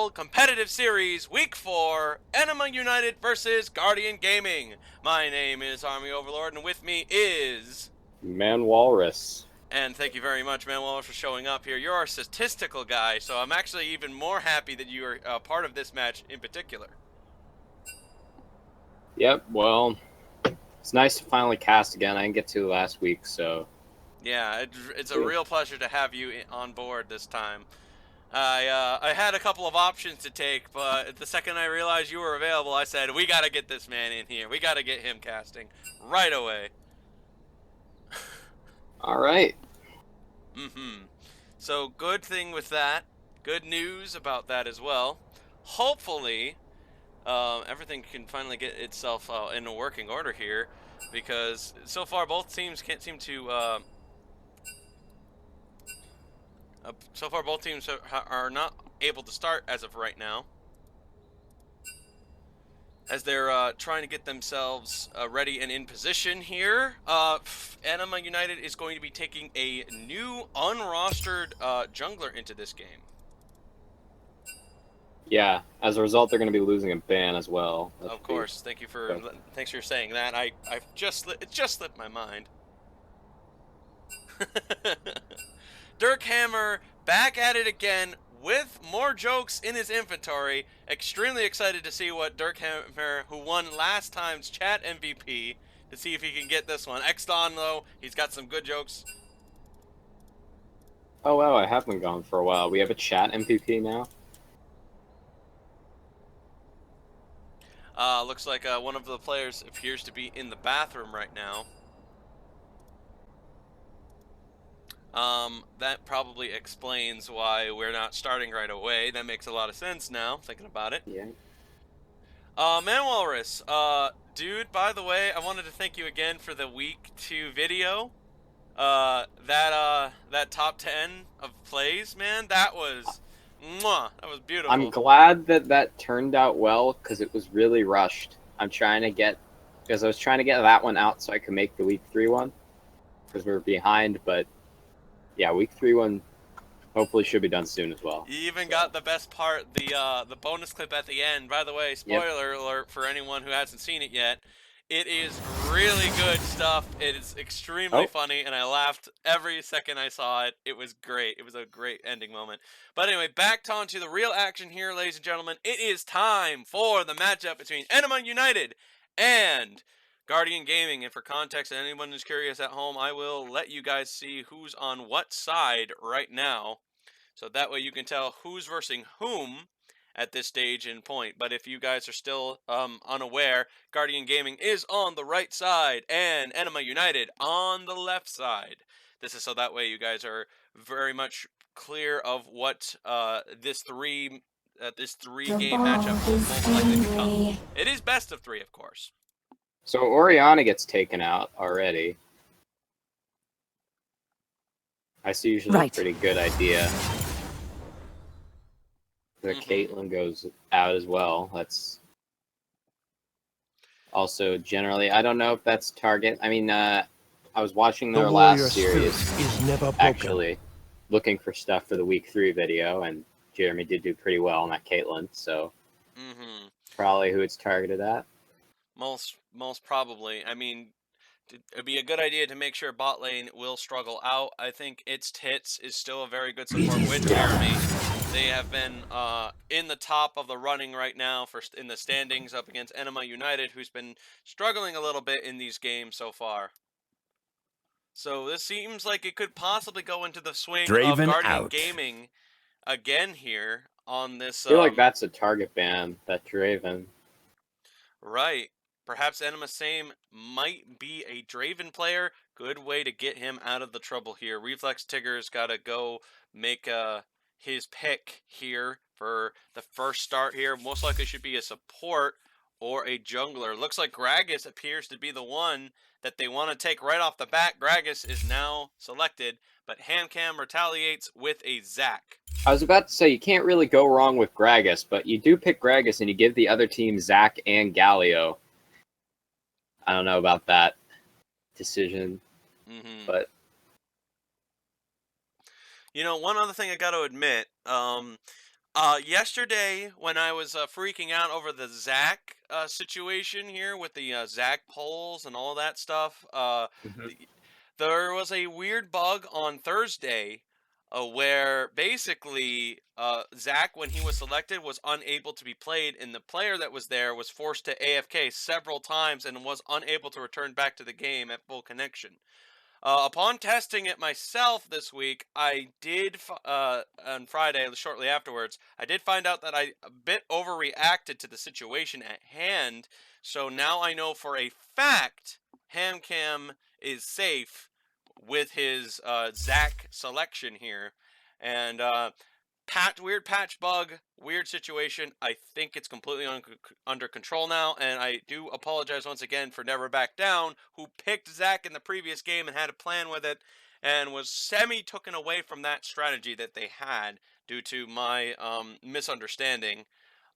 Final Competitive Series, Week 4, Ænima United versus Guardian Gaming. My name is Army Overlord, and with me is... Man Walrus. And thank you very much, Man Walrus, for showing up here. You're our statistical guy, so I'm actually even more happy that you are part of this match in particular. Yep, well, it's nice to finally cast again. I didn't get to last week, so... Yeah, it's a real pleasure to have you on board this time. I had a couple of options to take, but the second I realized you were available, I said, we got to get this man in here. We got to get him casting right away. All right. So good thing with that. Good news about that as well. Hopefully, everything can finally get itself in a working order here, because so far both teams can't seem to... so far both teams are not able to start as of right now, as they're trying to get themselves ready and in position here. Ænima United is going to be taking a new unrostered jungler into this game. Yeah, as a result, they're going to be losing a ban as well. Of course. Thanks for saying that. It just slipped my mind. Dirk Hammer back at it again with more jokes in his inventory. Extremely excited to see what Dirk Hammer, who won last time's chat MVP, to see if he can get this one. X-Don, though, he's got some good jokes. Oh, wow, I have been gone for a while. We have a chat MVP now? Looks like one of the players appears to be in the bathroom right now. That probably explains why we're not starting right away. That makes a lot of sense now, thinking about it. Yeah. Man Walrus, dude, by the way, I wanted to thank you again for the week 2 video. That top 10 of plays, man, that was, that was beautiful. I'm glad that turned out well, because it was really rushed. I was trying to get that one out so I could make the week 3 one, because we were behind, but yeah, week 3 one hopefully should be done soon as well. You even got the best part, the bonus clip at the end. By the way, spoiler alert for anyone who hasn't seen it yet. It is really good stuff. It is extremely funny, and I laughed every second I saw it. It was great. It was a great ending moment. But anyway, back onto the real action here, ladies and gentlemen. It is time for the matchup between Ænima United and Guardian Gaming. And for context, anyone who's curious at home, I will let you guys see who's on what side right now, so that way you can tell who's versing whom at this stage and point. But if you guys are still unaware, Guardian Gaming is on the right side and Ænima United on the left side. This is so that way you guys are very much clear of what this three-game matchup will most likely become. It is best of 3, of course. So Orianna gets taken out already. That's usually a pretty good idea. The Caitlyn goes out as well. That's also generally, I don't know if that's target. I mean, I was watching their last series, actually, looking for stuff for the week 3 video, and Jeremy did do pretty well on that Caitlyn, so probably who it's targeted at. Most probably. I mean, it'd be a good idea to make sure bot lane will struggle out. I think its Tits is still a very good support with Jeremy. They have been in the top of the running right now in the standings up against Ænima United, who's been struggling a little bit in these games so far. So this seems like it could possibly go into the swing of Guardian Gaming again here on this. I feel like that's a target ban, that Draven. Right. Perhaps Ænima Same might be a Draven player. Good way to get him out of the trouble here. Reflex Tigger's got to go make his pick here for the first start here. Most likely should be a support or a jungler. Looks like Gragas appears to be the one that they want to take right off the bat. Gragas is now selected, but Hamcam retaliates with a Zac. I was about to say, you can't really go wrong with Gragas, but you do pick Gragas and you give the other team Zac and Galio. I don't know about that decision, but... You know, one other thing I got to admit, Yesterday when I was freaking out over the Zach situation here with the Zach polls and all that stuff, Hmm. the, there was a weird bug on Thursday where basically Zach, when he was selected, was unable to be played, and the player that was there was forced to AFK several times and was unable to return back to the game at full connection. Upon testing it myself this week, I did on Friday, shortly afterwards, I did find out that I a bit overreacted to the situation at hand. So now I know for a fact Hamcam is safe with his Zach selection here, and weird patch bug, weird situation. I think it's completely under control now, and I do apologize once again for Never Back Down, who picked Zach in the previous game and had a plan with it, and was semi-taken away from that strategy that they had due to my misunderstanding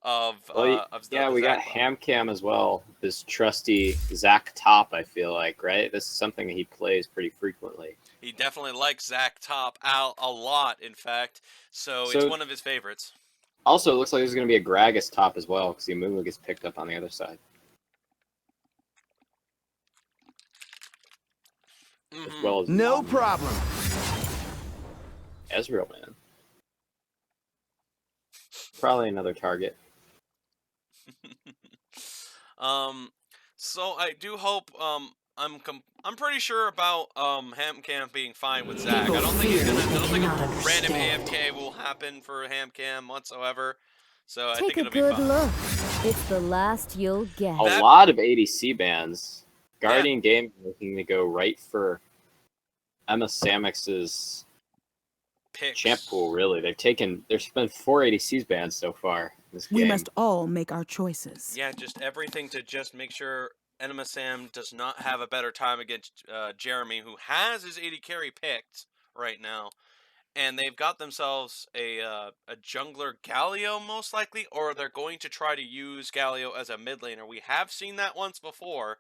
of Well, yeah, the we got Zach bug. Hamcam as well. This trusty Zach Top, I feel like, right? This is something he plays pretty frequently. He definitely likes Zach Top out a lot, in fact, so it's So one of his favorites. also, it looks like there's going to be a Gragas top as well because the Amumu gets picked up on the other side, as Mm-hmm. well as No Nom Nom. problem. Ezreal, man. Probably another target. Um, so I do hope I'm pretty sure about Hamcam being fine with Zach. People fear what I they don't think a cannot random understand. AFK will happen for Hamcam whatsoever. So I Take think a it'll be good fine. look. It's the last you'll get. A That lot of ADC bans. yeah, Guardian Game looking to go right for Emma Samix's champ picks. pool, really. There's been 4 ADCs banned so far in this We game. must all make our choices. Yeah, just everything to just make sure Enema Sam does not have a better time against Jeremy, who has his 80 carry picked right now. And they've got themselves a jungler Galio most likely, or they're going to try to use Galio as a mid laner. We have seen that once before,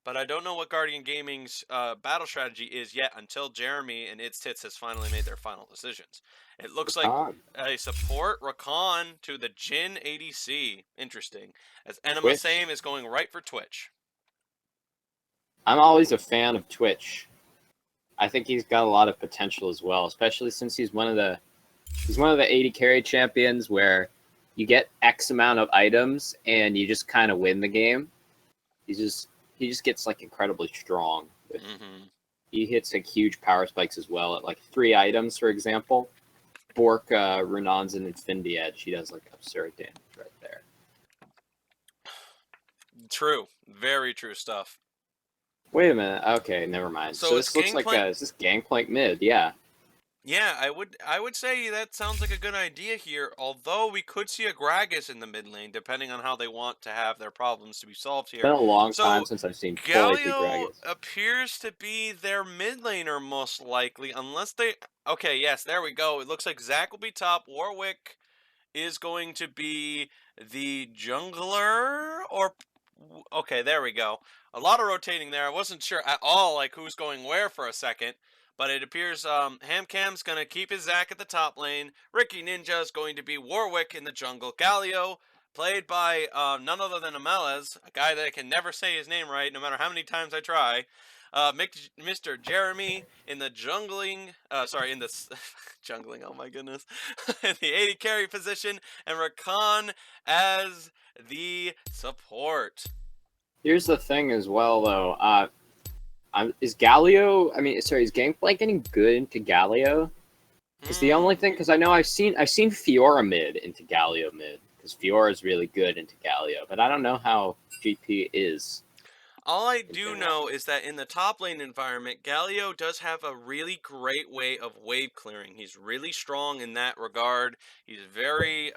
but I don't know what Guardian Gaming's battle strategy is yet until Jeremy and its tits has finally made their final decisions. It looks like Rakan, a support Rakan to the Jin ADC. Interesting, as Enema Twitch. Same is going right for Twitch. I'm always a fan of Twitch. I think he's got a lot of potential as well, especially since he's one of the 80 carry champions where you get X amount of items and you just kind of win the game. He just gets like incredibly strong. He hits like huge power spikes as well at like 3 items, for example. Bork, Runon's and Infinity Edge. He does like absurd damage right there. True, very true stuff. Wait a minute. Okay, never mind. So So it's this looks like Gangplank. is this Gangplank mid? Yeah. Yeah, I would say that sounds like a good idea here, although we could see a Gragas in the mid lane, depending on how they want to have their problems to be solved It's here. been a long time So, since I've seen full AP Galio Gragas. appears to be their mid laner most likely, unless they... Okay, yes, there we go. It looks like Zach will be top, Warwick is going to be the jungler, or... Okay, there we go. A lot of rotating there. I wasn't sure at all, like, who's going where for a second. But it appears Hamcam's going to keep his Zac at the top lane. Ricky Ninja is going to be Warwick in the jungle. Galio, played by none other than Amelez, a guy that I can never say his name right, no matter how many times I try. Mr. Jeremy in the jungling, in the jungling, oh my goodness, in the 80 carry position, and Rakan as the support. Here's the thing as well, though. Is Galio? I mean, sorry, is Gangplank getting good into Galio? It's the only thing because I know I've seen Fiora mid into Galio mid because Fiora is really good into Galio, but I don't know how GP is. All I do know is that in the top lane environment, Galio does have a really great way of wave clearing. He's really strong in that regard. He's very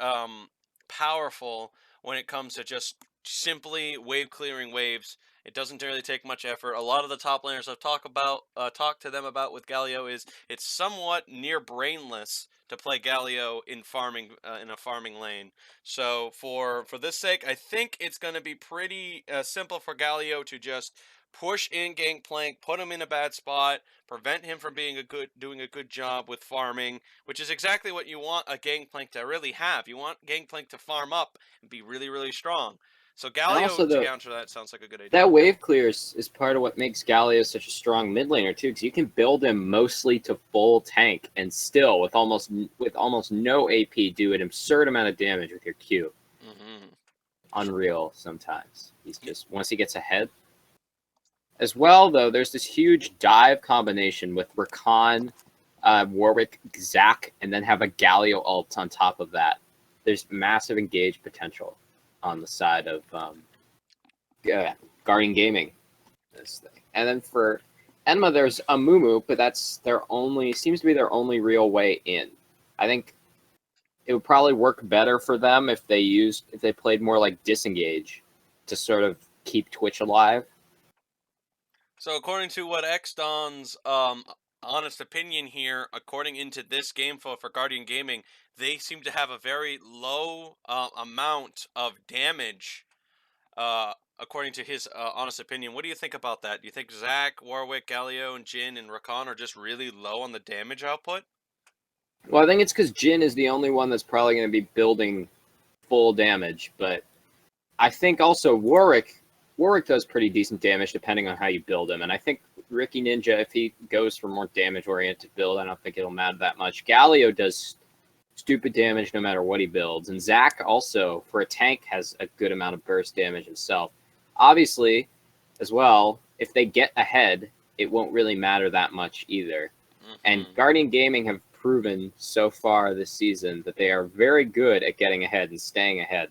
powerful when it comes to just simply wave clearing waves. It doesn't really take much effort. A lot of the top laners I've talked to them about with Galio is it's somewhat near brainless to play Galio in farming in a farming lane. So for this sake, I think it's going to be pretty simple for Galio to just push in Gangplank, put him in a bad spot, prevent him from doing a good job with farming, which is exactly what you want a Gangplank to really have. You want Gangplank to farm up and be really, really strong. So And Galio also to counter that sounds like a good idea. that wave clear is part of what makes Galio such a strong mid laner too, because you can build him mostly to full tank and still with almost no AP do an absurd amount of damage with your Q. Mm-hmm. Unreal sometimes. He's just once he gets ahead. As well though, there's this huge dive combination with Rakan, Warwick, Zac, and then have a Galio ult on top of that. There's massive engage potential on the side of Guardian Gaming. This thing. And then for Ænima, there's a Mumu, but that's seems to be their only real way in. I think it would probably work better for them if they played more like Disengage to sort of keep Twitch alive. So according to what XDon's honest opinion here, according into this game for Guardian Gaming, they seem to have a very low amount of damage. According to his honest opinion, what do you think about that? Do you think Zac, Warwick, Galio, and Jhin and Rakan are just really low on the damage output? Well, I think it's because Jhin is the only one that's probably going to be building full damage, but I think also Warwick does pretty decent damage depending on how you build him, and I think Ricky Ninja, if he goes for more damage-oriented build, I don't think it'll matter that much. Galio does stupid damage no matter what he builds, and Zac also, for a tank, has a good amount of burst damage himself. Obviously, as well, if they get ahead, it won't really matter that much either. Mm-hmm. And Guardian Gaming have proven so far this season that they are very good at getting ahead and staying ahead.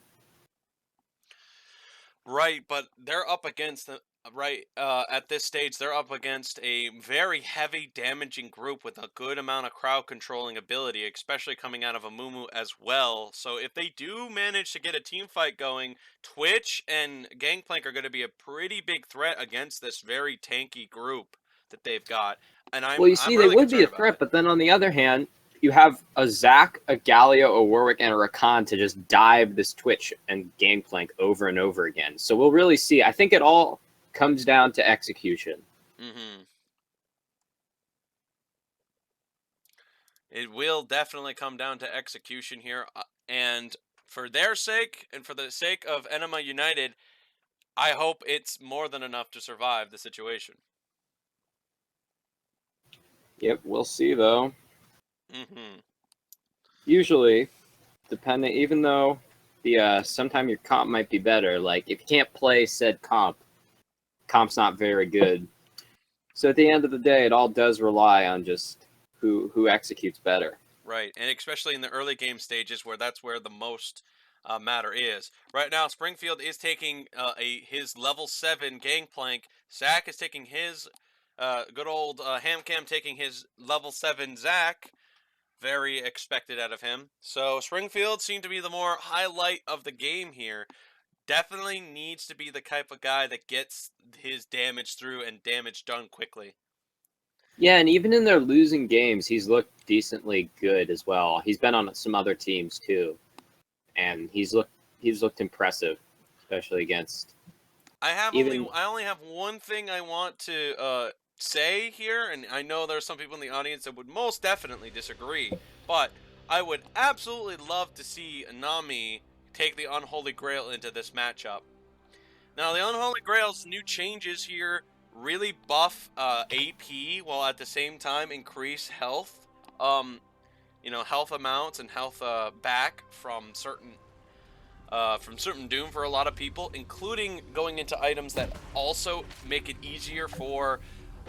Right, but they're up against at this stage they're up against a very heavy damaging group with a good amount of crowd controlling ability, especially coming out of a Mumu as well. So if they do manage to get a team fight going, Twitch and Gangplank are going to be a pretty big threat against this very tanky group that they've got. And I'm they really would be a concerned threat, about it. but then on the other hand, you have a Zac, a Galio, a Warwick, and a Rakan to just dive this Twitch and Gangplank over and over again. So we'll really see. I think it all comes down to execution. Mm-hmm. It will definitely come down to execution here, and for their sake and for the sake of Ænima United, I hope it's more than enough to survive the situation. Yep, we'll see though. Mm-hmm. Usually, depending, even though the sometime your comp might be better, like if you can't play said comp's not very good. So at the end of the day, it all does rely on just who executes better. Right, and especially in the early game stages that's where the most matter is. Right now, Springfield is taking his level 7 Gangplank. Zac is taking his good old Hamcam taking his level 7 Zac. Very expected out of him. So Springfield seemed to be the more highlight of the game here. Definitely needs to be the type of guy that gets his damage through and damage done quickly. Yeah, and even in their losing games, he's looked decently good as well. He's been on some other teams too, and he's looked impressive, especially against. I only have one thing I want to say here, and I know there are some people in the audience that would most definitely disagree, but I would absolutely love to see Nami take the Unholy Grail into this matchup. Now, the Unholy Grail's new changes here really buff AP while at the same time increase health. Health amounts and health back from certain Doom for a lot of people, including going into items that also make it easier for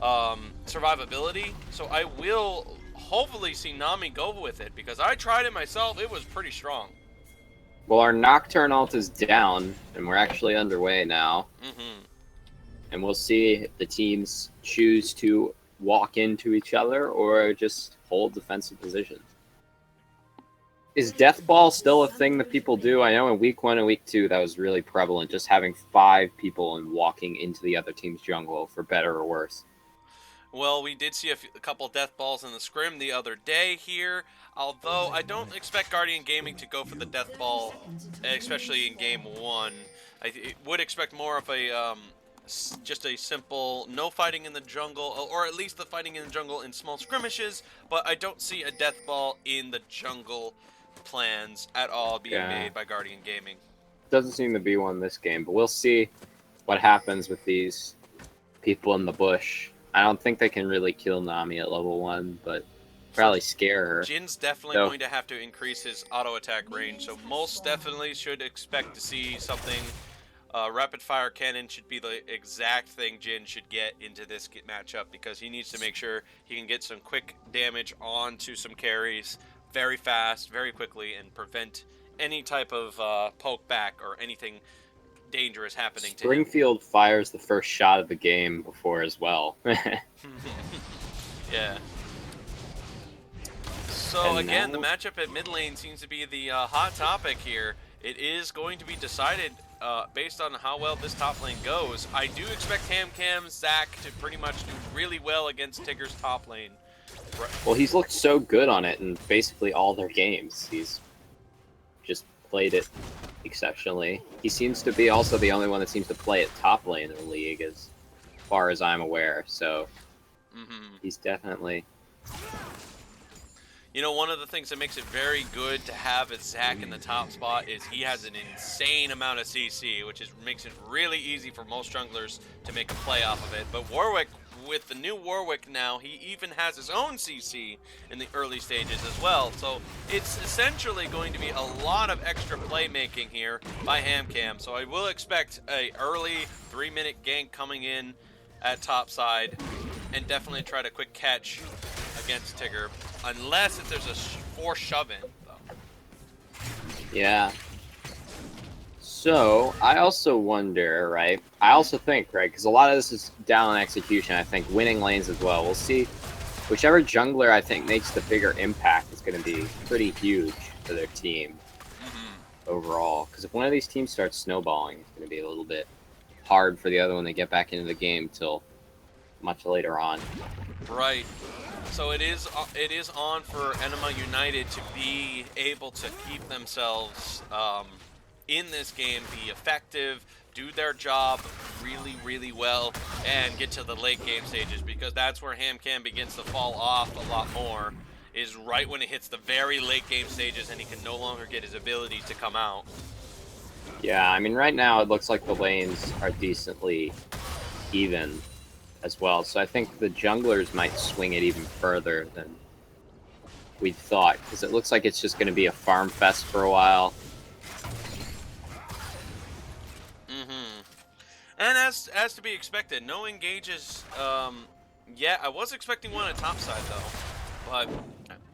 survivability. So I will hopefully see Nami go with it, because I tried it myself. It was pretty strong. Well, our Nocturne ult is down, and we're actually underway now. Mm-hmm. And we'll see if the teams choose to walk into each other or just hold defensive positions. Is Death Ball still a thing that people do? I know in week 1 and week 2 that was really prevalent, just having 5 people and walking into the other team's jungle, for better or worse. Well, we did see a couple death balls in the scrim the other day here, although I don't expect Guardian Gaming to go for the death ball, especially in game 1. I would expect more of a just a simple no fighting in the jungle, or at least the fighting in the jungle in small skirmishes, but I don't see a death ball in the jungle plans at all being made by Guardian Gaming. Doesn't seem to be one this game, but we'll see what happens with these people in the bush. I don't think they can really kill Nami at level 1, but probably scare her. Jin's definitely going to have to increase his auto attack range, so most definitely should expect to see something. Rapid fire cannon should be the exact thing Jin should get into this matchup, because he needs to make sure he can get some quick damage onto some carries very fast, very quickly, and prevent any type of poke back or anything dangerous happening to him. Springfield fires the first shot of the game before as well. Yeah. So again, the matchup at mid lane seems to be the hot topic here. It is going to be decided based on how well this top lane goes. I do expect HamCam Zac to pretty much do really well against Tigger's top lane. Well, he's looked so good on it in basically all their games. He's just played it exceptionally. He seems to be also the only one that seems to play at top lane in the league, as far as I'm aware. So he's definitely... You know, one of the things that makes it very good to have Zac in the top spot is he has an insane amount of CC, which makes it really easy for most junglers to make a play off of it. But Warwick, with the new Warwick now, he even has his own CC in the early stages as well. So it's essentially going to be a lot of extra playmaking here by HamCam. So I will expect a early 3-minute gank coming in at top side, and definitely try to quick catch against Tigger, unless if there's a force shove-in, though. Yeah. So, I also wonder, right? I also think, right, because a lot of this is down on execution, I think, winning lanes as well. We'll see. Whichever jungler, I think, makes the bigger impact is going to be pretty huge for their team overall. Because if one of these teams starts snowballing, it's going to be a little bit hard for the other one to get back into the game till much later on. Right. So it is on for Ænima United to be able to keep themselves in this game, be effective, do their job really, really well, and get to the late game stages, because that's where HamCam begins to fall off a lot more, is right when it hits the very late game stages and he can no longer get his abilities to come out. Yeah, I mean, right now it looks like the lanes are decently even as well, so I think the junglers might swing it even further than we thought, because it looks like it's just going to be a farm fest for a while. And as to be expected, no engages yet. I was expecting one at top side though, but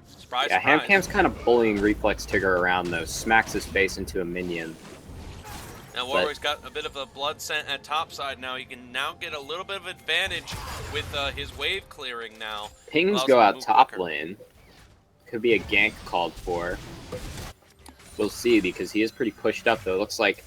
surprise, yeah, surprise. HamCam's kind of bullying Reflex Tigger around though, smacks his face into a minion. Now Warwick's got a bit of a blood scent at top side now. He can now get a little bit of advantage with his wave clearing now. Pings go out top lane. Could be a gank called for. We'll see, because he is pretty pushed up though. Looks like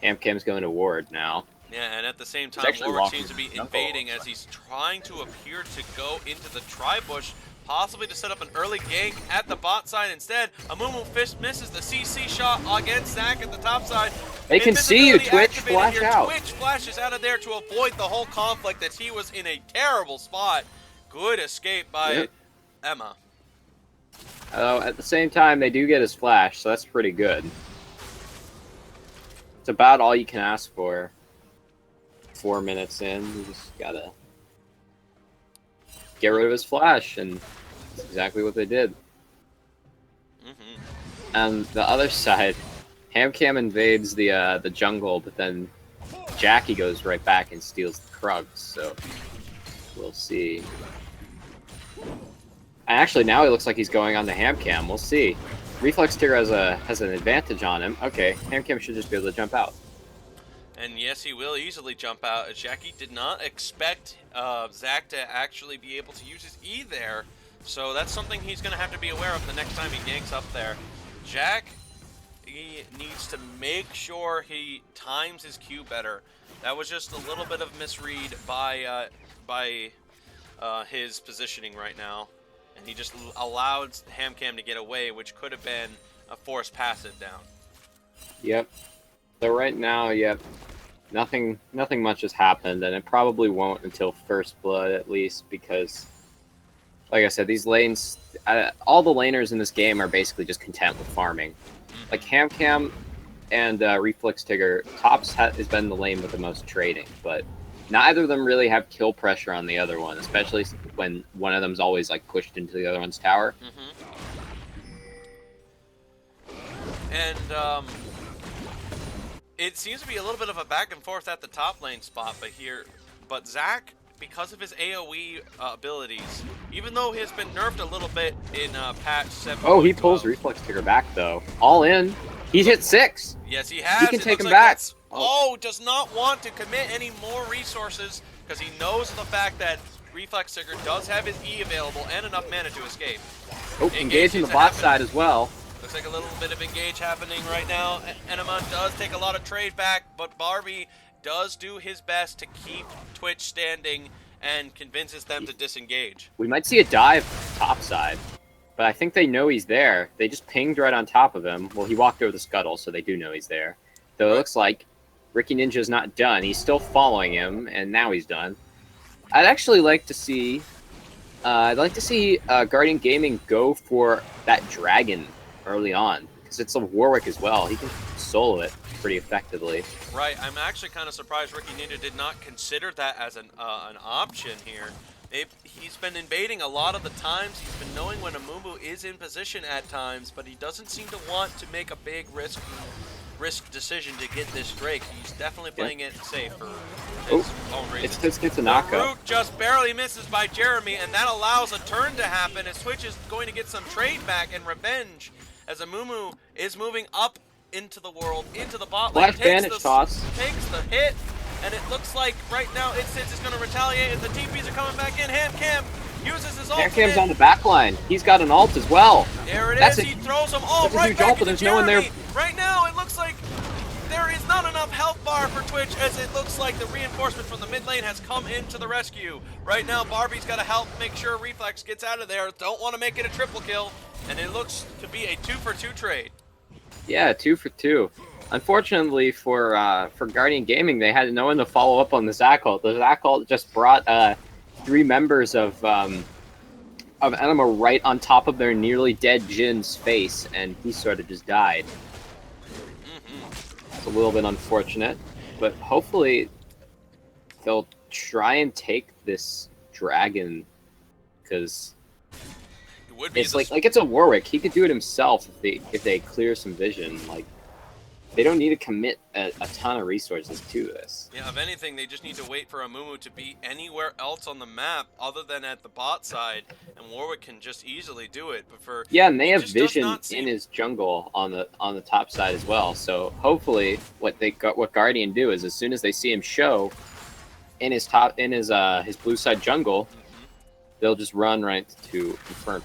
HamCam's going to ward now. Yeah, and at the same time, Warwick seems to be invading as he's trying to appear to go into the tri-bush, possibly to set up an early gank at the bot side instead. Amumu Fish misses the CC shot against Zac at the top side. They can see you, Twitch. Flash out. Twitch flashes out of there to avoid the whole conflict, that he was in a terrible spot. Good escape by Ænima. At the same time, they do get his flash, so that's pretty good. It's about all you can ask for. 4 minutes in, you just gotta get rid of his flash, and that's exactly what they did. And the other side, HamCam invades the jungle, but then Jackie goes right back and steals the Krugs, so we'll see. And actually, now he looks like he's going on the HamCam. We'll see. Reflex Tigger has an advantage on him. Okay, HamCam should just be able to jump out. And yes, he will easily jump out, as Jackie did not expect Zac to actually be able to use his E there. So that's something he's going to have to be aware of the next time he ganks up there. Jack, he needs to make sure he times his Q better. That was just a little bit of misread by his positioning right now, and he just allowed HamCam to get away, which could have been a forced passive down. Yep. So right now, yep, nothing much has happened, and it probably won't until first blood at least, because, like I said, these lanes, all the laners in this game are basically just content with farming. Like HamCam and Reflex Tigger, Tops has been the lane with the most trading, but neither of them really have kill pressure on the other one, especially when one of them's always like pushed into the other one's tower. And it seems to be a little bit of a back and forth at the top lane spot, but Zach, because of his AoE abilities, even though he has been nerfed a little bit in patch 7. Oh, he pulls Reflex Tigger back though. All in. He's hit 6. Yes, he has. He can take him back. Oh, does not want to commit any more resources because he knows the fact that Reflex Tigger does have his E available and enough mana to escape. Oh, engaging the bot side as well. Looks like a little bit of engage happening right now. Ænima does take a lot of trade back, but Barbie does do his best to keep Twitch standing and convinces them to disengage. We might see a dive top side, but I think they know he's there. They just pinged right on top of him. Well, he walked over the scuttle, so they do know he's there. Though it looks like Ricky Ninja's not done. He's still following him, and now he's done. I'd actually like to see... Guardian Gaming go for that dragon early on, because it's a Warwick as well. He can solo it pretty effectively. Right, I'm actually kind of surprised Ricky Ninja did not consider that as an option here. He's been invading a lot of the times. He's been knowing when Amumu is in position at times, but he doesn't seem to want to make a big risk decision to get this Drake. He's definitely playing it safe for his own reasons. It's a knockout. Rook just barely misses by Jeremy, and that allows a turn to happen, as Twitch is going to get some trade back and revenge, as Amumu is moving up into the world, into the bot lane, takes the hit, and it looks like right now It's is going to retaliate as the TPs are coming back in. HamCam uses his ultimate. HamCam's on the back line. He's got an ult as well. There it is. He throws them all right back into There's Jeremy. no one there. Right now, it looks like there is not enough health bar for Twitch, as it looks like the reinforcement from the mid lane has come into the rescue. Right now, Barbie's got to help make sure Reflex gets out of there. Don't want to make it a triple kill, and it looks to be a 2-for-2 trade. Yeah, 2 for 2. Unfortunately for Guardian Gaming, they had no one to follow up on the Zac ult. The Zac ult just brought 3 members of Ænima right on top of their nearly dead Jin's face, and he sort of just died. It's a little bit unfortunate, but hopefully they'll try and take this dragon, because it's like it's a Warwick. He could do it himself if they clear some vision. Like, they don't need to commit a ton of resources to this. Yeah, if anything, they just need to wait for Amumu to be anywhere else on the map other than at the bot side, and Warwick can just easily do it. But and they have vision in his jungle on the top side as well. So hopefully, what Guardian do is, as soon as they see him show in his blue side jungle, they'll just run right to confirm.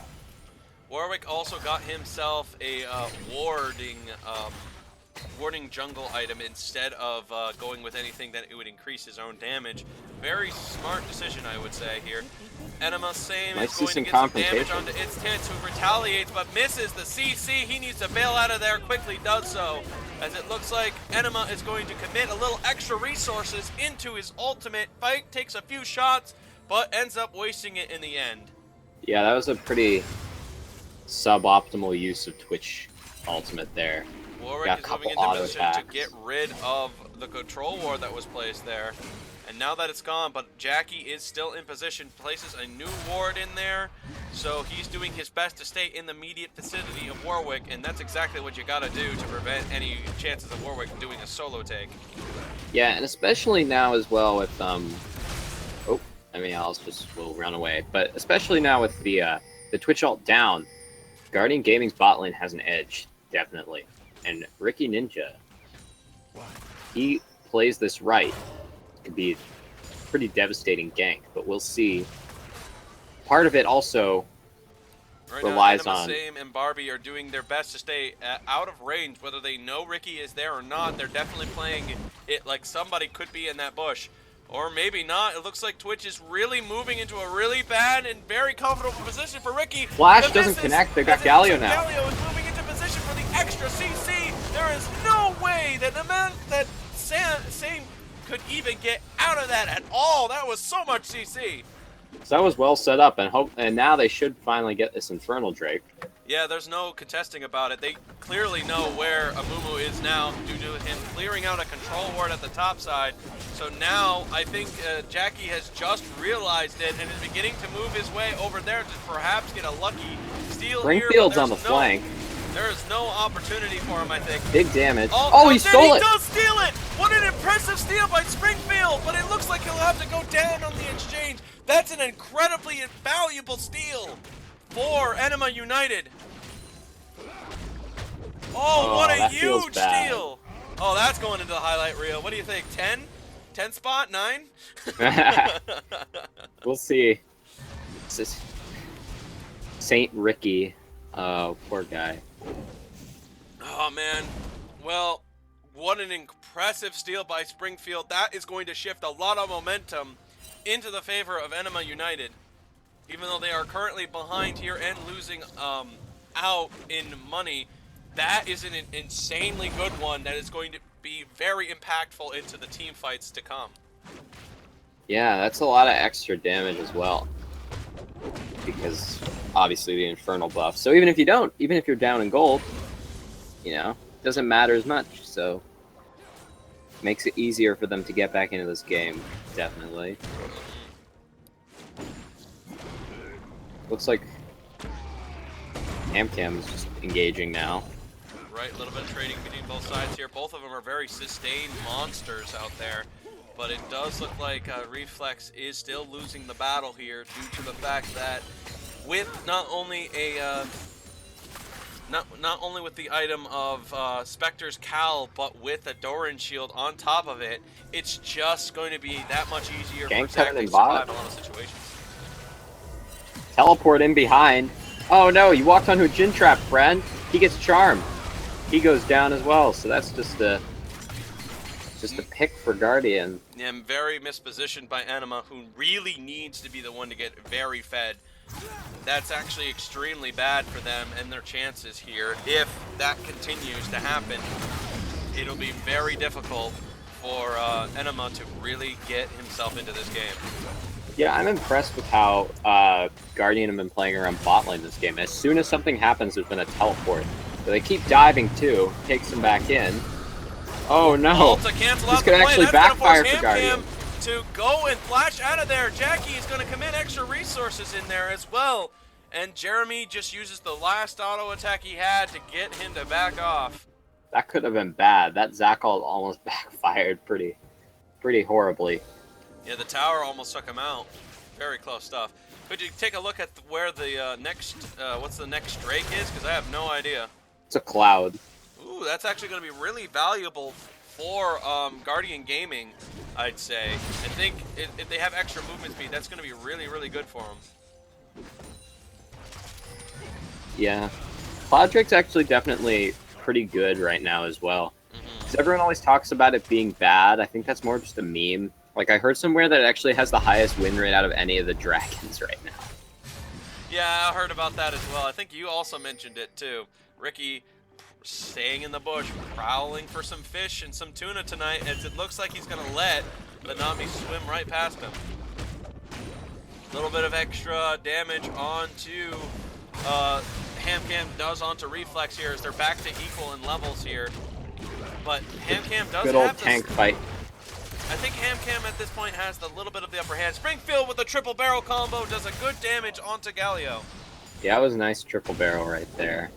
Warwick also got himself a warding jungle item instead of going with anything that it would increase his own damage. Very smart decision, I would say, here. Ænima Same is going to get some damage onto its tits, who retaliates but misses the CC. He needs to bail out of there quickly, does so, as it looks like Ænima is going to commit a little extra resources into his ultimate. Fight takes a few shots, but ends up wasting it in the end. Yeah, that was a pretty suboptimal use of Twitch ultimate there. Warwick is moving into position to get rid of the control ward that was placed there. And now that it's gone, but Jackie is still in position, places a new ward in there. So he's doing his best to stay in the immediate vicinity of Warwick, and that's exactly what you gotta do to prevent any chances of Warwick doing a solo take. Yeah, and especially now as well with we'll run away. But especially now with the Twitch ult down, Guardian Gaming's bot lane has an edge, definitely. And Ricky Ninja, he plays this right. It could be a pretty devastating gank, but we'll see. Part of it also Right relies now, Ænima, on. Same, and Barbie are doing their best to stay out of range, whether they know Ricky is there or not. They're definitely playing it like somebody could be in that bush. Or maybe not. It looks like Twitch is really moving into a really bad and very comfortable position for Ricky. Flash doesn't connect. They got Galio now. Galio is moving into position for the extra CC. There is no way that the man that Same could even get out of that at all. That was so much CC. So that was well set up, and now they should finally get this Infernal Drake. Yeah, there's no contesting about it. They clearly know where Amumu is now due to him clearing out a control ward at the top side. So now I think Jackie has just realized it and is beginning to move his way over there to perhaps get a lucky steal here. Springfield's on the flank. There is no opportunity for him, I think. Big damage. Oh, he stole it! He does steal it! What an impressive steal by Springfield! But it looks like he'll have to go down on the exchange. That's an incredibly valuable steal for Ænima United. Oh, what a huge steal! Oh, that's going into the highlight reel. What do you think? 10? 10 spot? 9? We'll see. This is Saint Ricky. Oh, poor guy. Oh, man. Well, what an impressive steal by Springfield. That is going to shift a lot of momentum into the favor of Ænima United. Even though they are currently behind here and losing out in money, that is an insanely good one that is going to be very impactful into the team fights to come. Yeah, that's a lot of extra damage as well. Because obviously the Infernal buff. So even if you're down in gold, you know, it doesn't matter as much. So makes it easier for them to get back into this game, definitely. Looks like Hamcam is just engaging now. Right, a little bit of trading between both sides here. Both of them are very sustained monsters out there. But it does look like Reflex is still losing the battle here due to the fact that with not only with the item of Spectre's Cal, but with a Doran shield on top of it, it's just going to be that much easier for Zach to survive a lot of situations. Teleport in behind. Oh no, you walked onto a Jin Trap, friend. He gets charmed. He goes down as well, so that's just a pick for Guardian. Yeah, I'm very mispositioned by Ænima, who really needs to be the one to get very fed. That's actually extremely bad for them and their chances here. If that continues to happen, it'll be very difficult for Ænima to really get himself into this game. Yeah, I'm impressed with how Guardian have been playing around bot lane this game. As soon as something happens, there's been a teleport. So they keep diving too, takes them back in. Oh no! This could actually backfire for Guardian. To go and flash out of there. Jackie is going to commit extra resources in there as well. And Jeremy just uses the last auto attack he had to get him to back off. That could have been bad. That Zakal almost backfired pretty horribly. Yeah, the tower almost took him out. Very close stuff. Could you take a look at where the what's the next Drake is? Because I have no idea. It's a cloud. Ooh, that's actually going to be really valuable for Guardian Gaming, I'd say. I think if they have extra movement speed, that's going to be really, really good for them. Yeah. Cloud Drake's actually definitely pretty good right now as well. Because everyone always talks about it being bad. I think that's more just a meme. Like, I heard somewhere that it actually has the highest win rate out of any of the dragons right now. Yeah, I heard about that as well. I think you also mentioned it too. Ricky staying in the bush, prowling for some fish and some tuna tonight, as it looks like he's going to let the Nami swim right past him. A little bit of extra damage onto Hamcam does onto Reflex here as they're back to equal in levels here. But Hamcam does good old tank fight. I think Hamcam at this point has the little bit of the upper hand. Springfield with the triple barrel combo does a good damage onto Galio. Yeah, it was a nice triple barrel right there.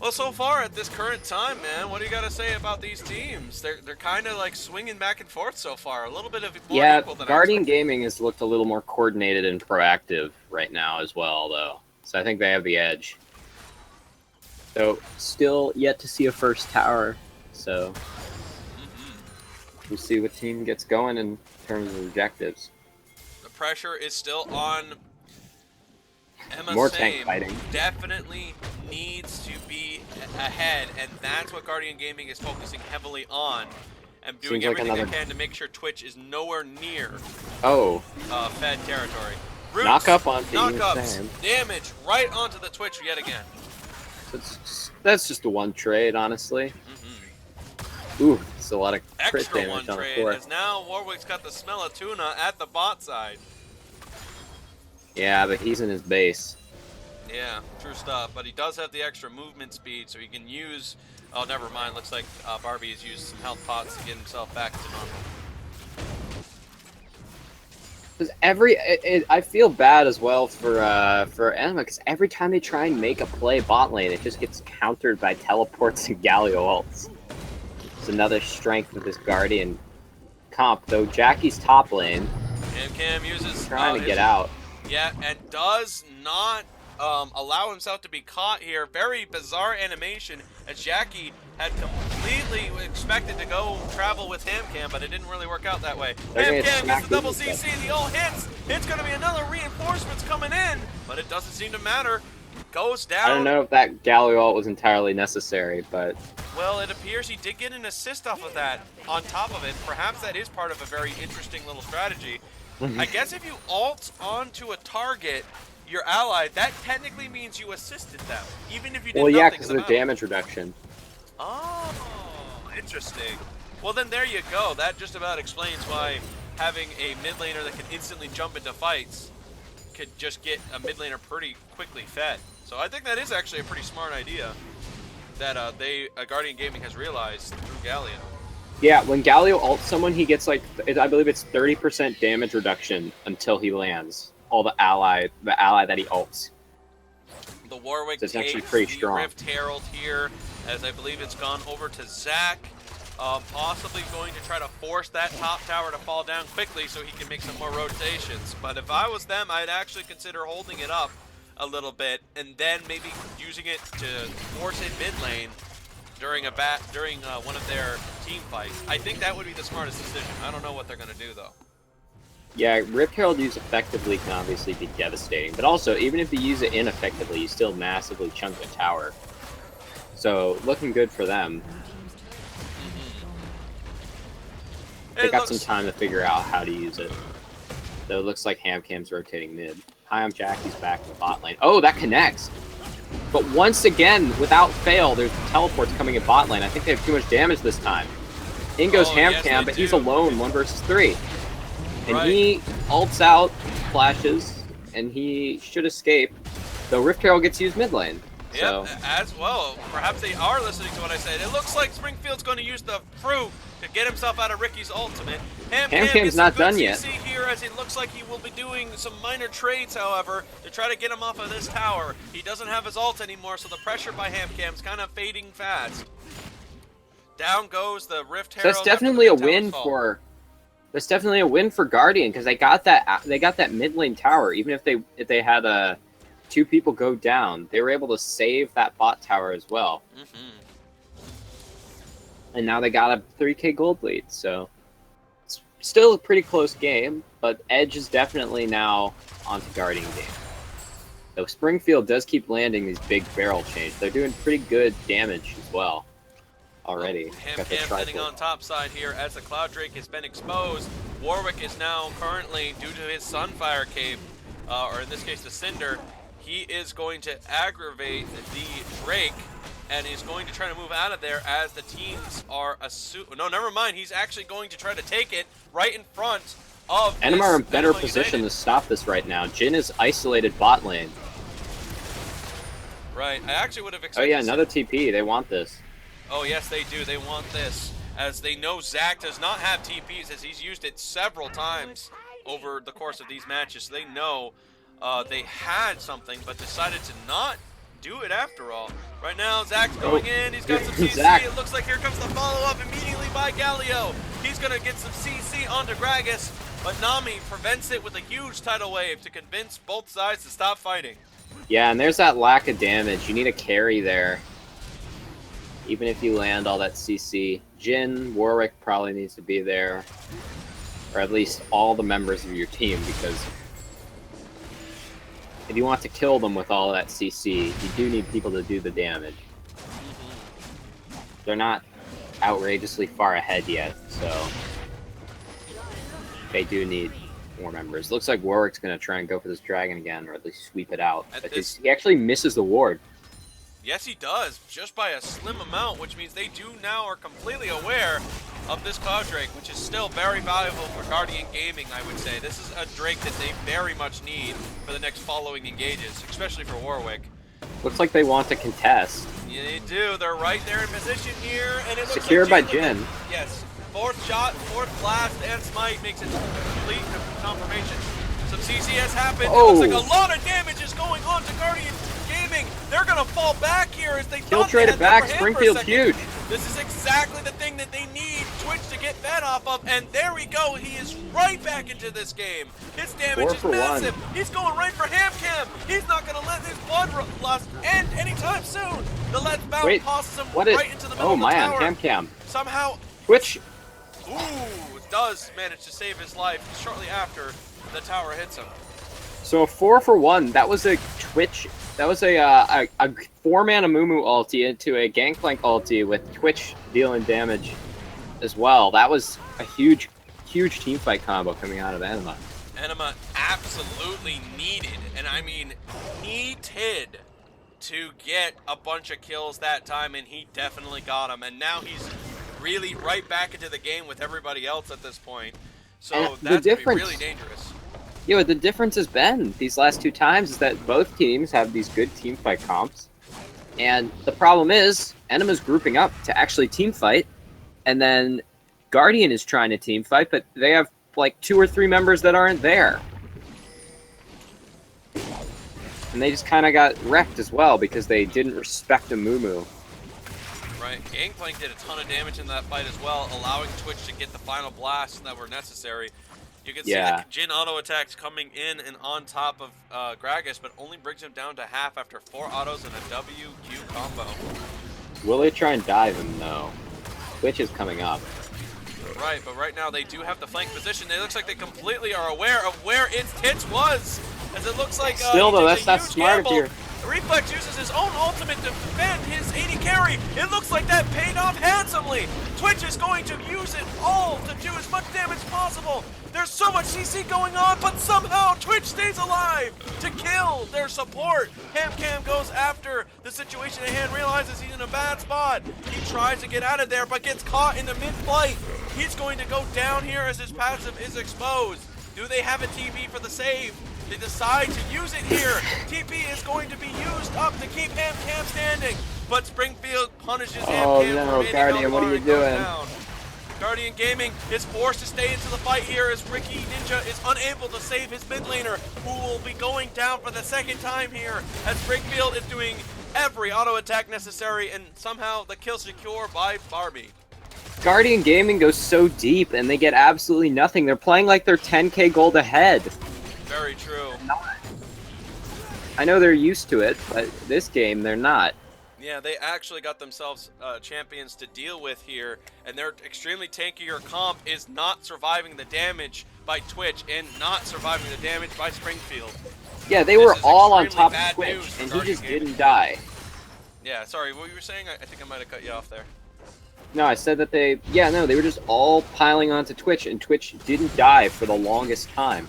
Well, so far at this current time, man, what do you got to say about these teams? They're kind of like swinging back and forth so far. A little bit of more equal than Guardian Gaming has looked a little more coordinated and proactive right now as well, though. So I think they have the edge. So still yet to see a first tower. So we'll see what team gets going in terms of objectives. pressure is still on Emma. More tank fighting. Definitely needs to be ahead, and that's what Guardian Gaming is focusing heavily on. And doing everything they can to make sure Twitch is nowhere near Fed territory. Roots, knock up onto knock-ups, damage right onto the Twitch yet again. That's just a one trade, honestly. Ooh, it's a lot of crit extra damage one on trade, the floor. as now Warwick's got the smell of tuna at the bot side. Yeah, but he's in his base. Yeah, true stuff. But he does have the extra movement speed, so he can use... Oh, never mind. Looks like Barbie has used some health pots to get himself back to normal. Because I feel bad as well for Ænima, because every time they try and make a play bot lane, it just gets countered by teleports and Galio ults. It's another strength of this Guardian comp, though Jackie's top lane. Cam uses... trying to get out. Yeah, and does not allow himself to be caught here. Very bizarre animation, as Jackie had completely expected to go travel with Hamcam, but it didn't really work out that way. Hamcam gets the double CC, the ult hits. It's going to be another reinforcements coming in, but it doesn't seem to matter. Goes down. I don't know if that Galio ult was entirely necessary, but... Well, it appears he did get an assist off of that on top of it. Perhaps that is part of a very interesting little strategy. I guess if you ult onto a target, your ally, that technically means you assisted them, even if you did well, yeah, nothing because of the damage reduction. Oh, interesting. Well, then there you go. That just about explains why having a mid laner that can instantly jump into fights could just get a mid laner pretty quickly fed. So I think that is actually a pretty smart idea that Guardian Gaming has realized through Galio. Yeah, when Galio ults someone, he gets like, I believe it's 30% damage reduction until he lands. All the ally that he ults. The Warwick so it's actually takes pretty the strong. Rift Herald here, as I believe it's gone over to Zach. Possibly going to try to force that top tower to fall down quickly so he can make some more rotations. But if I was them, I'd actually consider holding it up a little bit and then maybe using it to force it mid lane during one of their team fights. I think that would be the smartest decision. I don't know what they're going to do though. Yeah, Rift Herald used effectively can obviously be devastating, but also, even if you use it ineffectively, you still massively chunk the tower. So, looking good for them. They got some time to figure out how to use it. Though it looks like Hamcam's rotating mid. Hi, I'm Jackie's back in the bot lane. Oh, that connects! But once again, without fail, there's teleports coming in bot lane. I think they have too much damage this time. In goes Hamcam, yes, but he's alone, 1 versus 3. And he ults out, flashes, and he should escape. Though Rift Herald gets used mid lane. Yep, so. as well. Perhaps they are listening to what I said. It looks like Springfield's going to use the fruit to get himself out of Ricky's ultimate. Hamcam's not done yet. Here, as it looks like he will be doing some minor trades, however, to try to get him off of this tower. He doesn't have his ult anymore, so the pressure by Hamcam's kind of fading fast. Down goes the Rift Herald. So that's definitely a win for. That's definitely a win for Guardian, because they got that mid lane tower. Even if they had 2 people go down, they were able to save that bot tower as well. And now they got a 3k gold lead, so it's still a pretty close game, but Edge is definitely now onto Guardian game. Though Springfield does keep landing these big barrel chains. They're doing pretty good damage as well. Already. Hamcam landing on top side here as the Cloud Drake has been exposed. Warwick is now currently, due to his Sunfire Cape, or in this case the Cinder, he is going to aggravate the Drake and is going to try to move out of there as the teams are no, never mind. He's actually going to try to take it right in front of Ænima are in better position to stop this right now. Jhin is isolated bot lane. Right. I actually would have expected... Oh yeah, another TP. They want this. Oh, yes, they do. They want this, as they know Zach does not have TPs, as he's used it several times over the course of these matches. So they know they had something, but decided to not do it after all. Right now, Zach's going in. He's got some CC. It looks like here comes the follow-up immediately by Galio. He's going to get some CC onto Gragas, but Nami prevents it with a huge tidal wave to convince both sides to stop fighting. Yeah, and there's that lack of damage. You need a carry there. Even if you land all that CC. Jhin, Warwick probably needs to be there. or at least all the members of your team, because if you want to kill them with all that CC, you do need people to do the damage. They're not outrageously far ahead yet, so they do need more members. Looks like Warwick's going to try and go for this dragon again, or at least sweep it out. But he actually misses the ward. Yes, he does, just by a slim amount, which means they now are completely aware of this Cloud Drake, which is still very valuable for Guardian Gaming, I would say. This is a Drake that they very much need for the next following engages, especially for Warwick. Looks like they want to contest. Yeah, they do. They're right there in position here, and it looks secured like by Jhin. Yes. Fourth shot, fourth blast, and Smite makes it complete confirmation. Some CC has happened. Oh. It looks like a lot of damage is going on to Guardian Gaming. They're going to fall back here as they Kill trade it back. Springfield's huge. This is exactly the thing that they need Twitch to get fed off of, and there we go. He is right back into this game. His damage is massive. He's going right for HamCam. He's not going to let his bloodlust end anytime soon. The Let's Bound tosses him right into the middle of the tower. HamCam. Somehow, Twitch. Ooh, does manage to save his life shortly after the tower hits him. So a 4-for-1. That was a Twitch. That was a 4-mana Mumu ulti into a Gangplank ulti with Twitch dealing damage as well. That was a huge teamfight combo coming out of Ænima. Ænima absolutely needed, and I mean needed, to get a bunch of kills that time, and he definitely got them. And now he's really right back into the game with everybody else at this point. So that's gonna be really dangerous. Yeah, what the difference has been these last two times is that both teams have these good teamfight comps. And the problem is, Ænimaa's grouping up to actually teamfight, and then Guardian is trying to teamfight, but they have like 2 or 3 members that aren't there. And they just kind of got wrecked as well because they didn't respect a Mumu. Right, Gangplank did a ton of damage in that fight as well, allowing Twitch to get the final blasts that were necessary. You can see the Jhin auto attacks coming in and on top of Gragas, but only brings him down to half after 4 autos and a WQ combo. Will they try and dive him though? Twitch is coming up. Right, but right now they do have the flank position. It looks like they completely are aware of where its tits was, as it looks like still though, that's not smart here. Reflex uses his own ultimate to defend his AD carry. It looks like that paid off handsomely. Twitch is going to use it all to do as much damage as possible. There's so much CC going on, but somehow Twitch stays alive to kill their support. HamCam goes after the situation at hand, realizes he's in a bad spot. He tries to get out of there, but gets caught in the mid-flight. He's going to go down here as his passive is exposed. Do they have a TP for the save? They decide to use it here. TP is going to be used up to keep HamCam standing, but Springfield punishes HamCam. Oh no, Guardian, what are you doing? Guardian Gaming is forced to stay into the fight here as Ricky Ninja is unable to save his mid laner, who will be going down for the second time here, as Springfield is doing every auto attack necessary, and somehow the kill secure by Barbie. Guardian Gaming goes so deep and they get absolutely nothing. They're playing like they're 10k gold ahead. Very true. I know they're used to it, but this game they're not. Yeah, they actually got themselves champions to deal with here, and their extremely tankier comp is not surviving the damage by Twitch and not surviving the damage by Springfield. Yeah, they were all on top of Twitch, and he just didn't die. Yeah, sorry, what you were saying? I think I might have cut you off there. No, I said that they were just all piling onto Twitch, and Twitch didn't die for the longest time.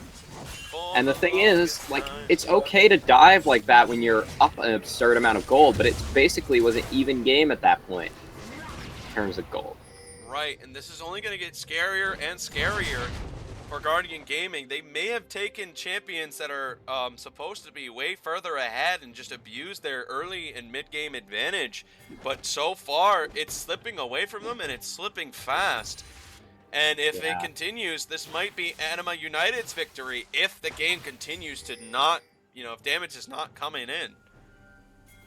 And the thing is, like, it's okay to dive like that when you're up an absurd amount of gold, but it basically was an even game at that point in terms of gold. Right, and this is only going to get scarier and scarier for Guardian Gaming. They may have taken champions that are supposed to be way further ahead and just abuse their early and mid-game advantage, but so far it's slipping away from them, and it's slipping fast. And if it continues, this might be Ænima United's victory if the game continues to not, if damage is not coming in.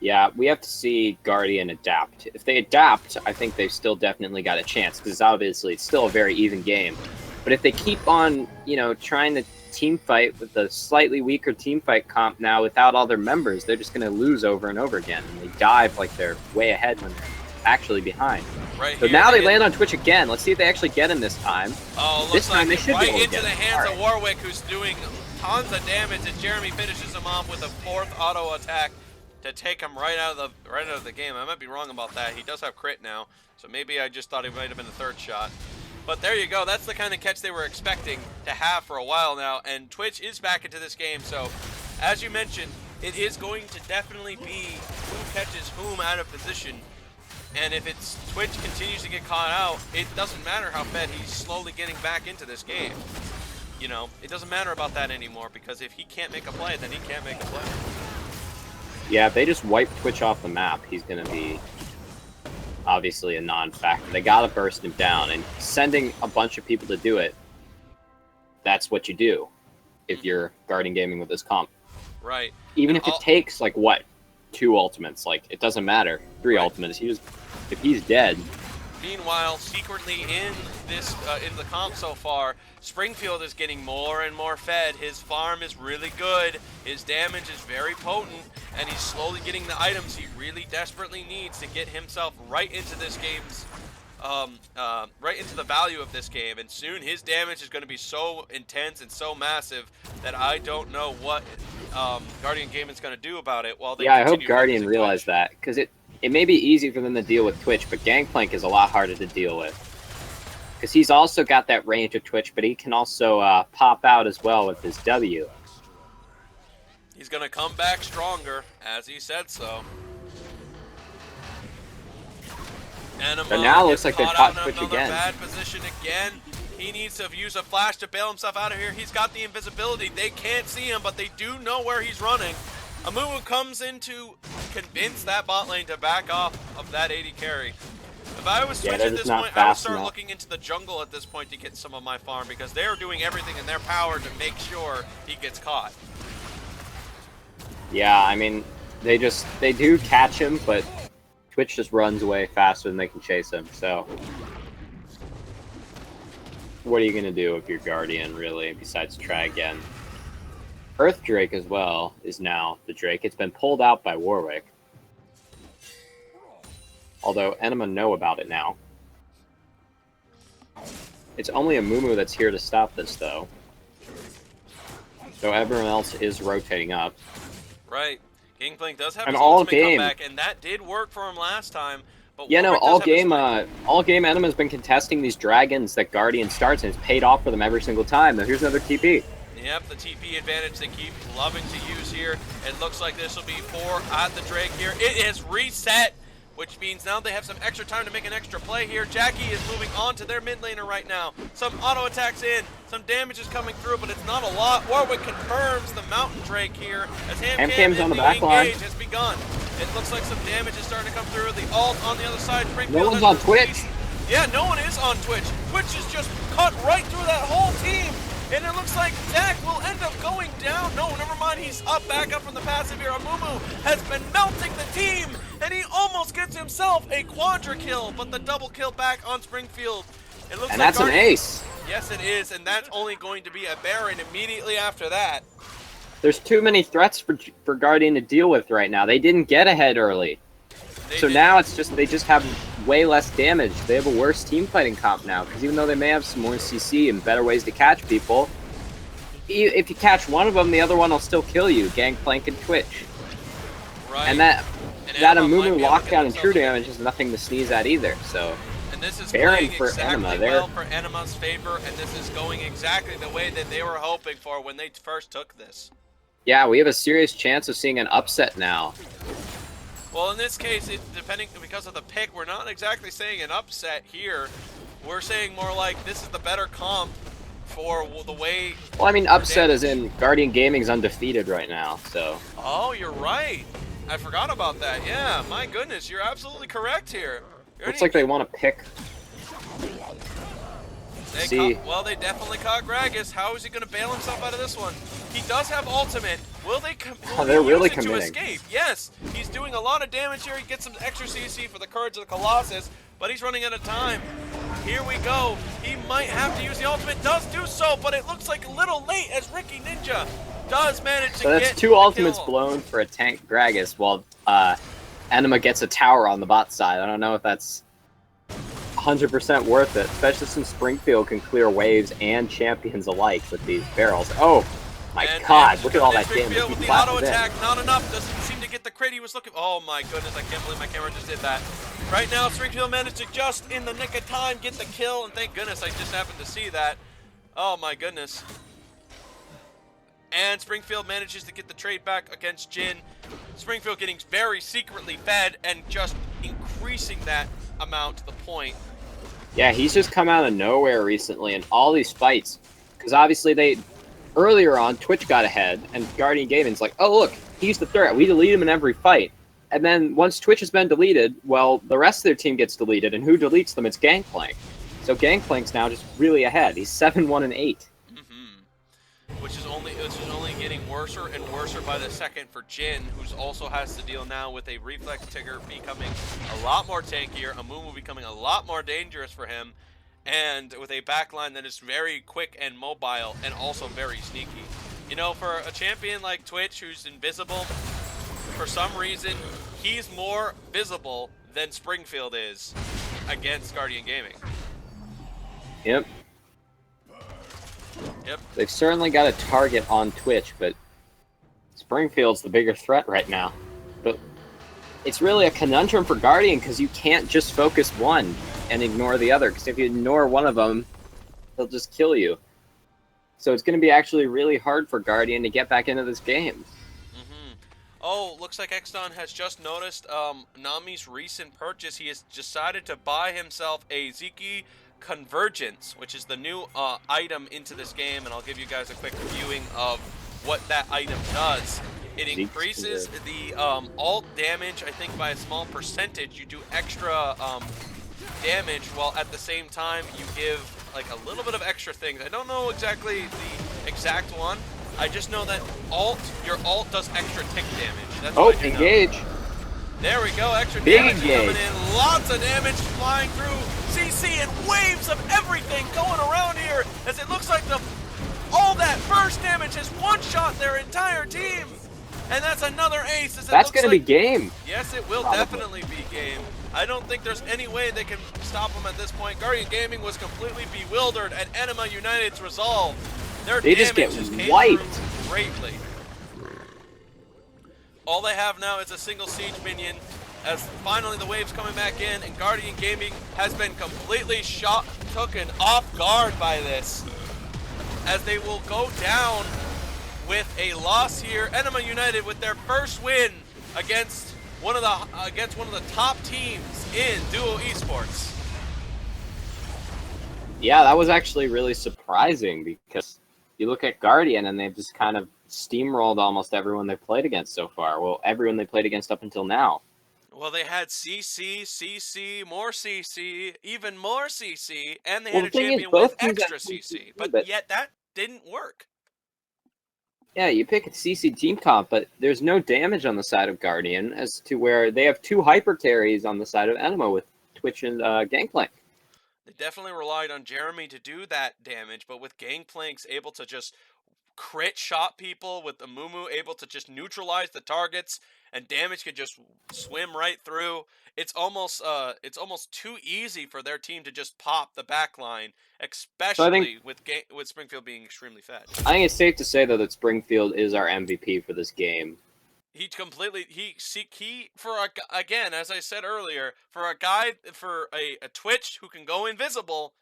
Yeah, we have to see Guardian adapt. If they adapt, I think they've still definitely got a chance, because obviously it's still a very even game. But if they keep on, trying to team fight with a slightly weaker team fight comp now without all their members, they're just going to lose over and over again. And they dive like they're way ahead when they're actually behind. Right so here, now they land on Twitch again. Let's see if they actually get him this time. Oh, looks this time like they should right be able to into get the him. hands of Warwick, who's doing tons of damage, and Jeremy finishes him off with a 4th auto attack to take him right out of the game. I might be wrong about that. He does have crit now, so maybe I just thought it might have been the 3rd shot. But there you go. That's the kind of catch they were expecting to have for a while now, and Twitch is back into this game. So, as you mentioned, it is going to definitely be who catches whom out of position. And if it's Twitch continues to get caught out, it doesn't matter how fed he's slowly getting back into this game. You know, it doesn't matter about that anymore, because if he can't make a play, then he can't make a play. Yeah, if they just wipe Twitch off the map, he's going to be obviously a non-factor. They got to burst him down, and sending a bunch of people to do it, that's what you do if you're Guardian Gaming with this comp. Right. Even if it takes, like, what, 2 ultimates, like, it doesn't matter. 3 ultimates. If he's dead. Meanwhile, secretly in this in the comp so far, Springfield is getting more and more fed. His farm is really good. His damage is very potent, and he's slowly getting the items he really desperately needs to get himself right into this game's right into the value of this game. And soon his damage is going to be so intense and so massive that I don't know what Guardian Gaming's going to do about it. While they I hope Guardian realized that, because it may be easy for them to deal with Twitch, but Gangplank is a lot harder to deal with. Because he's also got that range of Twitch, but he can also pop out as well with his W. He's going to come back stronger, as he said so. Ænima but now it looks like they've caught Twitch again. Bad position again. He needs to use a flash to bail himself out of here. He's got the invisibility. They can't see him, but they do know where he's running. Amumu comes in to convince that bot lane to back off of that 80 carry. If I was Twitch at this point, I would start looking into the jungle at this point to get some of my farm, because they're doing everything in their power to make sure he gets caught. Yeah, I mean, they do catch him, but Twitch just runs away faster than they can chase him, so what are you going to do if you're Guardian, really, besides try again? Earth Drake as well is now the Drake. It's been pulled out by Warwick. Although Ænima know about it now. It's only Amumu that's here to stop this, though. So everyone else is rotating up. Right. Gangplank does have an his all ultimate game comeback, and that did work for him last time. But yeah, no, all game Ænima has been contesting these dragons that Guardian starts, and it's paid off for them every single time. Now here's another TP. Yep, the TP advantage they keep loving to use here. It looks like this will be 4 at the Drake here. It is reset, which means now they have some extra time to make an extra play here. Jackie is moving on to their mid laner right now. Some auto attacks in, some damage is coming through, but it's not a lot. Warwick confirms the Mountain Drake here as Hamcam's on the back line has begun. It looks like some damage is starting to come through. The ult on the other side. No one's on Twitch. Yeah, no one is on Twitch. Twitch is just cut right through that whole team. And it looks like Zach will end up going down. No, never mind. He's back up from the passive here. Amumu has been melting the team, and he almost gets himself a quadra kill, but the double kill back on Springfield. It looks and like that's an ace. Yes, it is, and that's only going to be a Baron immediately after that. There's too many threats for Guardian to deal with right now. They didn't get ahead early. Now it's just they just have way less damage. They have a worse team fighting comp now, because even though they may have some more CC and better ways to catch people, if you catch one of them, the other one will still kill you. Gangplank and Twitch. Right. And that Amumu lockdown and true damage is nothing to sneeze at either. So and this is Baron playing for exactly Ænima well for Ænimaa's favor, and this is going exactly the way that they were hoping for when they first took this. Yeah, we have a serious chance of seeing an upset now. Well, in this case, because of the pick, we're not exactly saying an upset here. We're saying more like this is the better comp for the way... Well, I mean, upset as in Guardian Gaming's undefeated right now, so... Oh, you're right. I forgot about that. Yeah, my goodness, you're absolutely correct here. Looks like they want to pick... Well, they definitely caught Gragas. How is he going to bail himself out of this one? He does have ultimate. Will they they're really use it to escape? Yes. He's doing a lot of damage here. He gets some extra CC for the Courage of the Colossus, but he's running out of time. Here we go. He might have to use the ultimate. Does do so, but it looks like a little late as Ricky Ninja does manage to get So that's 2 ultimates blown for a tank Gragas, while Ænima gets a tower on the bot side. I don't know if that's 100% worth it, especially since Springfield can clear waves and champions alike with these barrels. Oh my god, look at all that damage. Springfield with the auto attack, not enough. Doesn't seem to get the crit he was looking for. Oh my goodness, I can't believe my camera just did that. Right now, Springfield managed to just in the nick of time get the kill, and thank goodness I just happened to see that. Oh my goodness. And Springfield manages to get the trade back against Jin. Springfield getting very secretly fed and just increasing that amount to the point. Yeah, he's just come out of nowhere recently in all these fights. Because obviously earlier on, Twitch got ahead, and Guardian Gaming's like, oh look, he's the threat. We delete him in every fight. And then once Twitch has been deleted, well, the rest of their team gets deleted, and who deletes them? It's Gangplank. So Gangplank's now just really ahead. He's 7-1-8. Which is only getting worse and worse by the second for Jin, who also has to deal now with a reflex Tigger becoming a lot more tankier, a Mumu becoming a lot more dangerous for him, and with a backline that is very quick and mobile and also very sneaky. You know, for a champion like Twitch who's invisible, for some reason, he's more visible than Springfield is against Guardian Gaming. Yep. Yep. They've certainly got a target on Twitch, but Springfield's the bigger threat right now. But it's really a conundrum for Guardian because you can't just focus one and ignore the other, because if you ignore one of them, they'll just kill you. So it's going to be actually really hard for Guardian to get back into this game. Oh, looks like Xdon has just noticed Nami's recent purchase. He has decided to buy himself a Ziki Convergence, which is the new item into this game, and I'll give you guys a quick viewing of what that item does. It increases the alt damage, I think, by a small percentage. You do extra damage, while at the same time you give like a little bit of extra things. I don't know exactly the exact one. I just know that your alt does extra tick damage. That's what I do engage. Know. There we go, extra Big damage engage. coming in. Lots of damage flying through CC and waves of everything going around here as it looks like all that burst damage has one-shot their entire team. And that's another ace. That's going to be game. Yes, it will definitely be game. I don't think there's any way they can stop them at this point. Guardian Gaming was completely bewildered at Ænima United's resolve. They just get wiped greatly. All they have now is a single siege minion, as finally the wave's coming back in, and Guardian Gaming has been completely taken off guard by this, as they will go down with a loss here. Ænima United with their first win against one of the top teams in Duo Esports. Yeah, that was actually really surprising, because you look at Guardian and they've just kind of steamrolled almost everyone they've played against so far. Well, everyone they played against up until now. Well, they had CC, more CC, even more CC, and they had a champion with extra CC. But yet that didn't work. Yeah, you pick a CC team comp, but there's no damage on the side of Guardian, as to where they have two hyper carries on the side of Ænima with Twitch and Gangplank. They definitely relied on Jeremy to do that damage, but with Gangplank's able to just crit shot people, with the Mumu able to just neutralize the targets, and damage could just swim right through. It's almost too easy for their team to just pop the backline, especially with Springfield being extremely fed. I think it's safe to say though that Springfield is our MVP for this game. Again, as I said earlier, for a Twitch who can go invisible,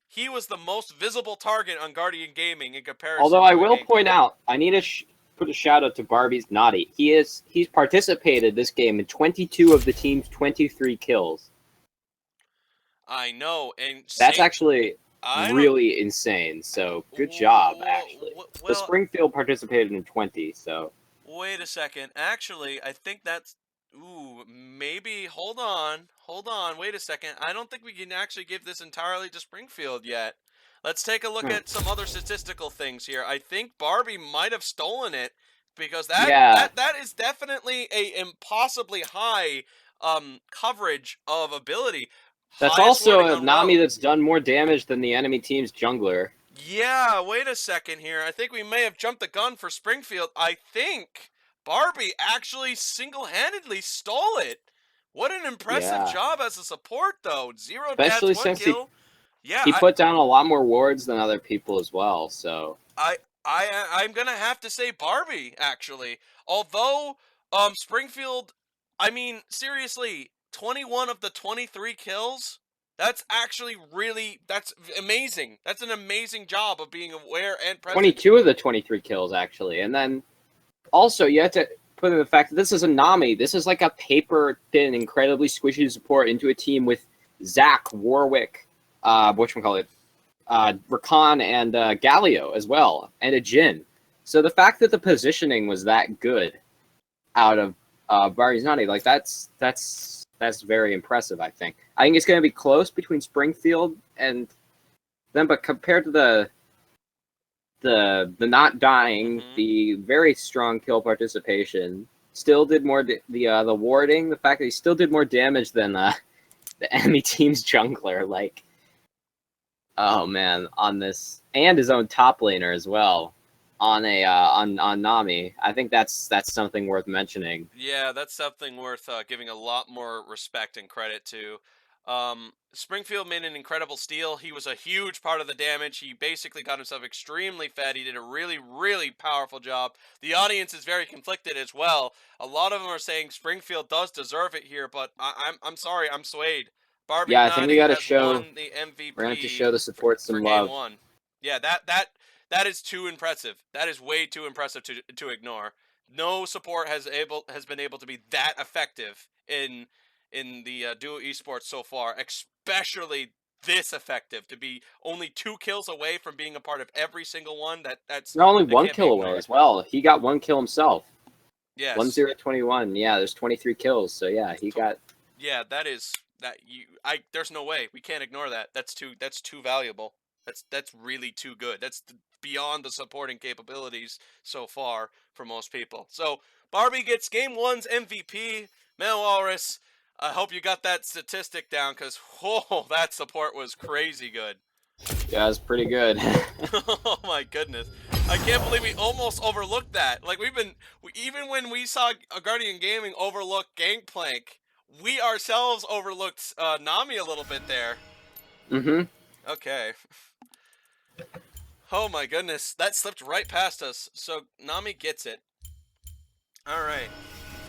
he was the most visible target on Guardian Gaming in comparison. Although I will point out, I need to put a shout out to Barbie's Naughty. He's participated this game in 22 of the team's 23 kills. I know, and that's actually really insane. So good job, actually. The Springfield participated in 20. So wait a second. Actually, I think that's maybe. Hold on. Wait a second. I don't think we can actually give this entirely to Springfield yet. Let's take a look at some other statistical things here. I think Barbie might have stolen it, because that is definitely a impossibly high coverage of ability. That's also a Nami that's done more damage than the enemy team's jungler. Yeah, wait a second here. I think we may have jumped the gun for Springfield. I think Barbie actually single-handedly stole it. What an impressive job as a support, though. 0 deaths, Especially 1 since kill. Yeah, he put down a lot more wards than other people as well, so... I'm gonna have to say Barbie, actually. Although, Springfield, I mean, seriously, 21 of the 23 kills? That's actually that's amazing. That's an amazing job of being aware and present. 22 of the 23 kills, actually. And then, also, you have to put in the fact that this is a Nami. This is like a paper-thin, incredibly squishy support into a team with Zach, Warwick, whatchamacallit, Rakan, and Galio as well, and a Jhin. So the fact that the positioning was that good out of Barbie's Nani, like, that's very impressive, I think. I think it's going to be close between Springfield and them, but compared to the not dying, the very strong kill participation, still did more the warding, the fact that he still did more damage than the enemy team's jungler, like, oh man, on this, and his own top laner as well, on a on Nami. I think that's something worth mentioning. Yeah, that's something worth giving a lot more respect and credit to. Springfield made an incredible steal. He was a huge part of the damage. He basically got himself extremely fed. He did a really, really powerful job. The audience is very conflicted as well. A lot of them are saying Springfield does deserve it here, but I'm sorry, I'm swayed. Barbie Yeah, I think we got to show. won the MVP. We're gonna have to show the support some for love. Game 1. Yeah, that is too impressive. That is way too impressive to ignore. No support has been able to be that effective in the duo esports so far, especially this effective, to be only 2 kills away from being a part of every single one. That's Not only 1 kill away as well. He got 1 kill himself. Yes. 1-0-21. Yeah, there's 23 kills. So yeah, he got. Yeah, there's no way we can't ignore that. That's too valuable. That's really too good. That's beyond the supporting capabilities so far for most people. So Barbie gets Game 1's MVP. Man, Walrus, I hope you got that statistic down, because that support was crazy good. Yeah, it was pretty good. Oh my goodness. I can't believe we almost overlooked that. Like, even when we saw Guardian Gaming overlook Gangplank, we ourselves overlooked Nami a little bit there. Okay. Oh my goodness, that slipped right past us. So Nami gets it. All right,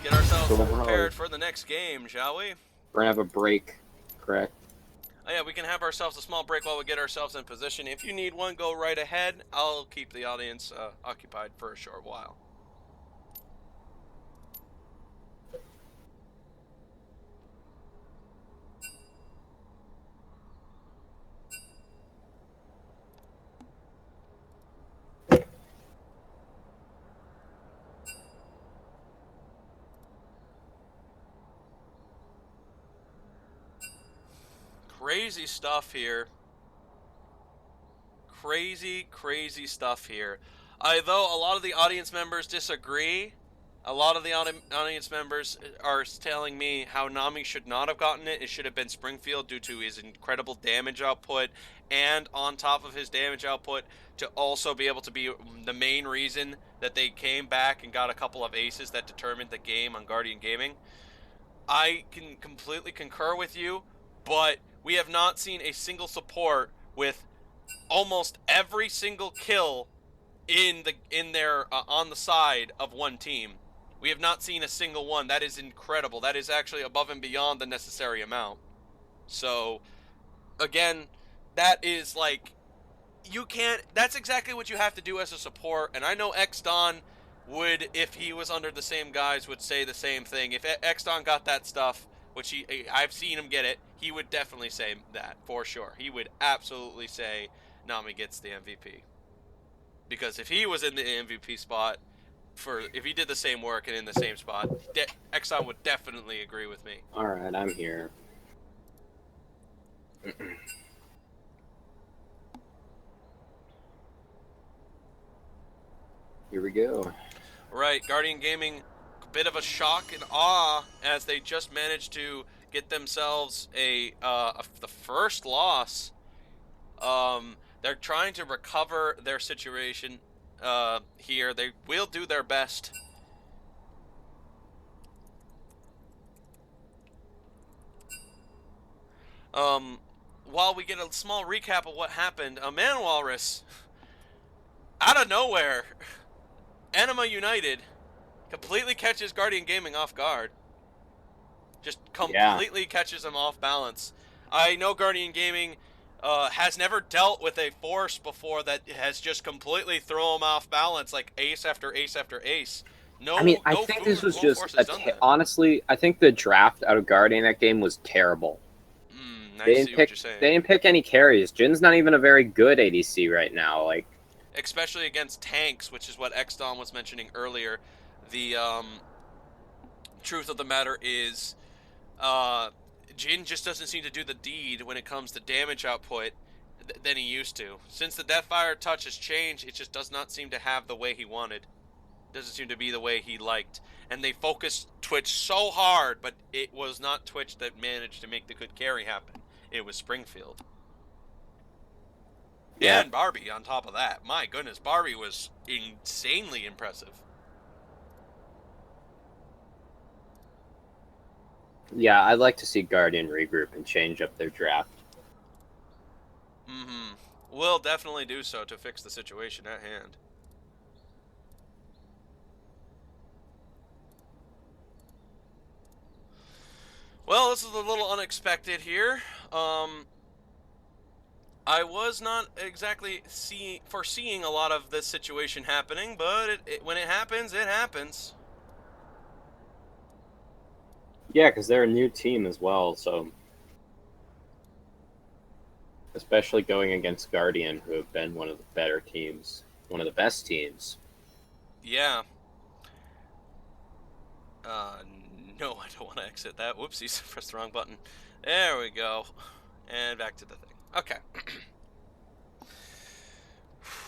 get ourselves prepared for the next game, shall we? We're gonna have a break, correct? Oh yeah, we can have ourselves a small break while we get ourselves in position. If you need one, go right ahead. I'll keep the audience occupied for a short while. Crazy stuff here. Crazy stuff here. Though a lot of the audience members disagree, a lot of the audience members are telling me how Nami should not have gotten it. It should have been Springfield due to his incredible damage output, and on top of his damage output, to also be able to be the main reason that they came back and got a couple of aces that determined the game on Guardian Gaming. I can completely concur with you, but we have not seen a single support with almost every single kill in their on the side of one team. We have not seen a single one. That is incredible. That is actually above and beyond the necessary amount. So again, that is like, you can't, that's exactly what you have to do as a support. And I know Xdon would, if he was under the same guys, would say the same thing. If Xdon got that stuff, which I've seen him get it, he would definitely say that, for sure. He would absolutely say Nami gets the MVP. Because if he was in the MVP spot, if he did the same work and in the same spot, Xdon would definitely agree with me. Alright, I'm here. Here we go. Right, Guardian Gaming, a bit of a shock and awe as they just managed to get themselves the first loss. They're trying to recover their situation here. They will do their best. While we get a small recap of what happened, a Man Walrus, out of nowhere, Ænima United completely catches Guardian Gaming off guard. Just completely catches them off balance. I know Guardian Gaming has never dealt with a force before that has just completely thrown them off balance, like ace after ace after ace. No, I mean, I no think this was force just has done that. honestly, I think the draft out of Guardian that game was terrible. I see what you're saying. They didn't pick any carries. Jin's not even a very good ADC right now. Like, especially against tanks, which is what XDom was mentioning earlier. The truth of the matter is, Jin just doesn't seem to do the deed when it comes to damage output than he used to. Since the Deathfire touch has changed, it just does not seem to have the way he wanted. Doesn't seem to be the way he liked. And they focused Twitch so hard, but it was not Twitch that managed to make the good carry happen. It was Springfield. yeah. And Barbie on top of that. My goodness, Barbie was insanely impressive. Yeah, I'd like to see Guardian regroup and change up their draft. We'll definitely do so to fix the situation at hand. Well, this is a little unexpected here. I was not exactly foreseeing a lot of this situation happening, but when it happens, it happens. Yeah, because they're a new team as well, so especially going against Guardian, who have been one of the better teams, one of the best teams. Yeah. No, I don't want to exit that. Whoopsies, pressed the wrong button. There we go. And back to the thing. Okay.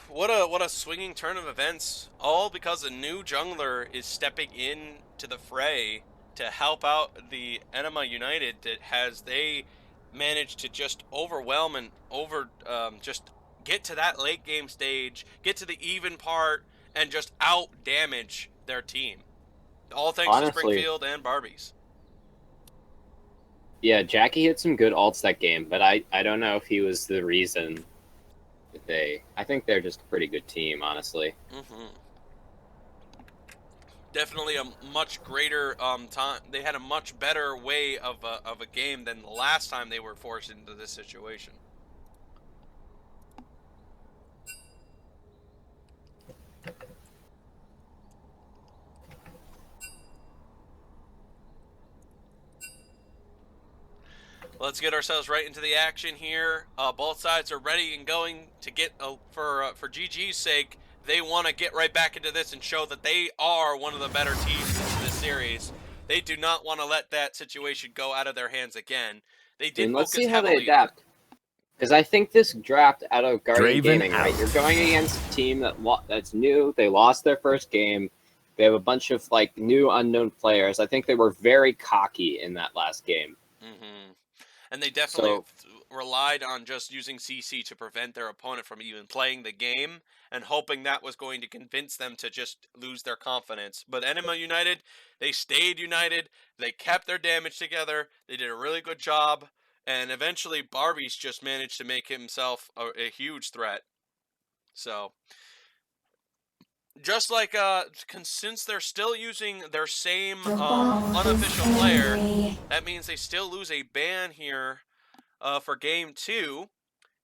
What a swinging turn of events, all because a new jungler is stepping in to the fray to help out the Ænima United they managed to just overwhelm and just get to that late game stage, get to the even part, and just out damage their team. All thanks to Springfield and Barbies. Yeah, Jackie hit some good ults that game, but I don't know if he was the reason that I think they're just a pretty good team, honestly. Definitely a much greater time. They had a much better way of a game than the last time they were forced into this situation. Let's get ourselves right into the action here. Both sides are ready and going to get for GG's sake. They want to get right back into this and show that they are one of the better teams in this series. They do not want to let that situation go out of their hands again. They did. And let's see how they adapt. Because I think this draft out of Guardian Gaming, right? You're going against a team that's new. They lost their first game. They have a bunch of like new unknown players. I think they were very cocky in that last game. And they definitely relied on just using CC to prevent their opponent from even playing the game and hoping that was going to convince them to just lose their confidence. But Ænima United, they stayed united. They kept their damage together. They did a really good job. And eventually Barbies just managed to make himself a huge threat. So just like, since they're still using their same unofficial player, that means they still lose a ban here for game 2,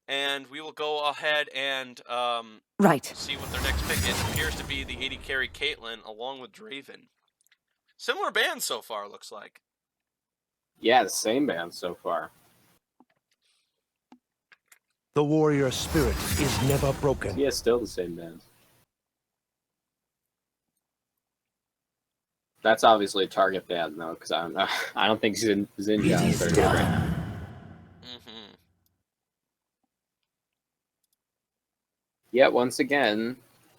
and we will go ahead and see what their next pick is. It appears to be the 80 carry Caitlyn along with Draven. Similar bans so far, looks like. Yeah, the same band so far. The warrior spirit is never broken. Yeah, still the same band. That's obviously a target ban, though, because I don't think Zinja is very good right now. Yeah, once again,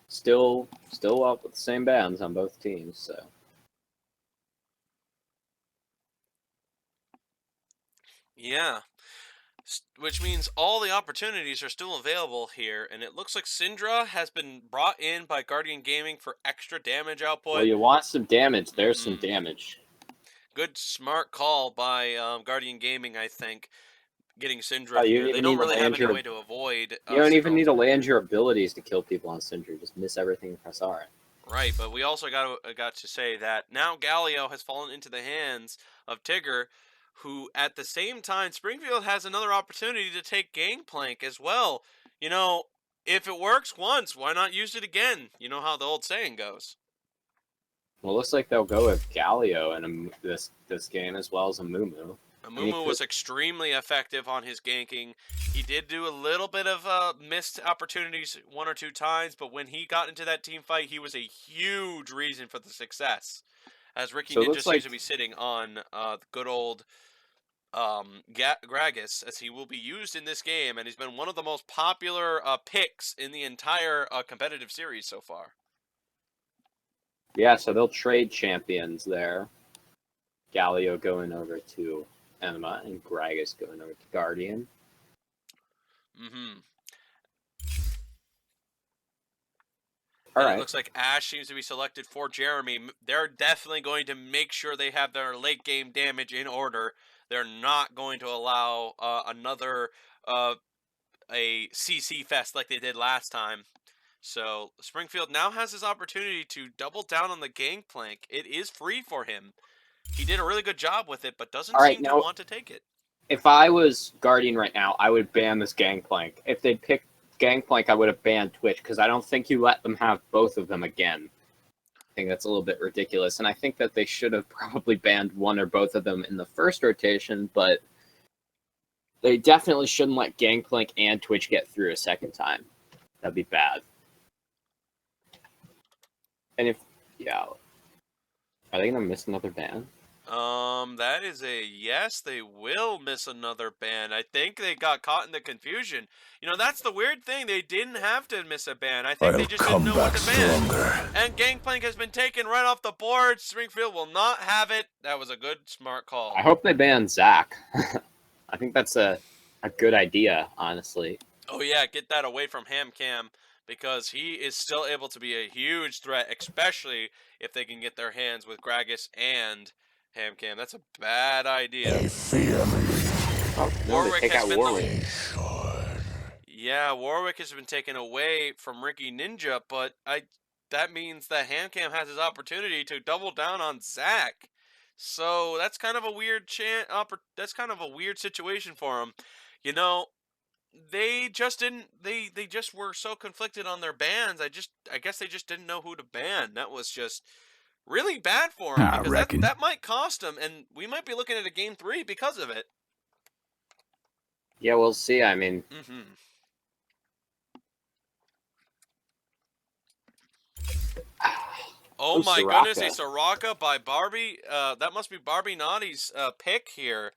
still up with the same bands on both teams, so. Yeah. Which means all the opportunities are still available here, and it looks like Syndra has been brought in by Guardian Gaming for extra damage output. Well, you want some damage. There's some damage. Good, smart call by Guardian Gaming, I think. getting Syndra Oh, you here. don't They even don't need to really have land any your. way to avoid. You don't even Syndra need to ultimately. land your abilities to kill people on Syndra. Just miss everything and press R. Right, but we also got to say that now Galio has fallen into the hands of Tigger, who at the same time Springfield has another opportunity to take Gangplank as well. You know, if it works once, why not use it again? You know how the old saying goes. Well, it looks like they'll go with Galio in this game as well as a Mumu. Amumu was extremely effective on his ganking. He did do a little bit of missed opportunities one or two times, but when he got into that team fight, he was a huge reason for the success. As Ricky So it Ninja looks seems like to be sitting on the good old Gragas, as he will be used in this game, and he's been one of the most popular picks in the entire competitive series so far. yeah, so they'll trade champions there. Galio going over to Ænima and Gragas going over to Guardian. Mm-hmm. All And right. it looks like Ash seems to be selected for Jeremy. They're definitely going to make sure they have their late game damage in order. They're not going to allow another a CC fest like they did last time. So Springfield now has his opportunity to double down on the gangplank. It is free for him. He did a really good job with it, but doesn't All right, seem to now, want to take it. if I was Guardian right now, I would ban this Gangplank. If they picked Gangplank, I would have banned Twitch because I don't think you let them have both of them again. I think that's a little bit ridiculous, and I think that they should have probably banned one or both of them in the first rotation, but they definitely shouldn't let Gangplank and Twitch get through a second time. That'd be bad. And if, yeah, are they going to miss another ban? That is a yes, they will miss another ban. I think they got caught in the confusion. You know, that's the weird thing. They didn't have to miss a ban. I think they just didn't know what to ban. And Gangplank has been taken right off the board. Springfield will not have it. That was a good, smart call. I hope they ban Zach. I think that's a good idea, honestly. Oh, yeah, get that away from HamCam because he is still able to be a huge threat, especially if they can get their hands with Gragas and HamCam. That's a bad idea. Oh, no, Warwick has been Warwick. Yeah, Warwick has been taken away from Ricky Ninja, but that means that HamCam has his opportunity to double down on Zach. So that's kind of a weird that's kind of a weird situation for him. You know, they just didn't they just were so conflicted on their bans. I guess they just didn't know who to ban. That was just really bad for him because that might cost him, and we might be looking at a game 3 because of it. Yeah, we'll see. I mean, Oh my goodness, a Soraka by Barbie. That must be Barbie Naughty's pick here.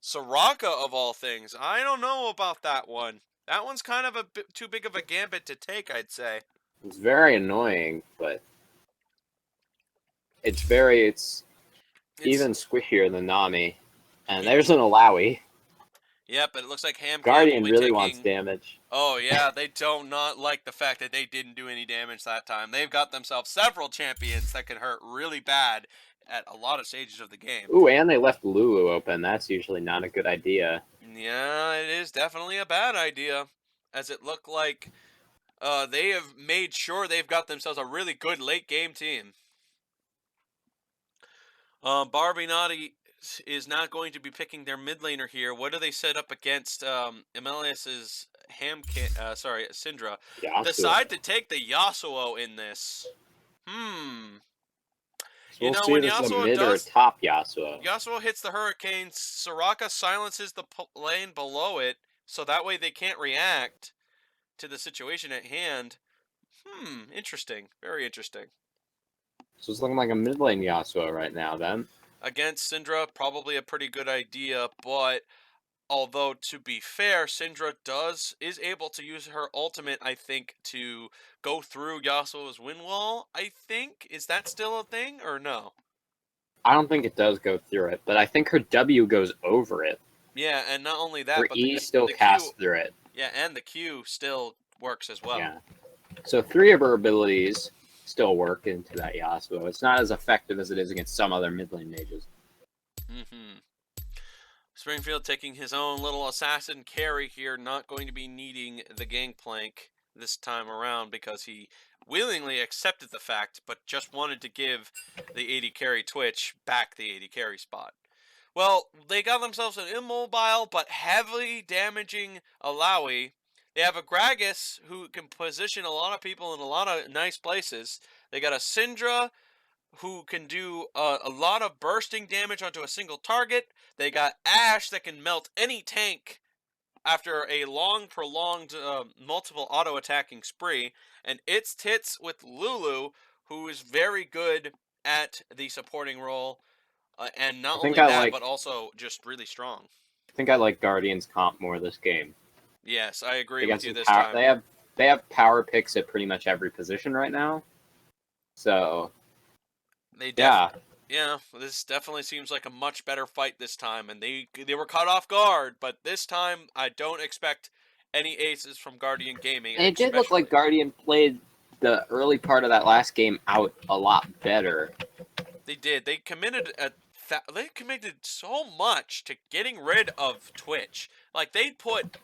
Soraka of all things. I don't know about that one. That one's kind of a bit too big of a gambit to take, I'd say. It's very annoying, but it's even squishier than Nami. And there's an Alawi. Yep, but it looks like HamCam Guardian will be really taking... wants damage. Oh, yeah, they do not like the fact that they didn't do any damage that time. They've got themselves several champions that can hurt really bad at a lot of stages of the game. Ooh, and they left Lulu open. That's usually not a good idea. Yeah, it is definitely a bad idea, as it looked like they have made sure they've got themselves a really good late game team. Barbie Naughty is not going to be picking their mid laner here. What do they set up against MLS's Syndra? Yasuo. Decide to take the Yasuo in this. So you know, we'll when see if it's a Yasuo mid does... or a top Yasuo. Yasuo hits the Hurricane, Soraka silences the lane below it, so that way they can't react to the situation at hand. Interesting. Very interesting. So it's looking like a mid lane Yasuo right now, then. Against Syndra, probably a pretty good idea, but although, to be fair, Syndra is able to use her ultimate, I think, to go through Yasuo's wind wall, I think. Is that still a thing, or no? I don't think it does go through it, but I think her W goes over it. Yeah, and not only that, her but E still casts through it. Yeah, and the Q still works as well. Yeah. So 3 of her abilities still work into that Yasuo. It's not as effective as it is against some other mid lane mages. Springfield taking his own little assassin carry here, not going to be needing the gangplank this time around because he willingly accepted the fact, but just wanted to give the AD carry Twitch back the AD carry spot. Well, they got themselves an immobile but heavily damaging Alawi. They have a Gragas who can position a lot of people in a lot of nice places. They got a Syndra who can do a lot of bursting damage onto a single target. They got Ashe that can melt any tank after a long, prolonged, multiple auto-attacking spree. And it's tits with Lulu, who is very good at the supporting role. And not only that, but also just really strong. I think I like Guardian's comp more this game. Yes, I agree with you this time. They have power picks at pretty much every position right now. So yeah, this definitely seems like a much better fight this time, and they were caught off guard, but this time I don't expect any aces from Guardian Gaming. And it did look like Guardian played the early part of that last game out a lot better. They did. They committed so much to getting rid of Twitch. Like, they put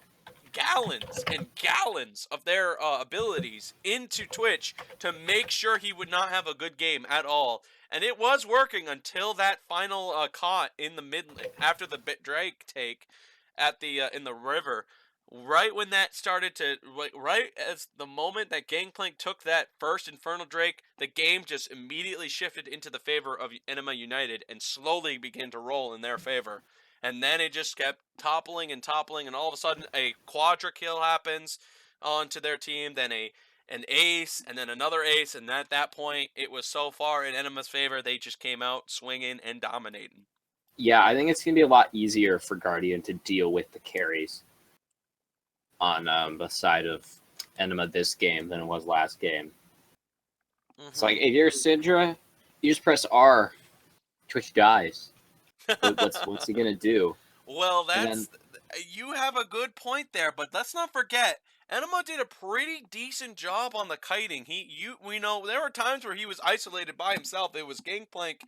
gallons and gallons of their abilities into Twitch to make sure he would not have a good game at all. And it was working until that final caught in the mid after the Drake take at the in the river. Right when that started to, right as the moment that Gangplank took that first Infernal Drake, the game just immediately shifted into the favor of Ænima United and slowly began to roll in their favor. And then it just kept toppling, and all of a sudden a quadra kill happens onto their team, then an ace, and then another ace, and at that point, it was so far in Ænimaa's favor, they just came out swinging and dominating. Yeah, I think it's going to be a lot easier for Guardian to deal with the carries on the side of Ænima this game than it was last game. It's like, if you're Syndra, you just press R, Twitch dies. What's he gonna do? Well, you have a good point there, but let's not forget, Ænima did a pretty decent job on the kiting. We know there were times where he was isolated by himself. It was Gangplank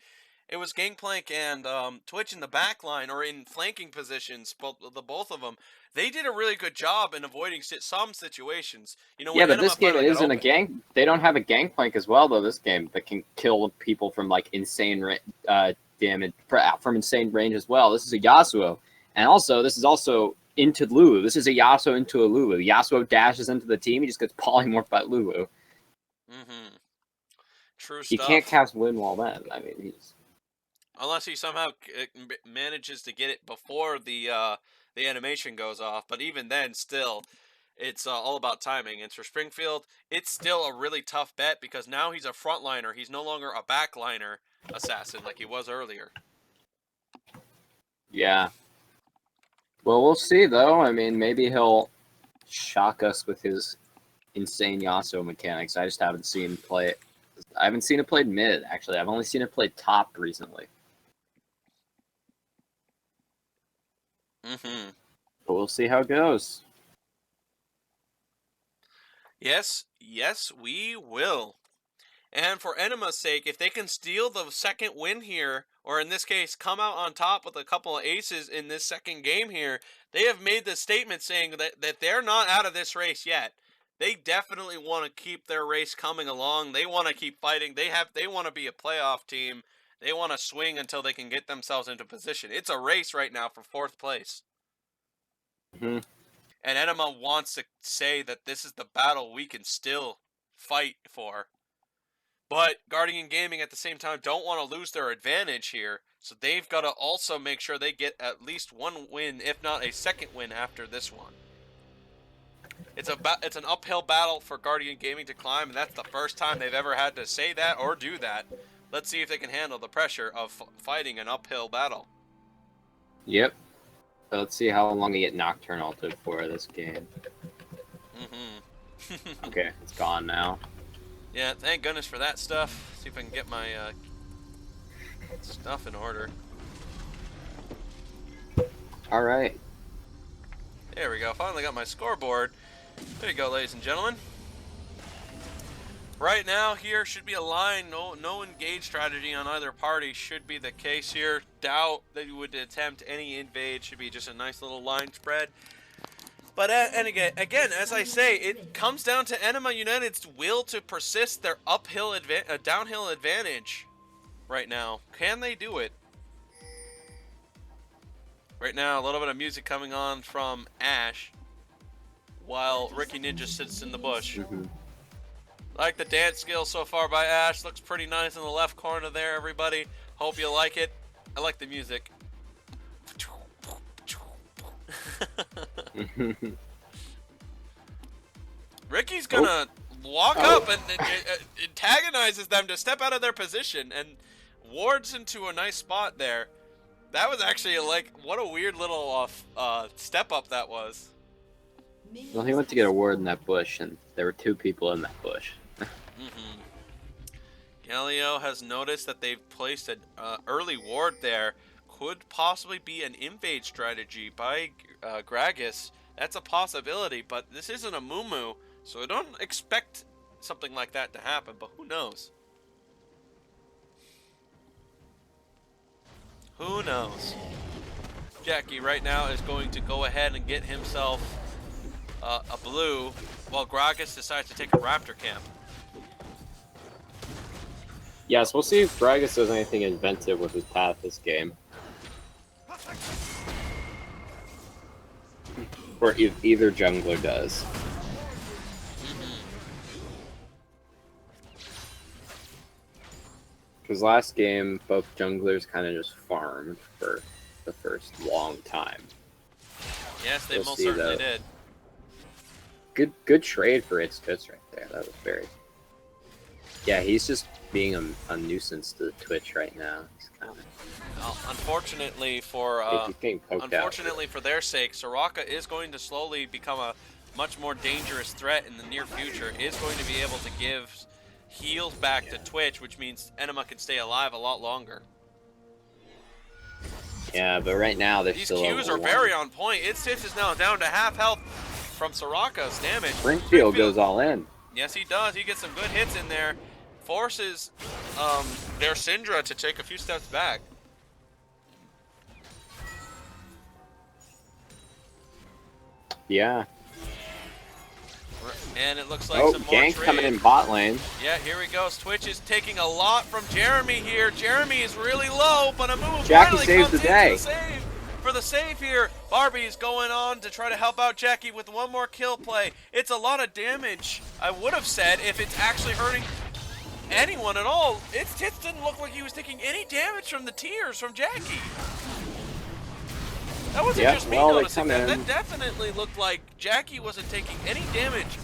and Twitch in the back line or in flanking positions. Both of them, they did a really good job in avoiding some situations. You know, yeah, but this game isn't a gang. They don't have a Gangplank as well, though. This game that can kill people from like insane damage from insane range as well. This is a Yasuo, and also this is also into Lulu. This is a Yasuo into a Lulu. Yasuo dashes into the team. He just gets polymorphed by Lulu. True stuff. He can't cast Wind Wall then. I mean, unless he somehow manages to get it before the animation goes off. But even then, still, it's all about timing. And for Springfield, it's still a really tough bet because now he's a frontliner. He's no longer a backliner assassin like he was earlier. Yeah. Well, we'll see, though. I mean, maybe he'll shock us with his insane Yasuo mechanics. I just haven't seen him play it. I haven't seen it played mid, actually. I've only seen it played top recently. But we'll see how it goes. Yes, we will. And for Ænimaa's sake, if they can steal the second win here, or in this case, come out on top with a couple of aces in this second game here, they have made the statement saying that they're not out of this race yet. They definitely want to keep their race coming along. They want to keep fighting. They want to be a playoff team. They want to swing until they can get themselves into position. It's a race right now for 4th place. And Ænima wants to say that this is the battle we can still fight for. But Guardian Gaming at the same time don't want to lose their advantage here. So they've got to also make sure they get at least one win, if not a second win after this one. It's an uphill battle for Guardian Gaming to climb, and that's the first time they've ever had to say that or do that. Let's see if they can handle the pressure of fighting an uphill battle. Yep. So let's see how long I get Nocturnal for this game. Okay, it's gone now. Yeah, thank goodness for that stuff. See if I can get my stuff in order. All right. There we go. Finally got my scoreboard. There you go, ladies and gentlemen. Right now, here should be a line. No engage strategy on either party should be the case here. Doubt that you would attempt any invade. Should be just a nice little line spread. But and again, as I say, it comes down to Ænima United's will to persist their downhill advantage. Right now, can they do it? Right now, a little bit of music coming on from Ash, while Ricky Ninja sits in the bush. Like the dance skill so far by Ash. Looks pretty nice in the left corner there, everybody. Hope you like it. I like the music. Ricky's gonna walk up and antagonizes them to step out of their position and wards into a nice spot there. That was actually like, what a weird little step up that was. Well, he went to get a ward in that bush, and there were 2 people in that bush. Galio has noticed that they've placed an early ward there. Could possibly be an invade strategy by Gragas. That's a possibility, but this isn't a Mumu, so I don't expect something like that to happen, but who knows? Who knows? Jackie right now is going to go ahead and get himself a blue, while Gragas decides to take a Raptor camp. Yes, we'll see if Gragas does anything inventive with his path this game. Or either jungler does. Because last game, both junglers kind of just farmed for the first long time. Yes, they most certainly did. Good trade for It's Tuts right there. That was very... Yeah, he's just being a nuisance to Twitch right now. He's kind of... Well, unfortunately for their sake, Soraka is going to slowly become a much more dangerous threat in the near future. Is going to be able to give heals back to Twitch, which means Ænima can stay alive a lot longer. Yeah, but right now they're still... These Qs are very on point. It's is now down to half health from Soraka's damage. Springfield goes all in. Yes, he does. He gets some good hits in there. Forces their Syndra to take a few steps back. Yeah. And it looks like some more gank trade. Coming in bot lane. Yeah, here he goes. Twitch is taking a lot from Jeremy here. Jeremy is really low, but a move Jackie finally saves comes the day. For the save here. Barbie's going on to try to help out Jackie with one more kill play. It's a lot of damage, I would have said, if it's actually hurting anyone at all. It didn't look like he was taking any damage from the tears from Jackie. That wasn't just me noticing that. That definitely looked like Jackie wasn't taking any damage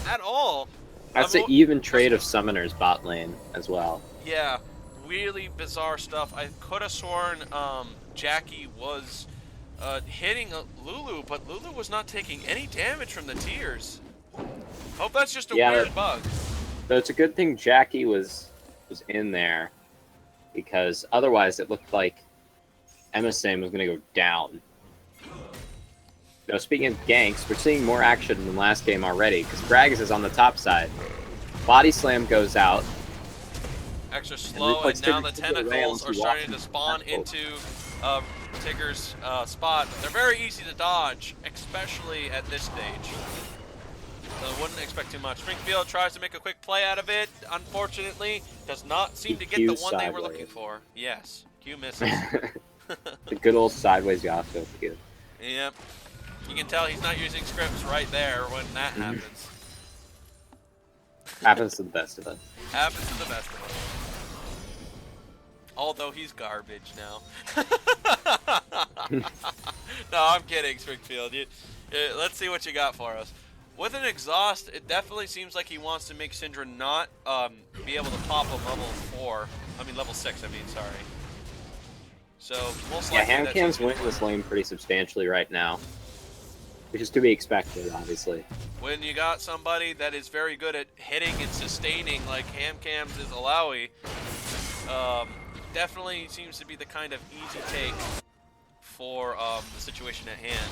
at all. That's an even trade of summoners bot lane as well. Yeah, really bizarre stuff. I could have sworn Jackie was hitting Lulu, but Lulu was not taking any damage from the tears. Hope that's just a weird bug. So it's a good thing Jackie was in there, because otherwise it looked like MSM was going to go down. Now, speaking of ganks, we're seeing more action than last game already, because Gragas is on the top side. Body slam goes out. Extra slow, and now the tentacles are starting to spawn into Tigger's spot. They're very easy to dodge, especially at this stage. So I wouldn't expect too much. Springfield tries to make a quick play out of it. Unfortunately, does not seem to get the one they were looking for. Yes, Q misses. The good old sideways Yasuo Q. Yep. You can tell he's not using scripts right there when that happens. Happens to the best of us. Happens to the best of us. Although he's garbage now. No, I'm kidding, Springfield. Let's see what you got for us. With an exhaust, it definitely seems like he wants to make Syndra not be able to pop a level 6, sorry. So, most likely Hamcam's winning this lane pretty substantially right now. Which is to be expected, obviously. When you got somebody that is very good at hitting and sustaining, like Hamcam's is Alawi, definitely seems to be the kind of easy take for the situation at hand.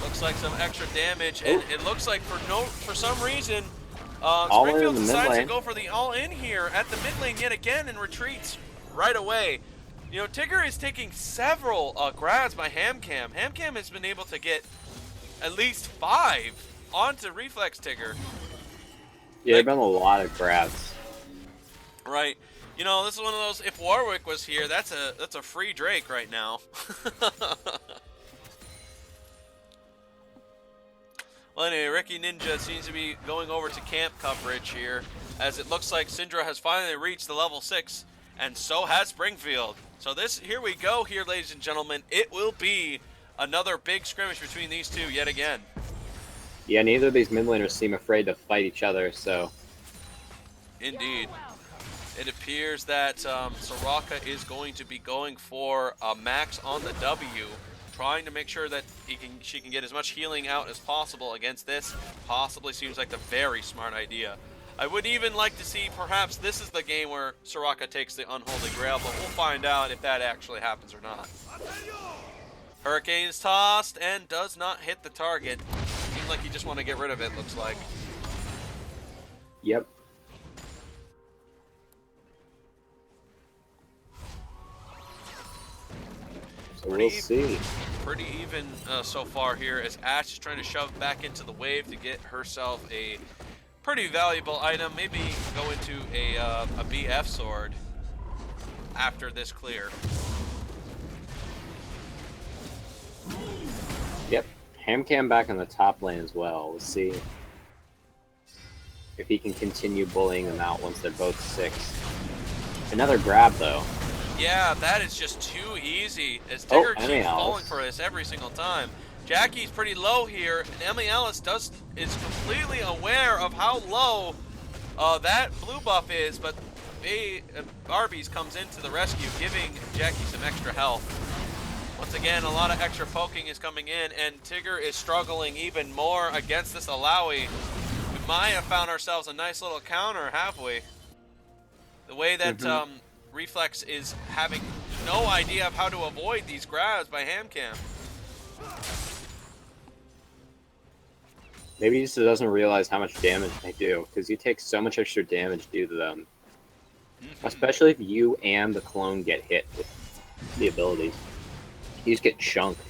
Looks like some extra damage, and it looks like for some reason, All in Springfield the mid decides to lane. go for the all-in here at the mid lane yet again and retreats right away. You know, Tigger is taking several grabs by HamCam. HamCam has been able to get at least 5 onto Reflex Tigger. Yeah, there've been a lot of grabs. Right. You know, this is one of those, if Warwick was here, that's a free Drake right now. Well, anyway, Ricky Ninja seems to be going over to camp coverage here, as it looks like Syndra has finally reached the level 6, and so has Springfield. So here we go here, ladies and gentlemen. It will be another big scrimmage between these two yet again. Yeah, neither of these mid laners seem afraid to fight each other, so... Indeed. It appears that Soraka is going to be going for a max on the W, trying to make sure that she can get as much healing out as possible against this. Possibly seems like a very smart idea. I would even like to see perhaps this is the game where Soraka takes the Unholy Grail, but we'll find out if that actually happens or not. Hurricane is tossed and does not hit the target. Seems like you just want to get rid of it, looks like. Yep. So we'll see. Pretty even so far here, as Ash is trying to shove back into the wave to get herself a pretty valuable item. Maybe go into a BF sword after this clear. Yep. HamCam back in the top lane as well. We'll see if he can continue bullying them out once they're both 6. Another grab, though. Yeah, that is just too easy, as Tigger keeps Ænima falling for this every single time. Jackie's pretty low here, and Emily Ellis is completely aware of how low that blue buff is, but Barbies comes into the rescue, giving Jackie some extra health. Once again, a lot of extra poking is coming in, and Tigger is struggling even more against this Alawi. We might have found ourselves a nice little counter, have we? The way that Reflex is having no idea of how to avoid these grabs by HamCam. Maybe he just doesn't realize how much damage they do, because you take so much extra damage due to them. Especially if you and the clone get hit with the abilities. You just get chunked.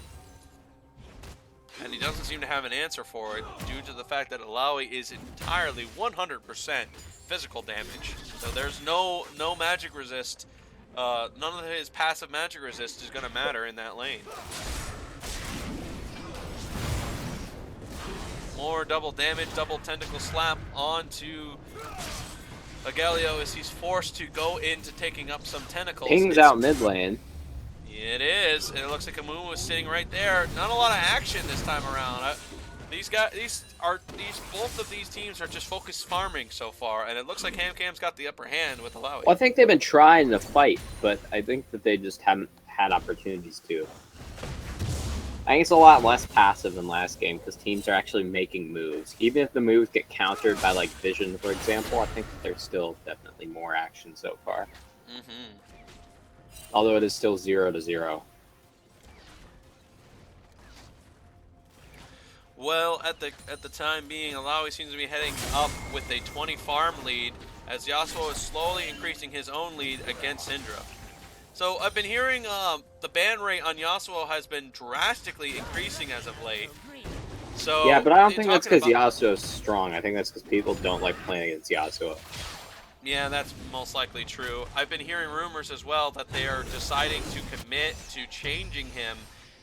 And he doesn't seem to have an answer for it, due to the fact that Alawi is entirely 100% physical damage. So there's no magic resist. None of his passive magic resist is going to matter in that lane. More double damage, double tentacle slap onto Agelio as he's forced to go into taking up some tentacles. Pings out mid lane. It is. It looks like Amumu is sitting right there. Not a lot of action this time around. Both of these teams are just focused farming so far, and it looks like HamCam's got the upper hand with Alawi. Well, I think they've been trying to fight, but I think that they just haven't had opportunities to. I think it's a lot less passive than last game, because teams are actually making moves. Even if the moves get countered by, like, Vision, for example, I think there's still definitely more action so far. Although it is still 0-0. Well, at the time being, Alawi seems to be heading up with a 20 farm lead, as Yasuo is slowly increasing his own lead against Syndra. So I've been hearing the ban rate on Yasuo has been drastically increasing as of late. So yeah, but I don't think that's because Yasuo is strong. I think that's because people don't like playing against Yasuo. Yeah, that's most likely true. I've been hearing rumors as well that they are deciding to commit to changing him.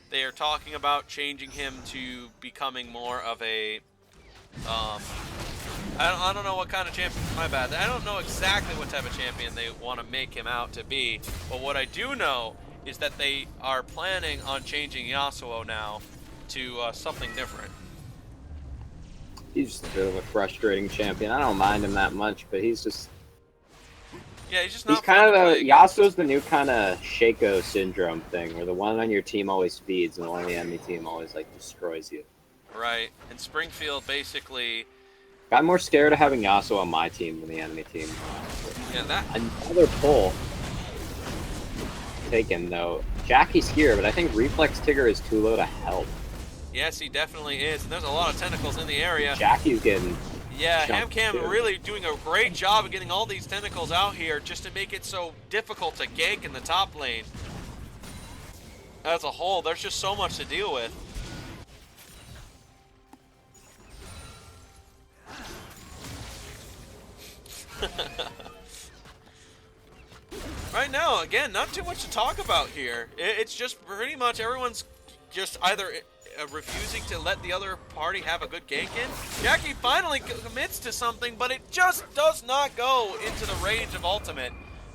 They are talking about changing him to becoming more of a... I don't know what kind of champion, my bad. I don't know exactly what type of champion they want to make him out to be. But what I do know is that they are planning on changing Yasuo now to something different. He's just a bit of a frustrating champion. I don't mind him that much, but he's just... Yeah, he's just not. He's kind of Yasuo's the new kind of Shaco syndrome thing, where the one on your team always feeds, and the one on the enemy team always like destroys you. Right, and Springfield basically. I'm more scared of having Yasuo on my team than the enemy team. Yeah, that. Another pull taken though. Jackie's here, but I think Reflex Tigger is too low to help. Yes, he definitely is, and there's a lot of tentacles in the area. Jackie's getting Yeah, HamCam really doing a great job of getting all these tentacles out here just to make it so difficult to gank in the top lane. As a whole, there's just so much to deal with. Right now, again, not too much to talk about here. It's just pretty much everyone's just either refusing to let the other party have a good gank in. Jackie finally commits to something, but it just does not go into the range of ultimate.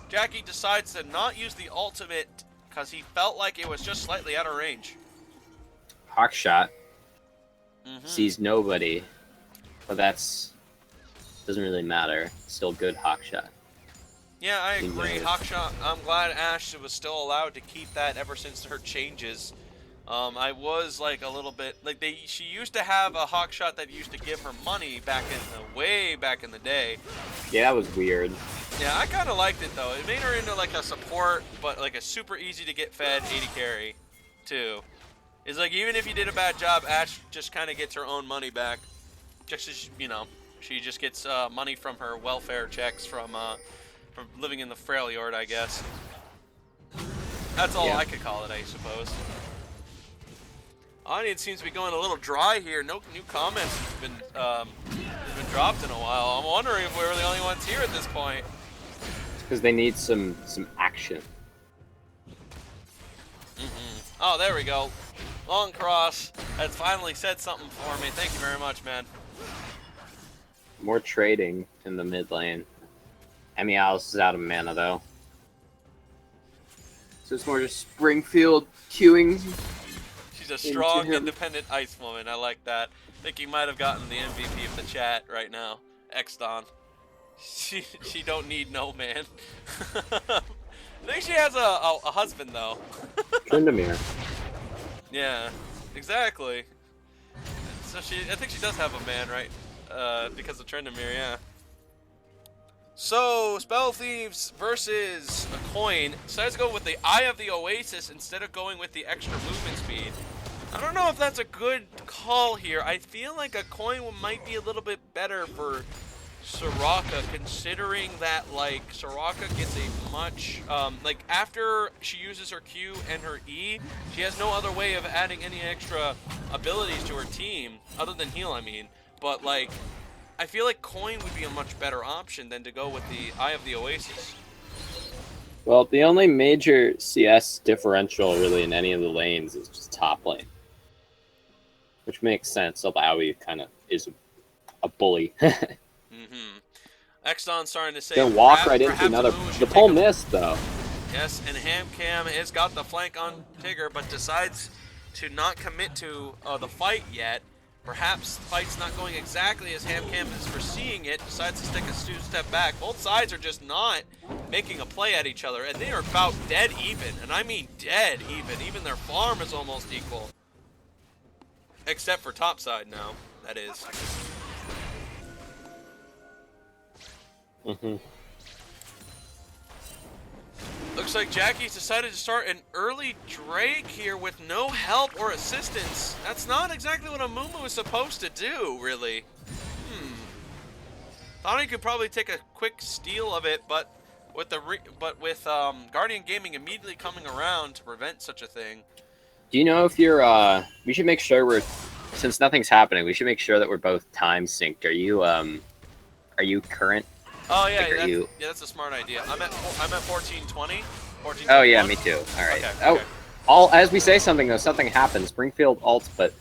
Jackie decides to not use the ultimate because he felt like it was just slightly out of range. Hawk shot. Sees nobody, but that's doesn't really matter. Still good hawk shot. Yeah, I agree. Hawkshot, I'm glad Ash was still allowed to keep that ever since her changes. I was like a little bit like she used to have a Hawkshot that used to give her money back in the way back in the day. Yeah, that was weird. Yeah, I kind of liked it though. It made her into like a support, but like a super easy to get fed AD carry too. It's like even if you did a bad job, Ash just kind of gets her own money back. Just as, you know, she just gets money from her welfare checks from living in the Freljord, I guess. That's all I could call it, I suppose. Audience seems to be going a little dry here. No new comments have been dropped in a while. I'm wondering if we're the only ones here at this point. It's because they need some action. Oh, there we go. Long cross has finally said something for me. Thank you very much, man. More trading in the mid lane. Alice is out of mana though. So it's more just Springfield queuing. She's a strong, independent ice woman. I like that. I think he might have gotten the MVP of the chat right now. Xdon. She don't need no man. I think she has a husband though. Tryndamere. Yeah, exactly. So I think she does have a man, right? Because of Tryndamere, yeah. So, Spell Thieves versus a coin decides to go with the Eye of the Oasis instead of going with the extra movement speed. I don't know if that's a good call here. I feel like a coin might be a little bit better for Soraka, considering that, like, Soraka gets a much, like, after she uses her Q and her E, she has no other way of adding any extra abilities to her team, other than heal, I mean. But, like, I feel like coin would be a much better option than to go with the Eye of the Oasis. Well, the only major CS differential really in any of the lanes is just top lane. Which makes sense. Alawi kind of is a bully. Xdon starting to say gonna walk right into another. The pole missed though. Yes, and HamCam has got the flank on Tigger, but decides to not commit to the fight yet. Perhaps the fight's not going exactly as HamCam is foreseeing it. Decides to take a step back. Both sides are just not making a play at each other, and they are about dead even. And I mean dead even. Even their farm is almost equal. Except for top side now, that is. Looks like Jackie's decided to start an early Drake here with no help or assistance. That's not exactly what a Mumu is supposed to do, really. Thought he could probably take a quick steal of it, but with Guardian Gaming immediately coming around to prevent such a thing. Do you know if you're? We should make sure since nothing's happening, we should make sure that we're both time synced. Are you current? Oh yeah, yeah, that's a smart idea. I'm at 1420. Oh yeah, me too. All right. Okay, okay. As we say something though, something happens. Springfield ults, but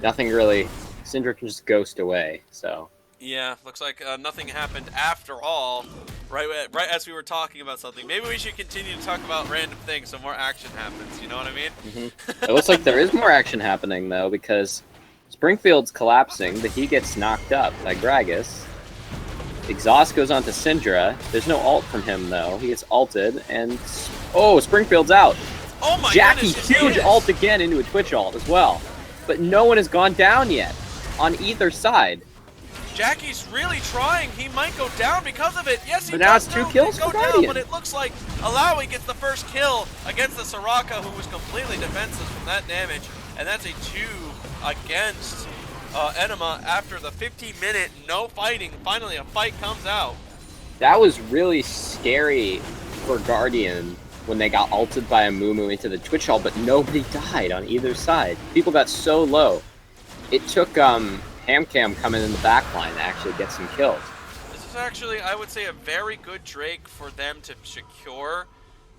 nothing really. Syndra can just ghost away. So. Yeah, looks like nothing happened after all. Right as we were talking about something. Maybe we should continue to talk about random things so more action happens. You know what I mean? It looks like there is more action happening though, because Springfield's collapsing, but he gets knocked up by Gragas. Exhaust goes on to Syndra. There's no ult from him, though. He gets ulted, and... Oh, Springfield's out! Oh my Jackie, goodness, huge ult again into a Twitch ult as well. But no one has gone down yet, on either side. Jackie's really trying. He might go down because of it. Yes, he does. But now it's 2 kills for Guardian. But it looks like Alawi gets the first kill against the Soraka, who was completely defenseless from that damage. And that's a 2 against Ænima, after the 15-minute no fighting, finally a fight comes out. That was really scary for Guardian when they got ulted by a Mumu into the Twitch hall, but nobody died on either side. People got so low. It took Hamcam coming in the back line to actually get some kills. This is actually, I would say, a very good Drake for them to secure.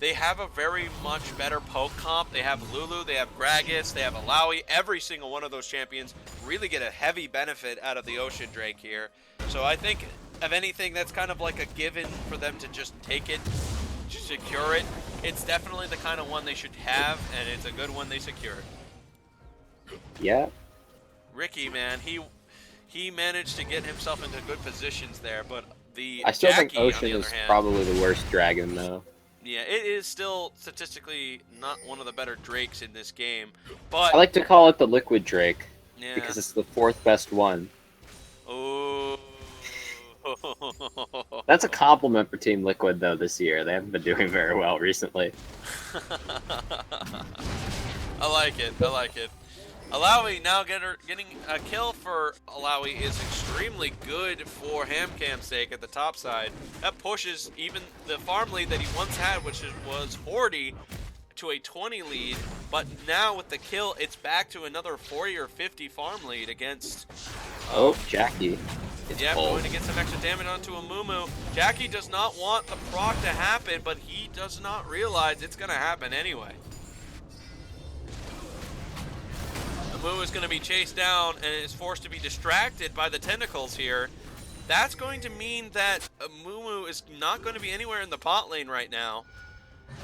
They have a very much better poke comp. They have Lulu, they have Gragas, they have Alawi. Every single one of those champions really get a heavy benefit out of the Ocean Drake here. So I think, if anything, that's kind of like a given for them to just take it, to secure it. It's definitely the kind of one they should have, and it's a good one they secured. Yeah. Ricky, man, he managed to get himself into good positions there, but the I still Jackie, think Ocean on the is other hand, probably the worst dragon, though. yeah, it is still statistically not one of the better Drakes in this game, but I like to call it the Liquid Drake, yeah. because it's the 4th best one. Oh. That's a compliment for Team Liquid, though, this year. They haven't been doing very well recently. I like it. I like it. Alawi now getting a kill for Alawi is extremely good for Hamcam's sake at the top side. That pushes even the farm lead that he once had, which was 40, to a 20 lead. But now with the kill, it's back to another 40 or 50 farm lead against... Jackie. Yeah, going to get some extra damage onto a Mumu. Jackie does not want the proc to happen, but he does not realize it's going to happen anyway. Mumu is going to be chased down and is forced to be distracted by the tentacles here. That's going to mean that Mumu is not going to be anywhere in the pot lane right now.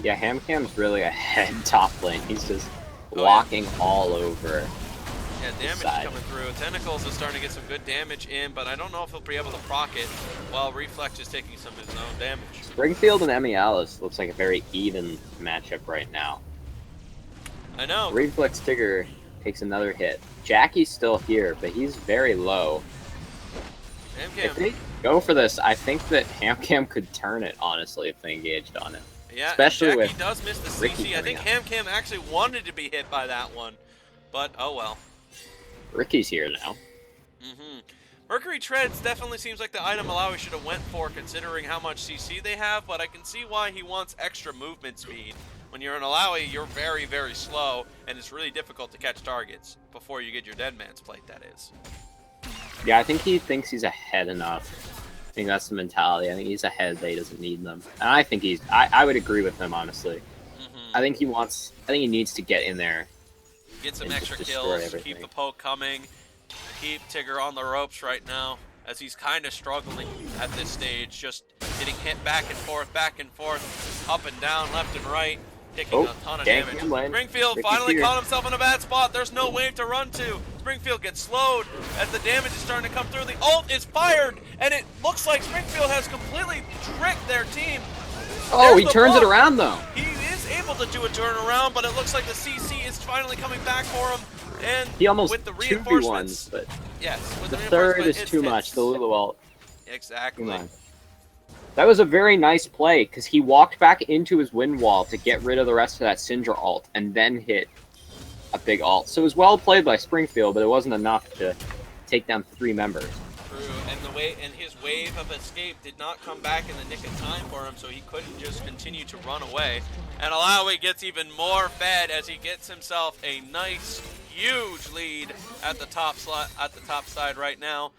Yeah, Hamcam's really ahead top lane. He's just walking all over. Yeah, damage is coming through. Tentacles is starting to get some good damage in, but I don't know if he'll be able to proc it while Reflex is taking some of his own damage. Springfield and Emmy Alice looks like a very even matchup right now. I know. Reflex Tigger takes another hit. Jackie's still here, but he's very low. If they go for this, I think that Hamcam could turn it, honestly, if they engaged on it. Yeah, especially Jackie with does miss the Ricky CC. I think coming Hamcam actually wanted to be hit by that one, but oh well. Ricky's here now. Mercury Treads definitely seems like the item Alawi should have went for, considering how much CC they have, but I can see why he wants extra movement speed. When you're an Alawi, you're very, very slow, and it's really difficult to catch targets before you get your Dead Man's Plate, that is. Yeah, I think he thinks he's ahead enough. I think that's the mentality. I think he's ahead that he doesn't need them. And I think he's... I would agree with him, honestly. I think he wants... I think he needs to get in there. Get some extra kills, keep the poke coming, keep Tigger on the ropes right now, as he's kind of struggling at this stage, just getting hit back and forth, up and down, left and right, taking a ton of damage. Springfield finally caught himself in a bad spot. There's no wave to run to. Springfield gets slowed as the damage is starting to come through. The ult is fired, and it looks like Springfield has completely tricked their team. Oh, he turns it around, though. He is able to do a turnaround, but it looks like the CC is finally coming back for him. And he almost with the reinforcements, but yes, with the third is too much. The Lulu ult. Exactly. That was a very nice play, because he walked back into his wind wall to get rid of the rest of that Syndra ult, and then hit a big ult. So it was well played by Springfield, but it wasn't enough to take down 3 members. True, and his wave of escape did not come back in the nick of time for him, so he couldn't just continue to run away. And Alawi gets even more fed as he gets himself a nice, huge lead at the top side right now.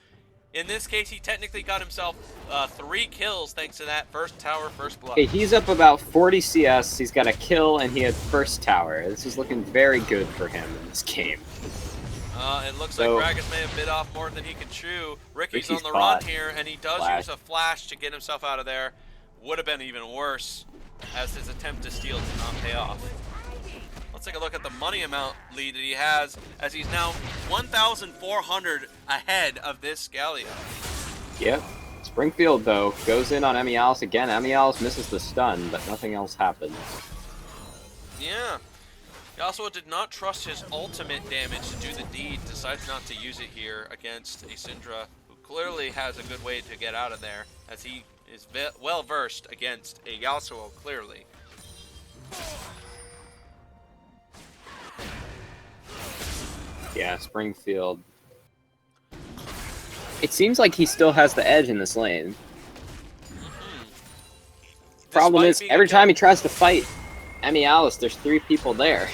In this case, he technically got himself 3 kills thanks to that first tower, first blood. Okay, he's up about 40 CS. He's got a kill, and he had first tower. This is looking very good for him in this game. It looks like Gragas may have bit off more than he can chew. Ricky's on the run here, and he does use a flash to get himself out of there. Would have been even worse, as his attempt to steal did not pay off. Let's take a look at the money amount lead that he has, as he's now 1,400 ahead of this Scalia. Yep. Springfield, though, goes in on Emmy Alice again. Emmy Alice misses the stun, but nothing else happens. Yeah. He also did not trust his ultimate damage to do the deed, decides not to use it here against a Syndra, who clearly has a good way to get out of there, as he is well versed against a Yasuo, clearly. Yeah, Springfield. It seems like he still has the edge in this lane. Problem is, every time he tries to fight Ænima, there's 3 people there.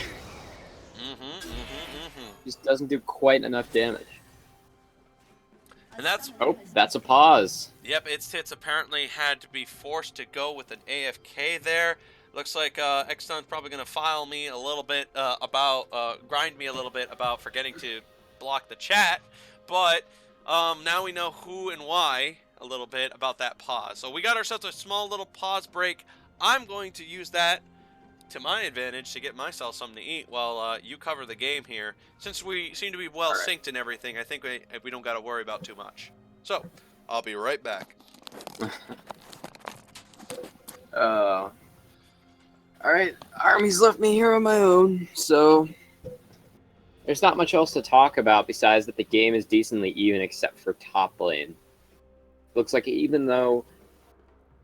Just doesn't do quite enough damage. And that's... Oh, that's a pause. Yep, its tits apparently had to be forced to go with an AFK there. Looks like Xstun's probably going to file me a little bit grind me a little bit about forgetting to block the chat. But now we know who and why a little bit about that pause. So we got ourselves a small little pause break. I'm going to use that to my advantage to get myself something to eat while you cover the game here. Since we seem to be well synced and everything, I think we don't got to worry about too much. So, I'll be right back. Alright, Army's left me here on my own, so... There's not much else to talk about besides that the game is decently even except for top lane. Looks like even though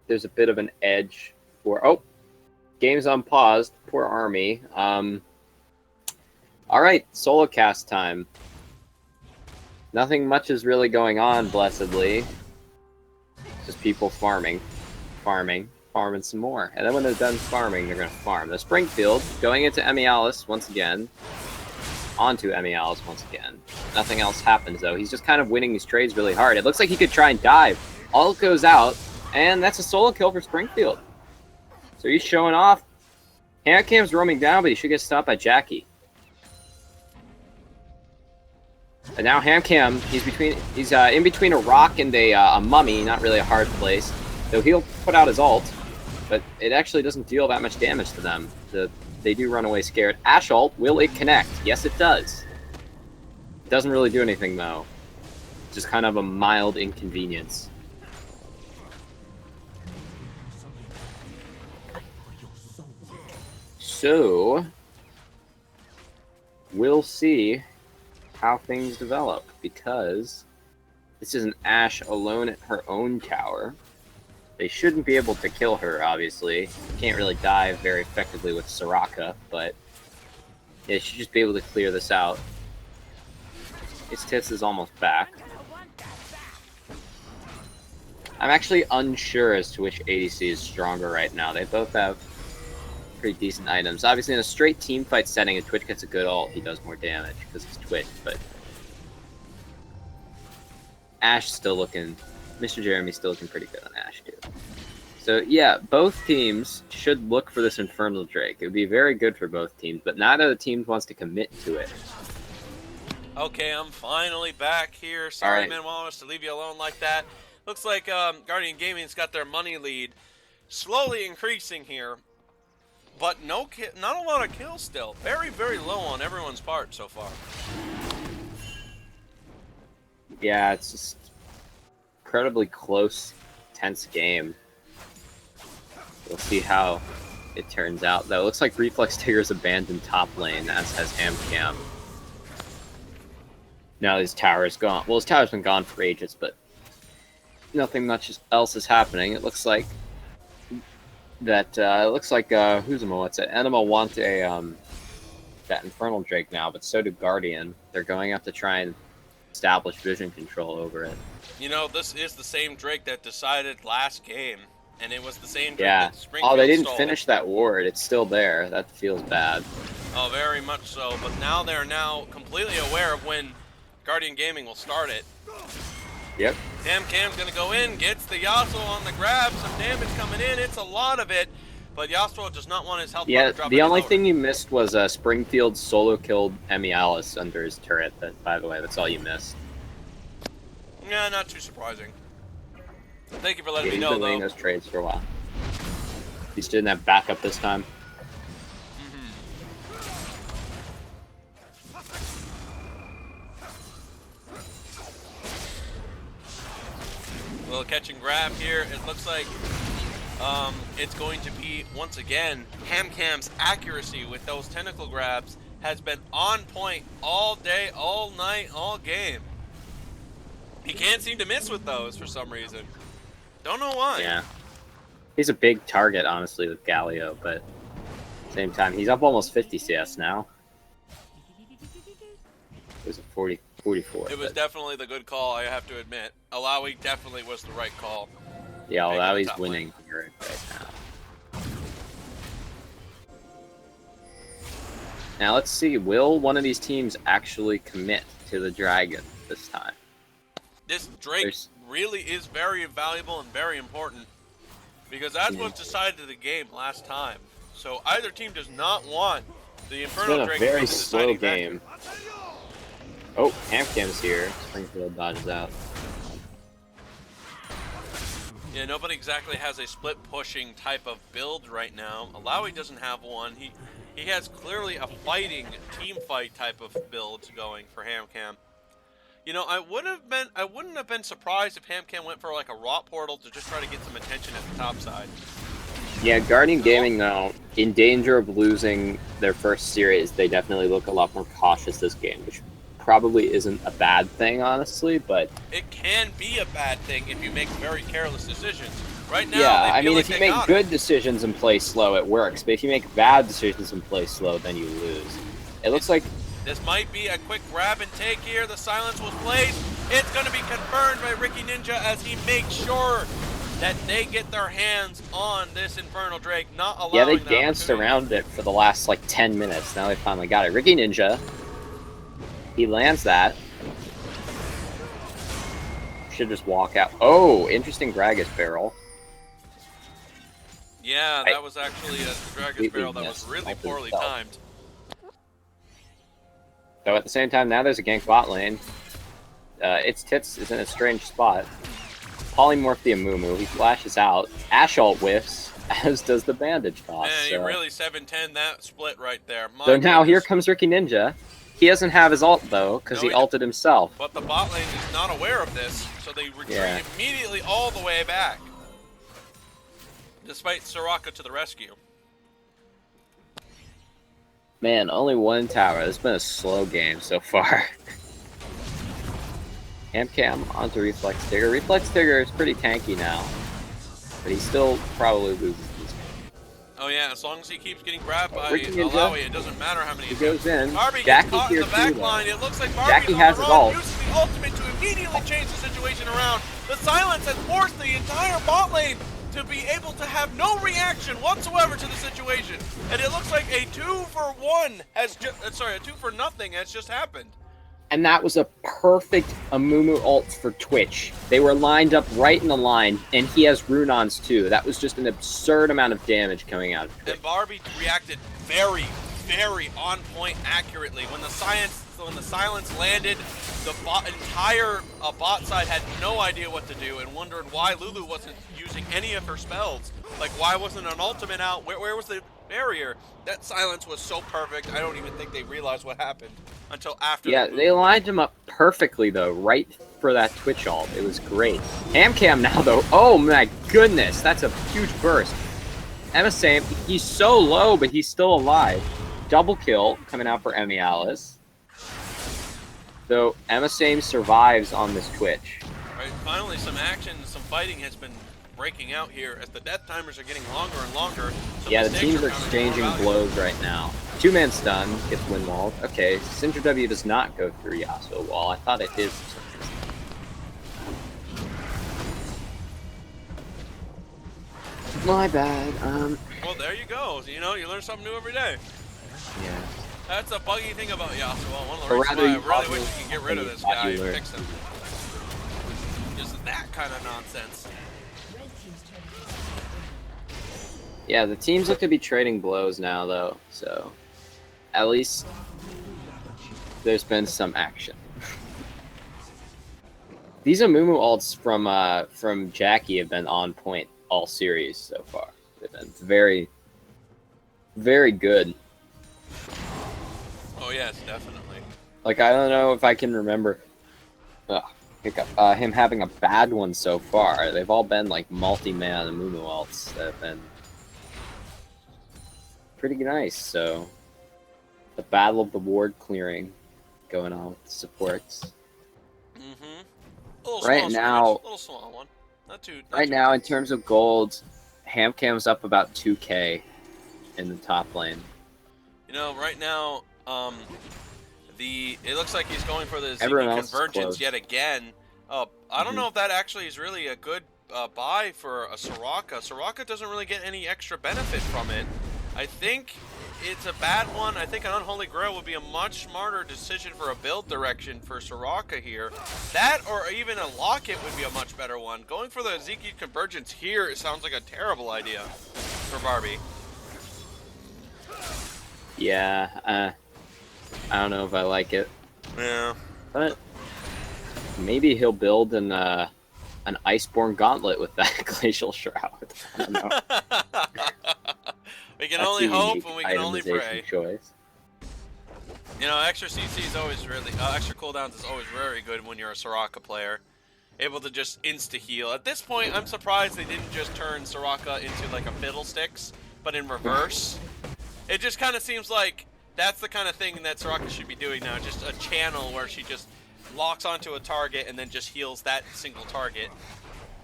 there's a bit of an edge for... Oh! Game's unpaused. Poor Army. Alright, solo cast time. Nothing much is really going on, blessedly. Just people farming, farming some more. And then when they're done farming, they're going to farm. The Springfield going into Ænima once again. Onto Ænima once again. Nothing else happens, though. He's just kind of winning these trades really hard. It looks like he could try and dive. Ult goes out, and that's a solo kill for Springfield. So he's showing off. Hamcam's roaming down, but he should get stopped by Jackie. And now Hamcam, he's in between a rock and a mummy, not really a hard place. So he'll put out his ult, but it actually doesn't deal that much damage to them. They do run away scared. Ashe ult, will it connect? Yes, it does. It doesn't really do anything, though. It's just kind of a mild inconvenience. So, we'll see how things develop, because this is an Ashe alone at her own tower. They shouldn't be able to kill her, obviously. Can't really dive very effectively with Soraka, but they should just be able to clear this out. His tits is almost back. I'm actually unsure as to which ADC is stronger right now. They both have pretty decent items. Obviously, in a straight team fight setting, if Twitch gets a good ult, he does more damage because it's Twitch, but Ashe still looking... Mr. Jeremy's still looking pretty good on Ashe, too. So, yeah, both teams should look for this Infernal Drake. It would be very good for both teams, but neither of the teams wants to commit to it. Okay, I'm finally back here. Sorry, man, Wallace, to leave you alone like that. Looks like Guardian Gaming's got their money lead slowly increasing here. But not a lot of kills still. Very, very low on everyone's part so far. Yeah, it's just incredibly close, tense game. We'll see how it turns out, though. It looks like Reflex Tigger's abandoned top lane, as has Hamcam. Now his tower is gone. Well, his tower's been gone for ages, but nothing much else is happening. It looks like that Huzuma, what's it? Ænima want that Infernal Drake now, but so do Guardian. They're going up to try and establish vision control over it. You know, this is the same Drake that decided last game, and it was the same Drake that Springfield Oh, they didn't stole. finish that ward. It's still there. That feels bad. Oh, very much so. But now they're completely aware of when Guardian Gaming will start it. Yep. Hamcam's gonna go in, gets the Yasuo on the grab, some damage coming in. It's a lot of it, but Yasuo does not want his health bar to drop. The only thing you missed was Springfield solo killed Ænima under his turret. By the way, that's all you missed. Yeah, not too surprising. Thank you for letting me He's know, been winning those trades for a while. He just didn't have backup this time. Little catch and grab here. It looks like it's going to be, once again, Hamcam's accuracy with those tentacle grabs has been on point all day, all night, all game. He can't seem to miss with those for some reason. Don't know why. Yeah. He's a big target, honestly, with Galio, but at the same time, he's up almost 50 CS now. There's a 44. It was definitely the good call, I have to admit. Alawi definitely was the right call. Yeah, Alawi's winning here right now. Now let's see, will one of these teams actually commit to the dragon this time? This Drake really is very valuable and very important, because that's what decided the game last time. So either team does not want the Inferno Drake. It's been a very slow game. Oh, Hamcam's here. Springfield dodges out. Yeah, nobody exactly has a split pushing type of build right now. Alawi doesn't have one. He has clearly a fighting team fight type of build going for Hamcam. You know, I wouldn't have been surprised if Hamcam went for like a rot portal to just try to get some attention at the top side. Yeah, Guardian Gaming though, in danger of losing their first series, they definitely look a lot more cautious this game, which probably isn't a bad thing, honestly, but it can be a bad thing if you make very careless decisions. Right now, yeah, I mean, like if you make good decisions and play slow, it works. But if you make bad decisions and play slow, then you lose. It looks like this might be a quick grab and take here. The silence was placed. It's going to be confirmed by Ricky Ninja as he makes sure that they get their hands on this Infernal Drake, not allowing. Yeah, they danced around it for the last like 10 minutes. Now they finally got it. Ricky Ninja, he lands that. Should just walk out. Oh, interesting Gragas barrel. Yeah, that was actually a Gragas barrel that was really poorly timed. So at the same time, now there's a gank bot lane. Its Tits is in a strange spot. Polymorph the Amumu. He flashes out. Ash ult whiffs, as does the bandage toss. Man, you really 7-10 that split right there. So now here comes Ricky Ninja. He doesn't have his ult though, because he ulted himself. But the bot lane is not aware of this, so they retreat immediately all the way back. Despite Soraka to the rescue. Man, only one tower. It's been a slow game so far. Hamcam onto Reflex Digger. Reflex Digger is pretty tanky now, but he still probably loses this game. Oh yeah, as long as he keeps getting grabbed by Alawi, it doesn't matter how many. He goes in. Barbie Jackie gets caught in the back line. It looks like Jackie Barbie's has his ult. uses the ultimate to immediately change the situation around. The silence has forced the entire bot lane to be able to have no reaction whatsoever to the situation, and it looks like a 2-for-1 has a 2-for-0 has just happened. And that was a perfect Amumu ult for Twitch. They were lined up right in the line, and he has Runons too. That was just an absurd amount of damage coming out of Twitch. And Barbie reacted very, very on point accurately. When the silence landed, the entire bot side had no idea what to do and wondered why Lulu wasn't using any of her spells. Like, why wasn't an ultimate out? Where was the barrier? That silence was so perfect, I don't even think they realized what happened until after. Yeah, they lined him up perfectly, though, right for that Twitch ult. It was great. Hamcam now, though. Oh, my goodness. That's a huge burst. Emma he's so low, but he's still alive. Double kill coming out for Emmy Alice. So Emma survives on this Twitch. Right, finally some action, some fighting has been breaking out here as the death timers are getting longer and longer. So yeah, the teams are exchanging blows right now. Two-man stun gets windwalled. Okay, Syndra W does not go through Yasuo wall. I thought it did. My bad. Well, there you go. You know, you learn something new every day. Yeah. That's a buggy thing about Yasuo. One of the reasons why I really wish we could get rid of this guy and fix him. Just that kind of nonsense. Yeah, the teams look to be trading blows now, though, so at least there's been some action. These Amumu ults from Jackie have been on point all series so far. They've been very, very good. Oh yes, definitely. Like, I don't know if I can remember him having a bad one so far. They've all been like multi-man Amumu ults that have been pretty nice. So the battle of the ward clearing going on with the supports. Right now, little small one. Not too right now, in terms of gold, Hamcam's up about 2K in the top lane. You know, right now, It looks like he's going for the Everyone Zeke else is convergence close. yet again. I don't know if that actually is really a good buy for a Soraka. Soraka doesn't really get any extra benefit from it. I think it's a bad one. I think an Unholy Grail would be a much smarter decision for a build direction for Soraka here. That or even a Locket would be a much better one. Going for the Zeke convergence here, it sounds like a terrible idea for Barbie. Yeah, I don't know if I like it. Yeah. But maybe he'll build an Iceborne Gauntlet with that Glacial Shroud. I don't know. We can That's only a hope unique and we can only itemization pray. choice. You know, extra CC is always really, extra cooldowns is always very good when you're a Soraka player. Able to just insta-heal. At this point, I'm surprised they didn't just turn Soraka into like a Fiddlesticks, but in reverse. It just kind of seems like that's the kind of thing that Soraka should be doing now. Just a channel where she just locks onto a target and then just heals that single target.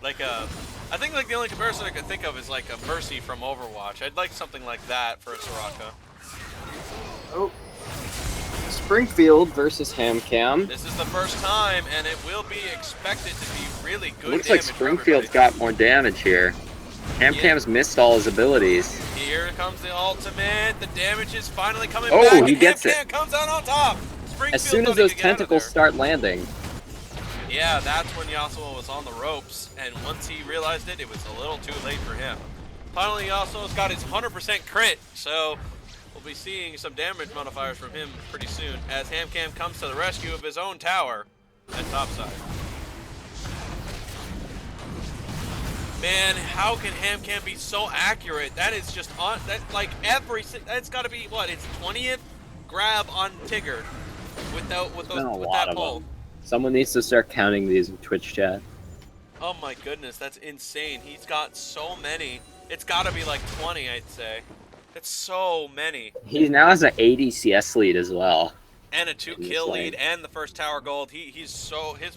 Like I think like the only comparison I could think of is like a Mercy from Overwatch. I'd like something like that for a Soraka. Oh. Springfield versus Hamcam. This is the first time, and it will be expected to be really good. Looks like damage for Springfield's everybody. got more damage here. Hamcam's missed all his abilities. Here comes the ultimate. The damage is finally coming Oh, back. he gets Hamcam it. comes out on top. Springfield As soon as don't those even get out of tentacles there. start landing. Yeah, that's when Yasuo was on the ropes, and once he realized it, it was a little too late for him. Finally, Yasuo's got his 100% crit, so we'll be seeing some damage modifiers from him pretty soon as Hamcam comes to the rescue of his own tower at topside. Man, how can Hamcam be so accurate? That is just on that like that's got to be what? It's 20th grab on Tigger with that pull. Someone needs to start counting these in Twitch chat. Oh my goodness, that's insane. He's got so many. It's got to be like 20, I'd say. It's so many. He now has an 80 CS lead as well. And a 2-kill lead and the first tower gold. his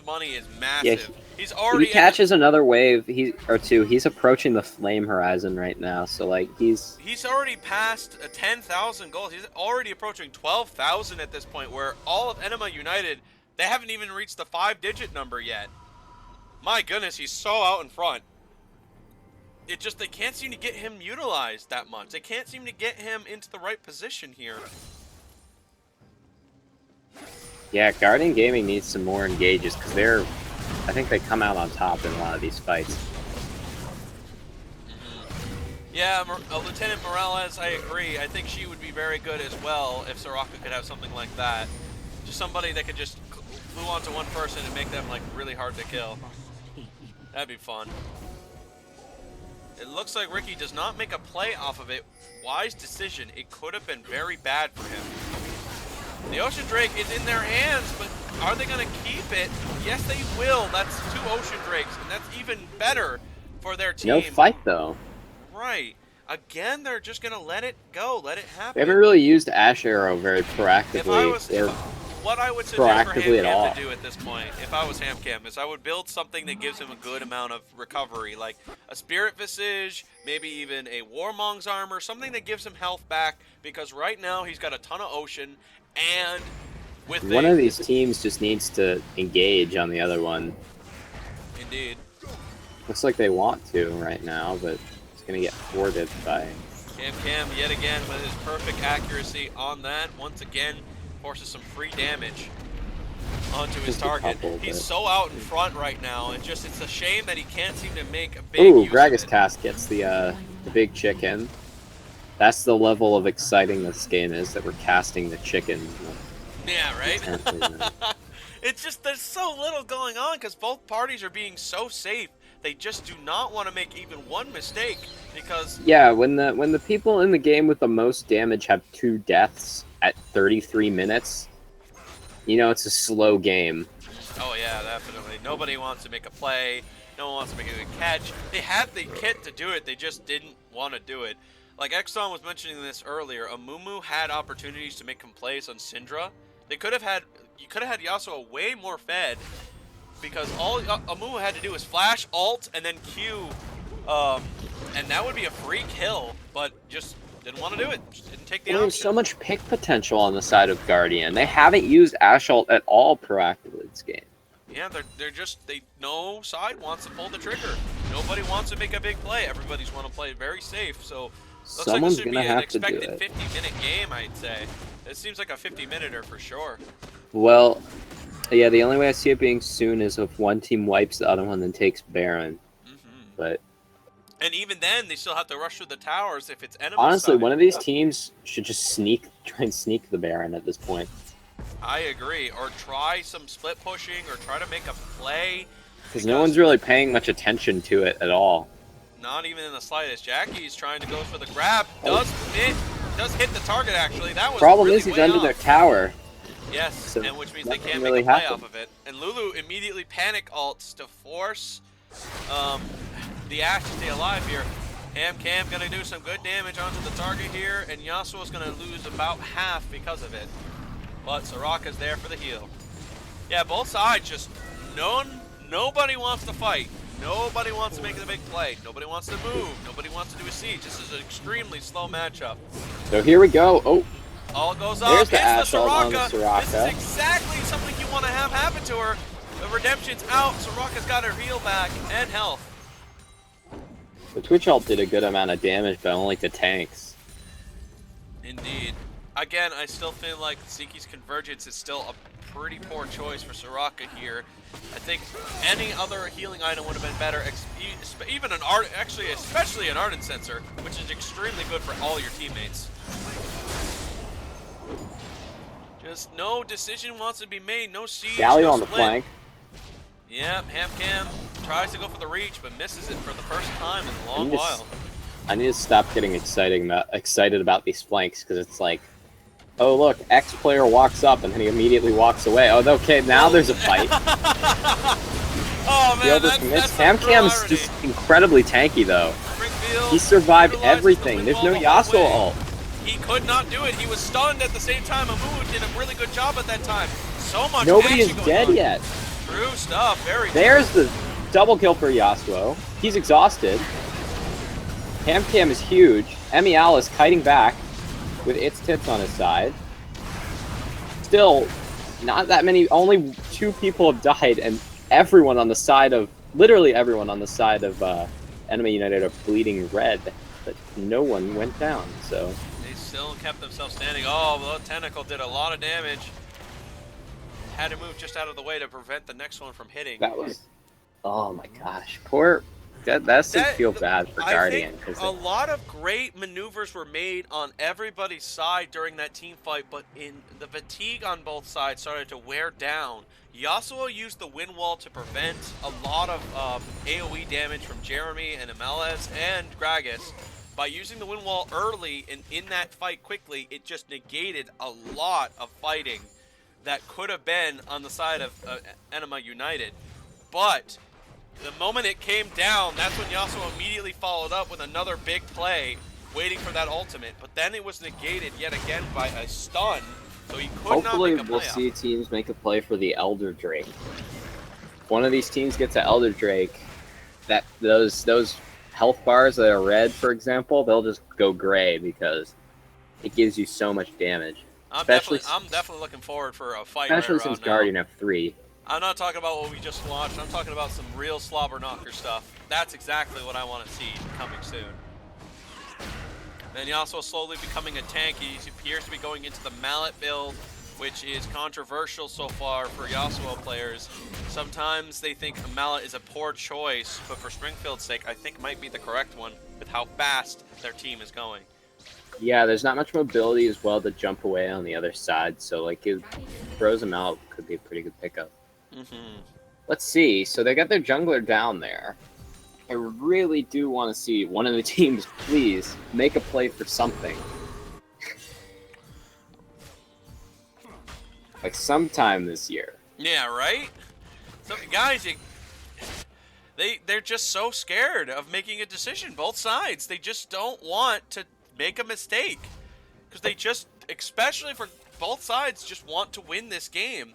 money is massive. Yeah, he's If already he catches another wave, he's approaching the flame horizon right now. So like he's already past 10,000 gold. He's already approaching 12,000 at this point, where all of Ænima United, they haven't even reached the 5-digit number yet. My goodness, he's so out in front. It just, they can't seem to get him utilized that much. They can't seem to get him into the right position here. yeah. Guardian Gaming needs some more engages because I think they come out on top in a lot of these fights. Yeah, Lieutenant Morales, I agree. I think she would be very good as well if Soraka could have something like that. Just somebody that could just glue onto one person and make them like really hard to kill. That'd be fun. It looks like Ricky does not make a play off of it. Wise decision. It could have been very bad for him. The Ocean Drake is in their hands, but are they going to keep it? Yes, they will. That's 2 Ocean Drakes, and that's even better for their team. No fight though. Right. Again, they're just going to let it go. Let it happen. They haven't really used Ash Arrow very proactively. What I would suggest for proactively at all. Hamcam to do at this point, if I was Hamcam, is I would build something that gives him a good amount of recovery, like a Spirit Visage, maybe even a Warmong's Armor, something that gives him health back, because right now he's got a ton of Ocean, and with One of these teams just needs to engage on the other one. Indeed. Looks like they want to right now, but it's going to get thwarted by... Hamcam yet again with his perfect accuracy on that. Once again, forces some free damage onto his target. He's so out in front right now, and just it's a shame that he can't seem to make a big use Gragas of it. Caskets, the big chicken. That's the level of exciting this game is, that we're casting the chicken. Yeah, right? It's just there's so little going on because both parties are being so safe. They just do not want to make even one mistake because... Yeah, when the people in the game with the most damage have 2 deaths at 33 minutes, you know it's a slow game. Oh yeah, definitely. Nobody wants to make a play. No one wants to make a good catch. They had the kit to do it. They just didn't want to do it. Like Exxon was mentioning this earlier, Amumu had opportunities to make some plays on Syndra. You could have had Yasuo way more fed, because all Amumu had to do was flash, ult, and then Q, and that would be a free kill. But just didn't want to do it. Just didn't take the Well, there's option. so much pick potential on the side of Guardian. They haven't used Assault at all proactively this game. Yeah, no side wants to pull the trigger. Nobody wants to make a big play. Everybody's want to play very safe. So looks Someone's like this should gonna be an have to do expected it. 50-minute game, I'd say. It seems like a 50-minuter for sure. Well, yeah, the only way I see it being soon is if one team wipes the other one and takes Baron. But and even then, they still have to rush through the towers if it's enemy honestly, side. one of these teams should just try and sneak the Baron at this point. I agree. Or try some split pushing or try to make a play. Because no one's really paying much attention to it at all. Not even in the slightest. Jackie's trying to go for the grab. Does hit the target, actually. That was Problem really is he's way under off. their tower. Yes, So and which means they nothing can't really make a play happened. off of it. And Lulu immediately panic ults to force the Ashe to stay alive here. Cam gonna do some good damage onto the target here, and Yasuo's gonna lose about half because of it. But Soraka's there for the heal. Yeah, both sides just nobody wants to fight. Nobody wants to make the big play. Nobody wants to move. Nobody wants to do a siege. This is an extremely slow matchup. So here we go. Oh, All goes There's off. the Hits Ashe the ult on the Soraka. Soraka. This is exactly something you want to have happen to her. The redemption's out. Soraka's got her heal back and health. the Twitch ult did a good amount of damage, but only to tanks. Indeed. Again, I still feel like Zeki's Convergence is still a pretty poor choice for Soraka here. I think any other healing item would have been better. Even an Art, actually, especially an Ardent Sensor, which is extremely good for all your teammates. Just no decision wants to be made. No siege. Galio no on the split. flank. Yep, Cam tries to go for the reach, but misses it for the first time in a long while. I need to stop getting excited about these flanks, because it's like, oh look, X player walks up and then he immediately walks away. Oh, okay, now there's a fight. Oh man, that's Cam is just incredibly tanky though. Springfield He survived utilizes everything. the There's no wind wall the whole Yasuo way. ult. He could not do it. He was stunned at the same time. Amu did a really good job at that time. So much Nobody is action going dead on. yet. True stuff. Very There's true. the double kill for Yasuo. He's exhausted. Cam is huge. Emial is kiting back with its tits on his side. Still, not that many. Only 2 people have died, and everyone on the side of Enemy United are bleeding red, but no one went down. So They still kept themselves standing. Oh, the tentacle did a lot of damage. Had to move just out of the way to prevent the next one from hitting. that was, oh my gosh, poor. That's to feel bad for Guardian. I think a lot of great maneuvers were made on everybody's side during that team fight, but in the fatigue on both sides started to wear down. Yasuo used the wind wall to prevent a lot of AoE damage from Jeremy and Amelez and Gragas. By using the wind wall early and in that fight quickly, it just negated a lot of fighting that could have been on the side of Ænima United. But the moment it came down, that's when Yasuo immediately followed up with another big play, waiting for that ultimate. But then it was negated yet again by a stun, so he could hopefully not make a we'll play. see teams make a play for the Elder Drake. If one of these teams gets an Elder Drake, that those health bars that are red, for example, they'll just go gray because it gives you so much damage. I'm definitely looking forward for a fight. Especially right since around now. Guardian have 3. I'm not talking about what we just watched. I'm talking about some real slobber knocker stuff. That's exactly what I want to see coming soon. Then Yasuo slowly becoming a tank. He appears to be going into the mallet build, which is controversial so far for Yasuo players. Sometimes they think a mallet is a poor choice, but for Springfield's sake, I think might be the correct one with how fast their team is going. Yeah, there's not much mobility as well to jump away on the other side, so like it throws them out could be a pretty good pickup. Let's see. So they got their jungler down there. I really do want to see one of the teams, please, make a play for something. Like sometime this year. Yeah, right? So guys, they're just so scared of making a decision. Both sides, they just don't want to make a mistake because they just, especially for both sides, just want to win this game.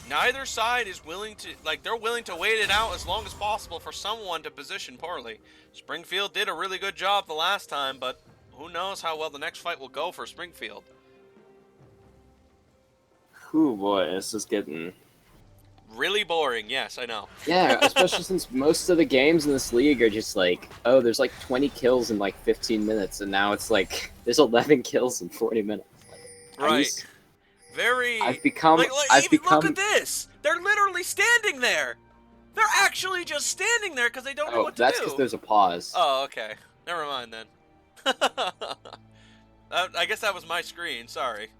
Neither side is willing to, they're willing to wait it out as long as possible for someone to position poorly. Springfield did a really good job the last time, but who knows how well the next fight will go for Springfield. Ooh, boy, this is getting... Really boring, yes, I know. Yeah, especially since most of the games in this league are just like, oh, there's like 20 kills in like 15 minutes, and now it's like, there's 11 kills in 40 minutes. Like, Right. Very... I've become... Look at this! They're literally standing there! They're actually just standing there because they don't know what to do. Oh, that's because there's a pause. Oh, okay. Never mind then. I guess that was my screen, sorry.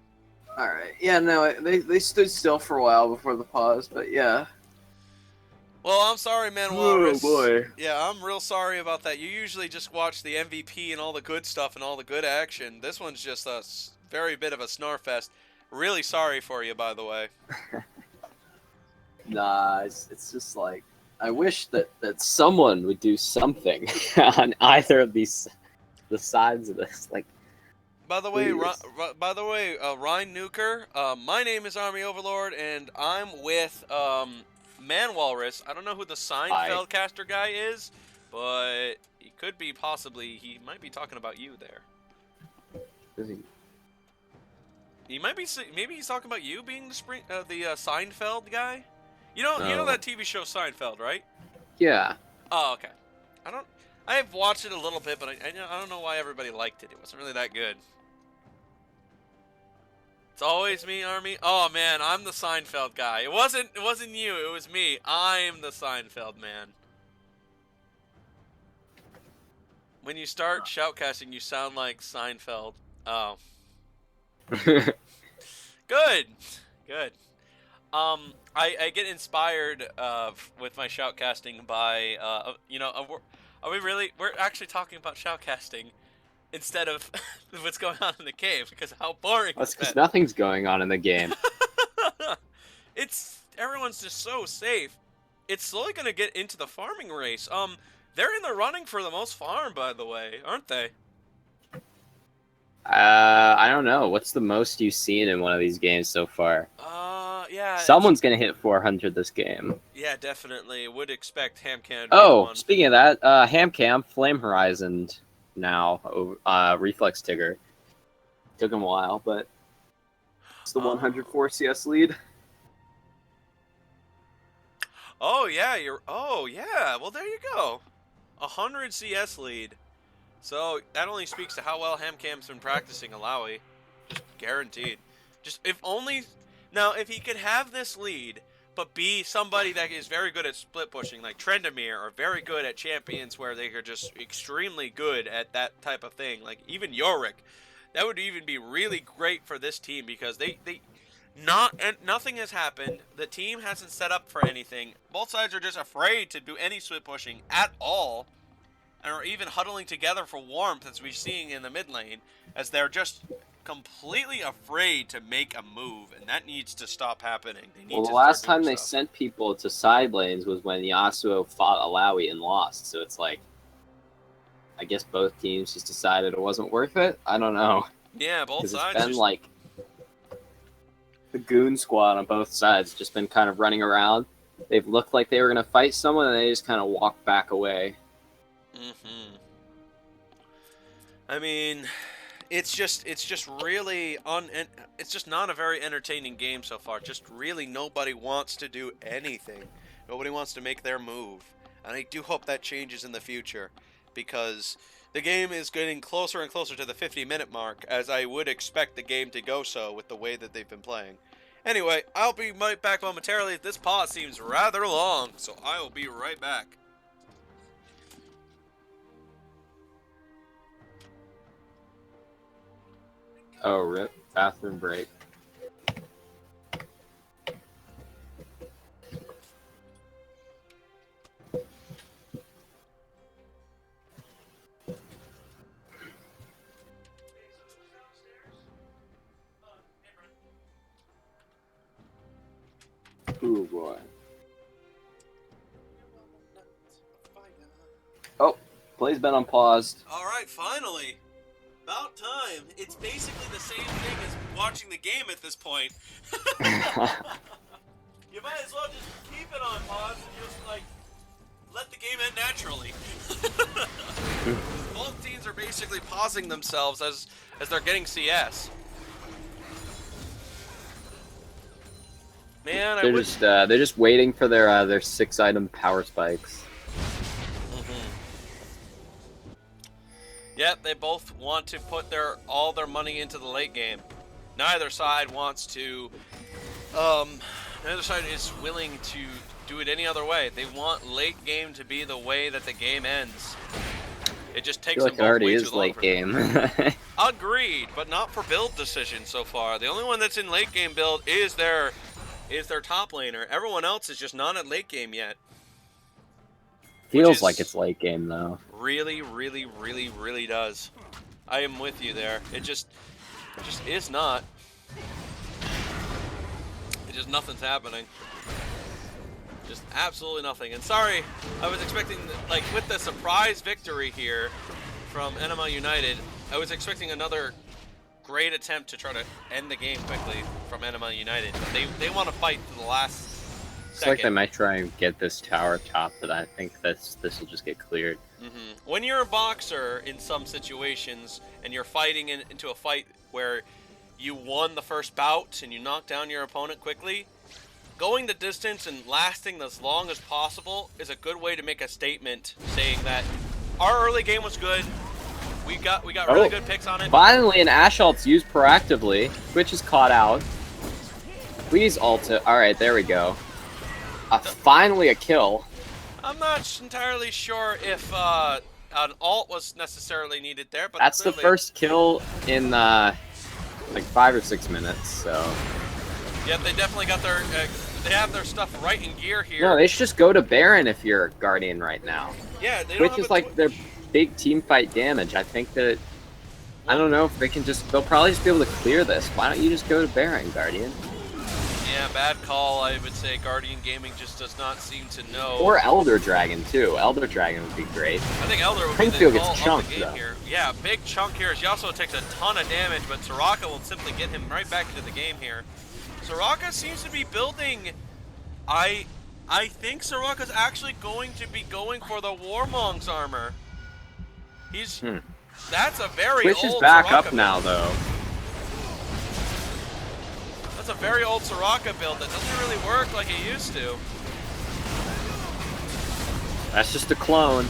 Alright, yeah, no, they stood still for a while before the pause, but yeah. Well, I'm sorry, man, Walrus. Oh, boy. Yeah, I'm real sorry about that. You usually just watch the MVP and all the good stuff and all the good action. This one's just a very bit of a snarfest. Really sorry for you, by the way. Nah, it's just like, I wish that someone would do something on either of the sides of this. Like, By the way, Ryan Nuker, my name is Army Overlord, and I'm with Man Walrus. I don't know who the Seinfeld caster guy is, but he could be he might be talking about you there. is he? He might be, maybe he's talking about you being the Seinfeld guy. You know that TV show Seinfeld, right? Yeah. Oh, okay. I've watched it a little bit, but I don't know why everybody liked it. It wasn't really that good. It's always me, Army. Oh man, I'm the Seinfeld guy. It wasn't you. It was me. I'm the Seinfeld man. When you start shoutcasting, you sound like Seinfeld. Oh. Good. I get inspired with my shoutcasting by we're actually talking about shoutcasting instead of what's going on in the game because of how boring That's it's because been. nothing's going on in the game. Everyone's just so safe. It's slowly gonna get into the farming race. They're in the running for the most farm, by the way, aren't they? I don't know. What's the most you've seen in one of these games so far? Yeah. Someone's gonna hit 400 this game. Yeah, definitely. Would expect Hamcam to be Oh, one. speaking of that, Hamcam Flame Horizon now, Reflex Tigger. Took him a while, but It's the 104 CS lead. Oh yeah, well there you go. 100 CS lead. So that only speaks to how well Hamcam's been practicing Alawi. Guaranteed. Just if he could have this lead, but be somebody that is very good at split pushing, like Trendamir, or very good at champions where they are just extremely good at that type of thing, like even Yorick, that would even be really great for this team because nothing has happened. The team hasn't set up for anything. Both sides are just afraid to do any split pushing at all, and are even huddling together for warmth, as we're seeing in the mid lane, as they're just completely afraid to make a move, and that needs to stop happening. Well, the last time they sent people to side lanes was when Yasuo fought Alawi and lost, so it's like, I guess both teams just decided it wasn't worth it? I don't know. Yeah, both sides. It's been like, the goon squad on both sides just been kind of running around. They've looked like they were going to fight someone, and they just kind of walked back away. Mm-hmm. I mean, it's just really it's just not a very entertaining game so far. Just really nobody wants to do anything. Nobody wants to make their move. And I do hope that changes in the future, because the game is getting closer and closer to the 50-minute mark, as I would expect the game to go so with the way that they've been playing. Anyway, I'll be right back momentarily. This pause seems rather long, so I will be right back. Oh, rip. Bathroom break. Ooh, boy. Oh, play's been unpaused. Alright, finally. About time. It's basically the same thing as watching the game at this point. You might as well just keep it on pause and just, let the game end naturally. Both teams are basically pausing themselves as they're getting CS. Man, they're just waiting for their 6-item power spikes. Yep, they both want to put all their money into the late game. Neither side wants to. Neither side is willing to do it any other way. They want late game to be the way that the game ends. It just takes them both way too long. Late game. Agreed, but not for build decisions so far. The only one that's in late game build is their top laner. Everyone else is just not at late game yet. Feels like it's late game though. Really, really, really, really does. I am with you there. It just is not. It just nothing's happening. Just absolutely nothing. And sorry, I was expecting, like, with the surprise victory here from Ænima United, I was expecting another great attempt to try to end the game quickly from Ænima United. But they want to fight to the last second. Like they might try and get this tower top, but I think this will just get cleared. When you're a boxer in some situations and you're fighting into a fight where you won the first bout and you knock down your opponent quickly, going the distance and lasting as long as possible is a good way to make a statement saying that our early game was good. We got really good picks on it. Finally, an Assault's used proactively. Twitch is caught out. Please ult it. Alright, there we go. Finally a kill. I'm not entirely sure if an ult was necessarily needed there, but that's clearly... the first kill in like 5 or 6 minutes, so... Yeah, they definitely got their... they have their stuff right in gear here. No, they should just go to Baron if you're Guardian right now. Yeah, they don't Twitch is like their big team fight damage. I think that... I don't know if they can just... They'll probably just be able to clear this. Why don't you just go to Baron, Guardian? Yeah, bad call. I would say Guardian Gaming just does not seem to know. Or Elder Dragon, too. Elder Dragon would be great. I think Elder would Springfield be the gets call of chunked, the game though. here. Yeah, big chunk here. Yasuo takes a ton of damage, but Soraka will simply get him right back into the game here. Soraka seems to be building... I think Soraka's actually going to be going for the Warmong's armor. He's... That's a very Twitch old is back Soraka up build. now, though. That's a very old Soraka build that doesn't really work like it used to. That's just a clone.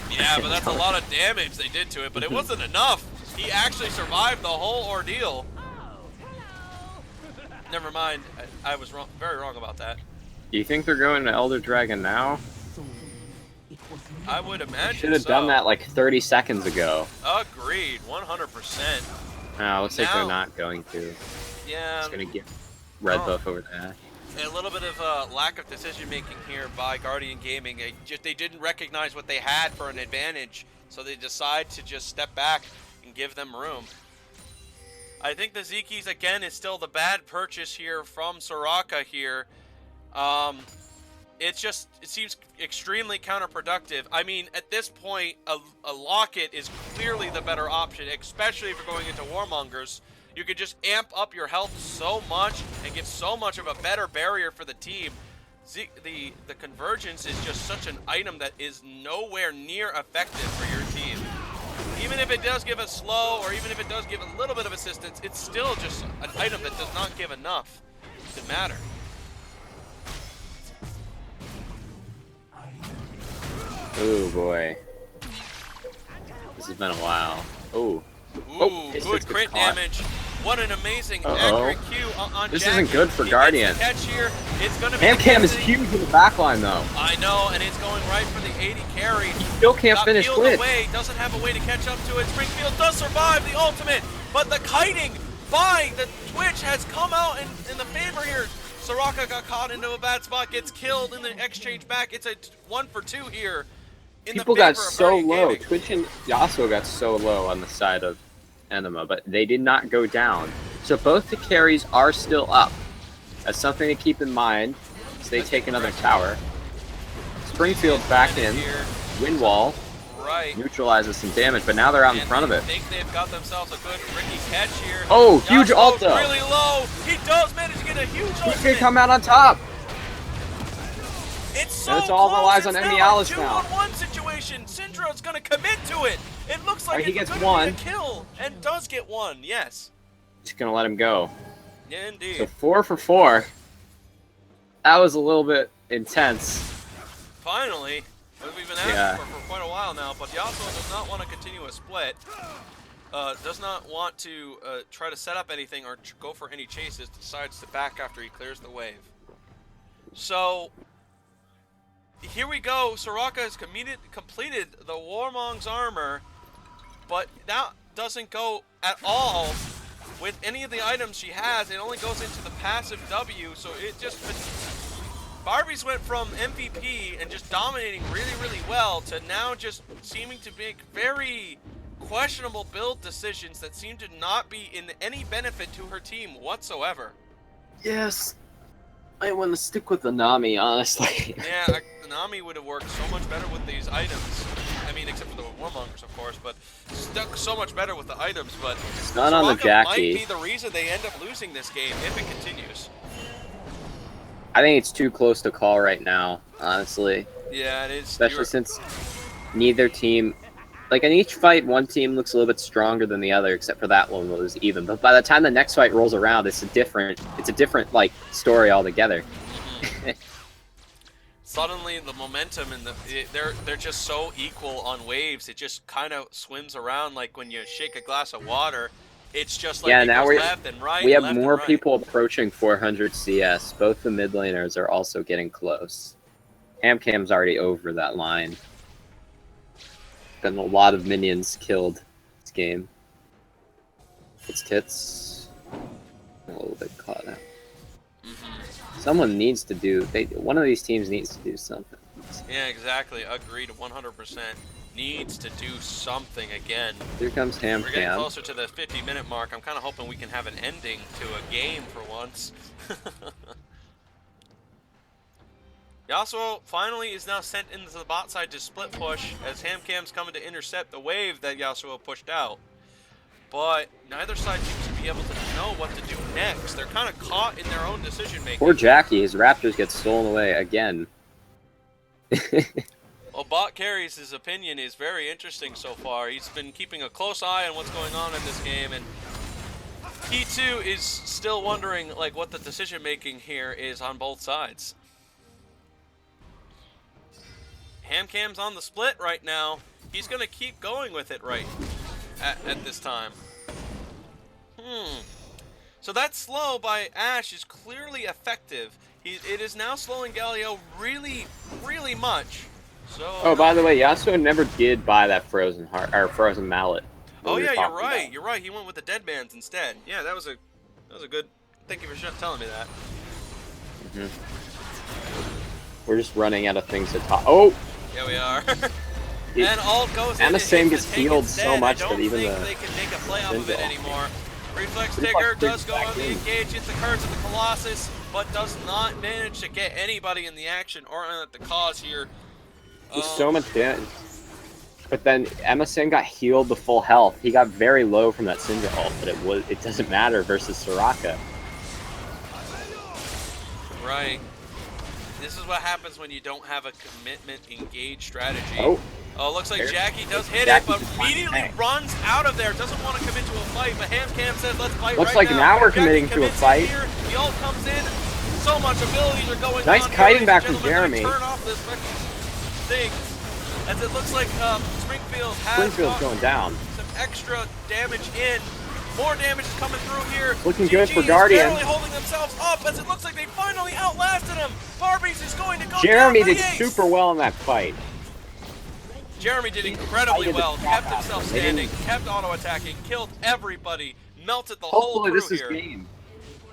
Yeah, but that's a lot of damage they did to it, but it wasn't enough. He actually survived the whole ordeal. Never mind, I was wrong, very wrong about that. Do you think they're going to Elder Dragon now? I would imagine Should have done that like 30 seconds ago. Agreed, 100%. No, looks like they're not going to. Yeah. It's going to get red buff over that. A little bit of lack of decision making here by Guardian Gaming. They didn't recognize what they had for an advantage, so they decide to just step back and give them room. I think the Zekis again is still the bad purchase here from Soraka here. It seems extremely counterproductive. I mean, at this point, a Locket is clearly the better option, especially if you're going into Warmongers. You could just amp up your health so much and give so much of a better barrier for the team. The Convergence is just such an item that is nowhere near effective for your team. Even if it does give a slow, or even if it does give a little bit of assistance, it's still just an item that does not give enough to matter. Oh boy. This has been a while. Oh. Ooh, good crit damage. What an amazing accurate Q on This Jackie. isn't good for Guardian. Catch here. It's gonna be Cam is huge in the backline though. I know, and it's going right for the 80 carry. He still can't finish Twitch. Doesn't have a way to catch up to it. Springfield does survive the ultimate, but the kiting by the Twitch has come out in the favor here. Soraka got caught into a bad spot, gets killed in the exchange back. It's a 1 for 2 here. People got so low. Twitch and Yasuo got so low on the side of Ænima, but they did not go down. So both the carries are still up. That's something to keep in mind as they take another tower. Springfield's back in. Wind wall. Right. Neutralizes some damage, but now they're out in front of it. I think they've got themselves a good Ricky catch here. Oh, huge ult though. Really low. He does manage to get a huge ult. He's gonna come out on top. It's so all relies on close. Emmy It's now a Alice now. 2-on-1 situation. Syndra's gonna commit to it. It looks like he it's gets gonna one. be a kill, and does get one. Yes. Just gonna let him go. Yeah, indeed. So 4 for 4. That was a little bit intense. Finally, we've been asking for quite a while now, but Yasuo does not want to continue a split. Does not want to try to set up anything or go for any chases. Decides to back after he clears the wave. So here we go. Soraka has completed the Warmong's armor, but that doesn't go at all with any of the items she has. It only goes into the passive W, so it just... Barbie's went from MVP and just dominating really, really well to now just seeming to make very questionable build decisions that seem to not be in any benefit to her team whatsoever. Yes. I want to stick with the Nami, honestly. Yeah, Nami would have worked so much better with these items. I mean, except for the Warmongers, of course, but stuck so much better with the items. But Not on the Jackie. Might be the reason they end up losing this game if it continues. I think it's too close to call right now, honestly. Yeah, it is. Especially since neither team... Like, in each fight, one team looks a little bit stronger than the other, except for that one was even. But by the time the next fight rolls around, it's a different, like, story altogether. Mm-hmm. Suddenly, the momentum and they're just so equal on waves. It just kind of swims around like when you shake a glass of water. It's just like now goes left and right. We have left more and right. people approaching 400 CS. Both the mid laners are also getting close. Hamcam's already over that line. Been a lot of minions killed this game. It's tits. A little bit caught out. Someone needs to do. One of these teams needs to do something. Yeah, exactly. Agreed. 100%. Needs to do something again. Here comes Hamcam. We're getting closer to the 50-minute mark. I'm kind of hoping we can have an ending to a game for once. Yasuo finally is now sent into the bot side to split push as Hamcam's coming to intercept the wave that Yasuo pushed out. But neither side seems to be able to know what to do next. They're kind of caught in their own decision making. Poor Jackie, his Raptors get stolen away again. Well, Bot Carries, his opinion is very interesting so far. He's been keeping a close eye on what's going on in this game, and he too is still wondering like what the decision making here is on both sides. Hamcam's on the split right now. He's going to keep going with it right at this time. So that slow by Ashe is clearly effective. It is now slowing Galio really, really much. So. Oh, by the way, Yasuo never did buy that frozen heart or frozen mallet. Oh yeah, you're right. You're right. He went with the dead bands instead. Yeah, that was a good. Thank you for telling me that. We're just running out of things to talk. Oh. Yeah, we are. And ult goes in. Anasim gets healed so much that even the... they can make a play off of it anymore. Reflex Digger does go on the engage into the Curse of the Colossus, but does not manage to get anybody in the action or at the cause here. There's so much damage. But then Anasim got healed to full health. He got very low from that Syndra ult, but it doesn't matter versus Soraka. Right. This is what happens when you don't have a commitment engage strategy. Oh, looks like Jackie does hit it, but immediately runs out of there. Doesn't want to commit to a fight, but Hamcam says, let's fight looks right like now we're committing to a fight. Here. The ult comes in. So much abilities are going nice on. kiting back from Jeremy. Turn off this thing, as it looks like Springfield has Springfield's going down. Some extra damage in. More damage is coming through here. Looking good for Guardian. Barely holding themselves up as it looks like they finally outlasted him. Barbies is going to go Jeremy down for did the ace. super well in that fight. Jeremy did incredibly well. Kept himself standing, kept auto-attacking, killed everybody, melted the whole crew this is here. game.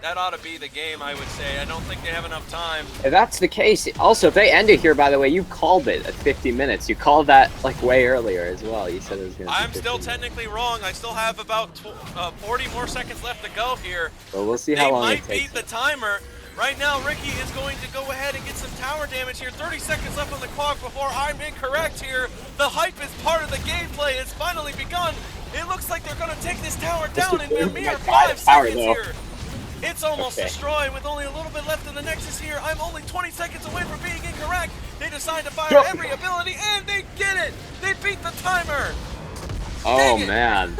That ought to be the game, I would say. I don't think they have enough time. If that's the case, also, if they end it here, by the way, you called it at 50 minutes. You called that, like, way earlier as well. You said it was going to be I'm still technically wrong. I still have about 40 more seconds left to go here. Well, we'll see how long it takes. They might beat the timer. Right now, Ricky is going to go ahead and get some tower damage here. 30 seconds left on the clock before I'm incorrect here. The hype is part of the gameplay. It's finally begun. It looks like they're going to take this tower down in a mere 5 seconds here. It's almost destroyed with only a little bit left in the Nexus here. I'm only 20 seconds away from being incorrect. They decide to fire every ability, and they get it. They beat the timer. Oh Dang it! man,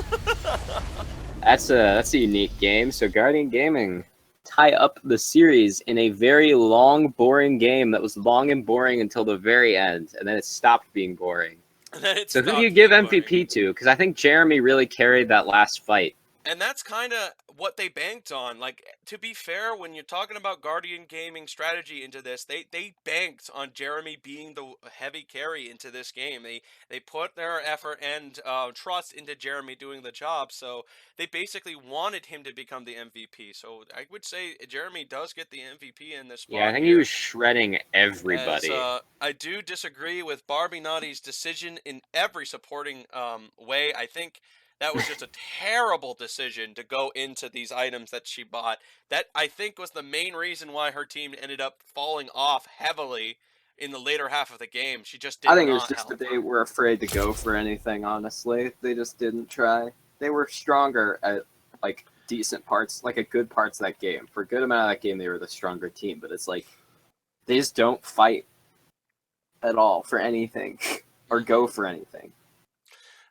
that's a unique game. So Guardian Gaming tie up the series in a very long, boring game that was long and boring until the very end, and then it stopped being boring. And then it So who do you stopped give being boring. MVP to? Because I think Jeremy really carried that last fight. And that's kind of what they banked on. Like, to be fair, when you're talking about Guardian Gaming strategy into this, they banked on Jeremy being the heavy carry into this game. They put their effort and trust into Jeremy doing the job. So they basically wanted him to become the MVP. So I would say Jeremy does get the MVP in this spot. Yeah, I think here. he was shredding everybody. As, I do disagree with Barbie Naughty's decision in every supporting way. I think that was just a terrible decision to go into these items that she bought. That, I think, was the main reason why her team ended up falling off heavily in the later half of the game. She just did not I think it was just help. that they were afraid to go for anything, honestly. They just didn't try. They were stronger at, like, decent parts, like, at good parts of that game. For a good amount of that game, they were the stronger team, but it's like, they just don't fight at all for anything or go for anything.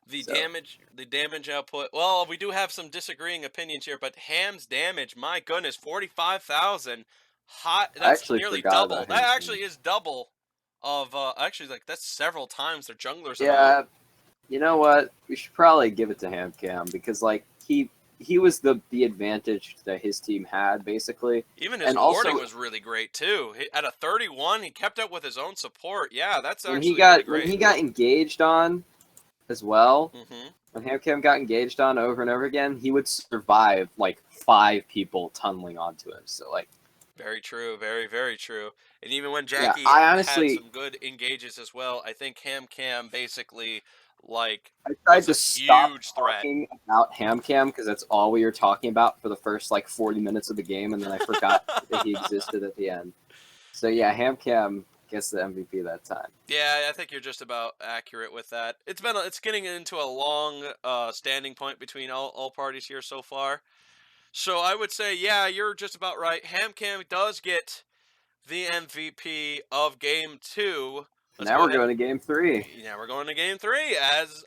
The damage output. Well, we do have some disagreeing opinions here, but Ham's damage, my goodness, 45,000. Hot. That's nearly double. That actually is double of actually, like, that's several times their junglers. Yeah, you know what? We should probably give it to HamCam because, like, he was the advantage that his team had, basically. Even his warding was really great too. At a 31, he kept up with his own support. Yeah, that's actually really great. When he got engaged on as well, Mm-hmm. when HamCam got engaged on over and over again, he would survive like 5 people tunneling onto him. So, like, very true, very, very true. And even when Jackie had some good engages as well, I think HamCam basically, like, I tried to was a stop huge threat. talking about HamCam because that's all we were talking about for the first like 40 minutes of the game, and then I forgot that he existed at the end. So yeah, HamCam gets the MVP that time. Yeah, I think you're just about accurate with that. It's getting into a long standing point between all parties here so far. So I would say, yeah, you're just about right. HamCam does get the MVP of Game 2. Now we're going to Game 3. Yeah, we're going to Game 3 as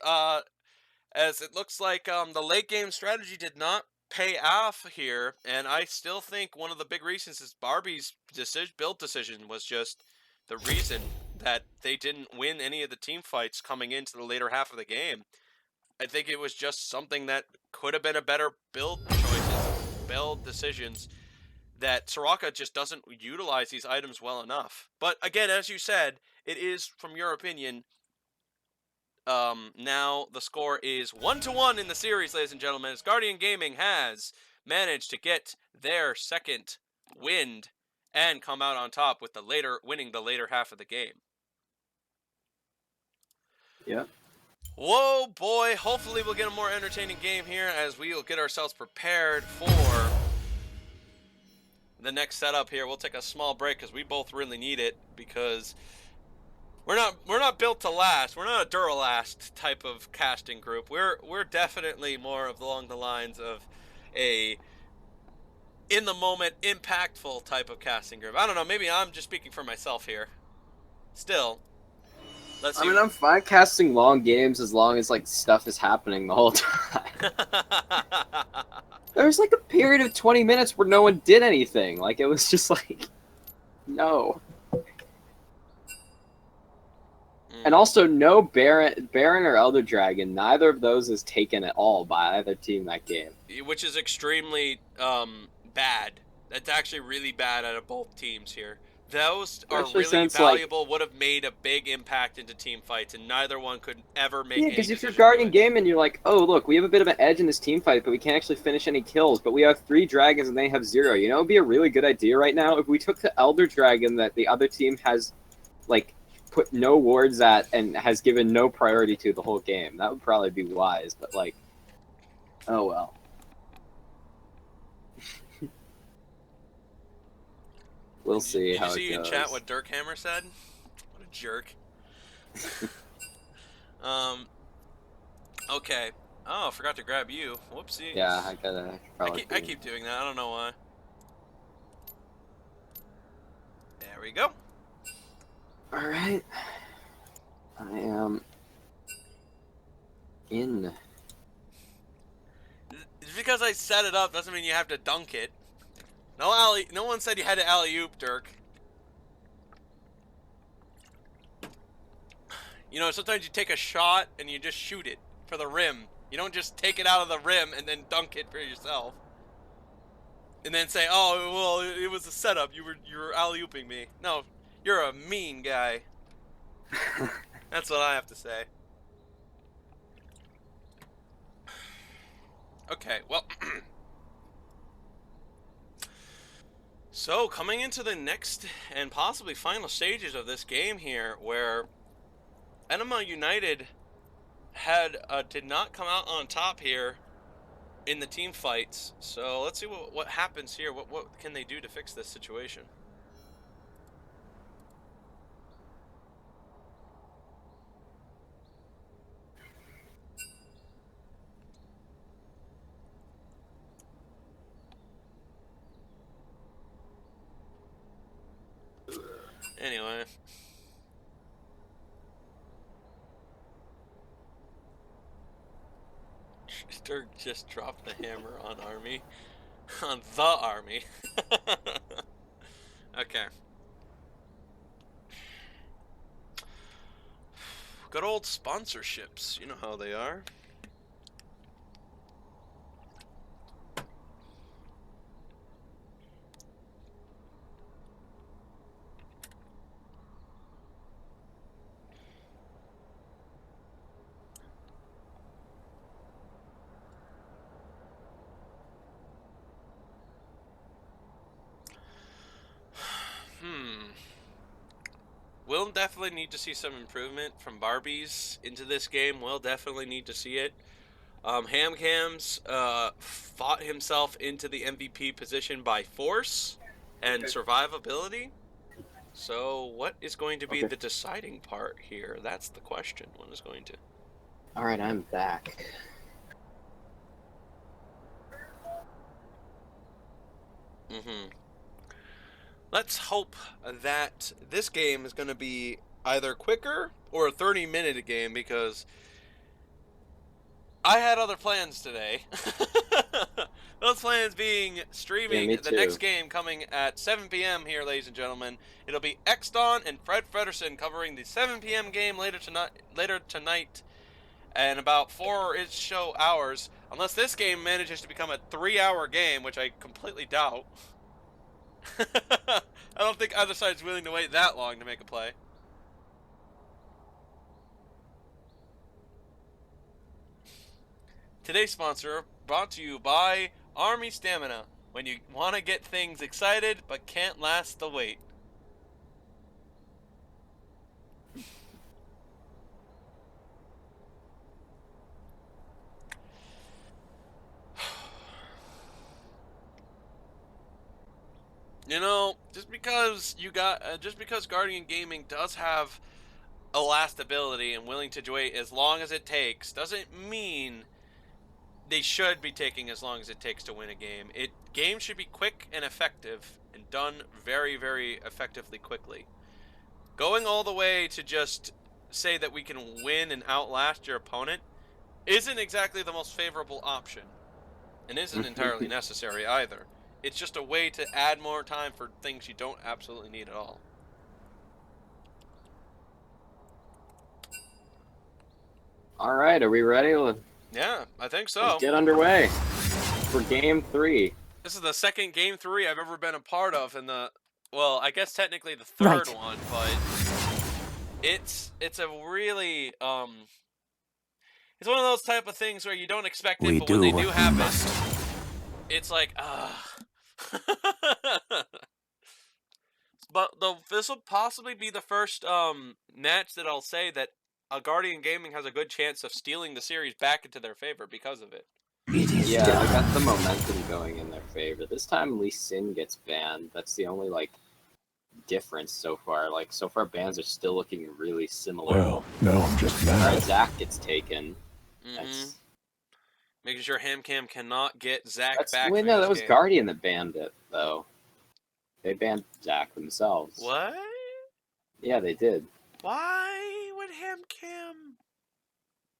it looks like the late game strategy did not pay off here, and I still think one of the big reasons is Barbie's build decision was just the reason that they didn't win any of the team fights coming into the later half of the game. I think it was just something that could have been a better build decisions, that Soraka just doesn't utilize these items well enough. But again, as you said, it is, from your opinion, now the score is 1-1 in the series, ladies and gentlemen, as Guardian Gaming has managed to get their second win and come out on top with winning the later half of the game. Yeah. Whoa, boy. Hopefully we'll get a more entertaining game here as we will get ourselves prepared for the next setup here. We'll take a small break because we both really need it, because we're not built to last. We're not a Duralast type of casting group. We're definitely more along the lines of a in the moment, impactful type of casting group. I don't know. Maybe I'm just speaking for myself here. Still, let's see. I mean, I'm fine casting long games as long as like stuff is happening the whole time. There was like a period of 20 minutes where no one did anything. Like, it was just like, no. And also, no Baron or Elder Dragon. Neither of those is taken at all by either team that game. Which is extremely bad. That's actually really bad out of both teams here. Those are really valuable, would have made a big impact into team fights, and neither one could ever make any because if you're Guardian Game and you're like, oh, look, we have a bit of an edge in this team fight, but we can't actually finish any kills, but we have 3 dragons and they have 0. You know, it would be a really good idea right now if we took the Elder Dragon that the other team has, like, put no wards at and has given no priority to the whole game. That would probably be wise, but, like, oh well. We'll see how it goes. Did you see in chat what Dirkhammer said? What a jerk. Okay. Oh, I forgot to grab you. Whoopsie. Yeah, I gotta probably... I keep doing that. I don't know why. There we go. Alright. I am in because I set it up doesn't mean you have to dunk it. No one said you had to alley-oop, Dirk. You know, sometimes you take a shot and you just shoot it for the rim. You don't just take it out of the rim and then dunk it for yourself. And then say, oh, well, it was a setup. You were alley-ooping me. No, you're a mean guy. That's what I have to say. Okay, well. So, coming into the next and possibly final stages of this game here, where Ænima United did not come out on top here in the team fights. So let's see what happens here. What can they do to fix this situation? Anyway. Dirk just dropped the hammer on Army. On the Army. Okay. Good old sponsorships. You know how they are. We'll definitely need to see some improvement from Barbies into this game. We'll definitely need to see it. Hamcams fought himself into the MVP position by force and survivability. So what is going to be the deciding part here? That's the question. What is going to... Alright, I'm back. Let's hope that this game is going to be either quicker or a 30-minute game, because I had other plans today. Those plans being streaming the next game coming at 7 p.m. here, ladies and gentlemen. It'll be Xdon and Fred Fredersen covering the 7 p.m. game later tonight, and about 4-ish hours, unless this game manages to become a 3-hour game, which I completely doubt. I don't think either side's willing to wait that long to make a play. Today's sponsor brought to you by Army Stamina. When you want to get things excited but can't last the wait. You know, just because Guardian Gaming does have a last ability and willing to wait as long as it takes, doesn't mean they should be taking as long as it takes to win a game. Games should be quick and effective and done very, very effectively quickly. Going all the way to just say that we can win and outlast your opponent isn't exactly the most favorable option, and isn't entirely necessary either. It's just a way to add more time for things you don't absolutely need at all. Alright, are we ready? Yeah, I think so. Let's get underway for Game 3. This is the second Game 3 I've ever been a part of, and well, I guess technically the third one, but it's a really, it's one of those type of things where you don't expect it, but when they do happen, it's like, But this will possibly be the first match that I'll say that Guardian Gaming has a good chance of stealing the series back into their favor because of it. Yeah, I got the momentum going in their favor. This time Lee Sin gets banned. That's the only, like, difference so far. Like, so far bans are still looking really similar. Well, no, I'm just mad. Alright, Zach gets taken. That's... Making sure Hamcam cannot get Zach back. Wait, no, that was Guardian that banned it, though. They banned Zach themselves. What? Yeah, they did. Why would Hamcam?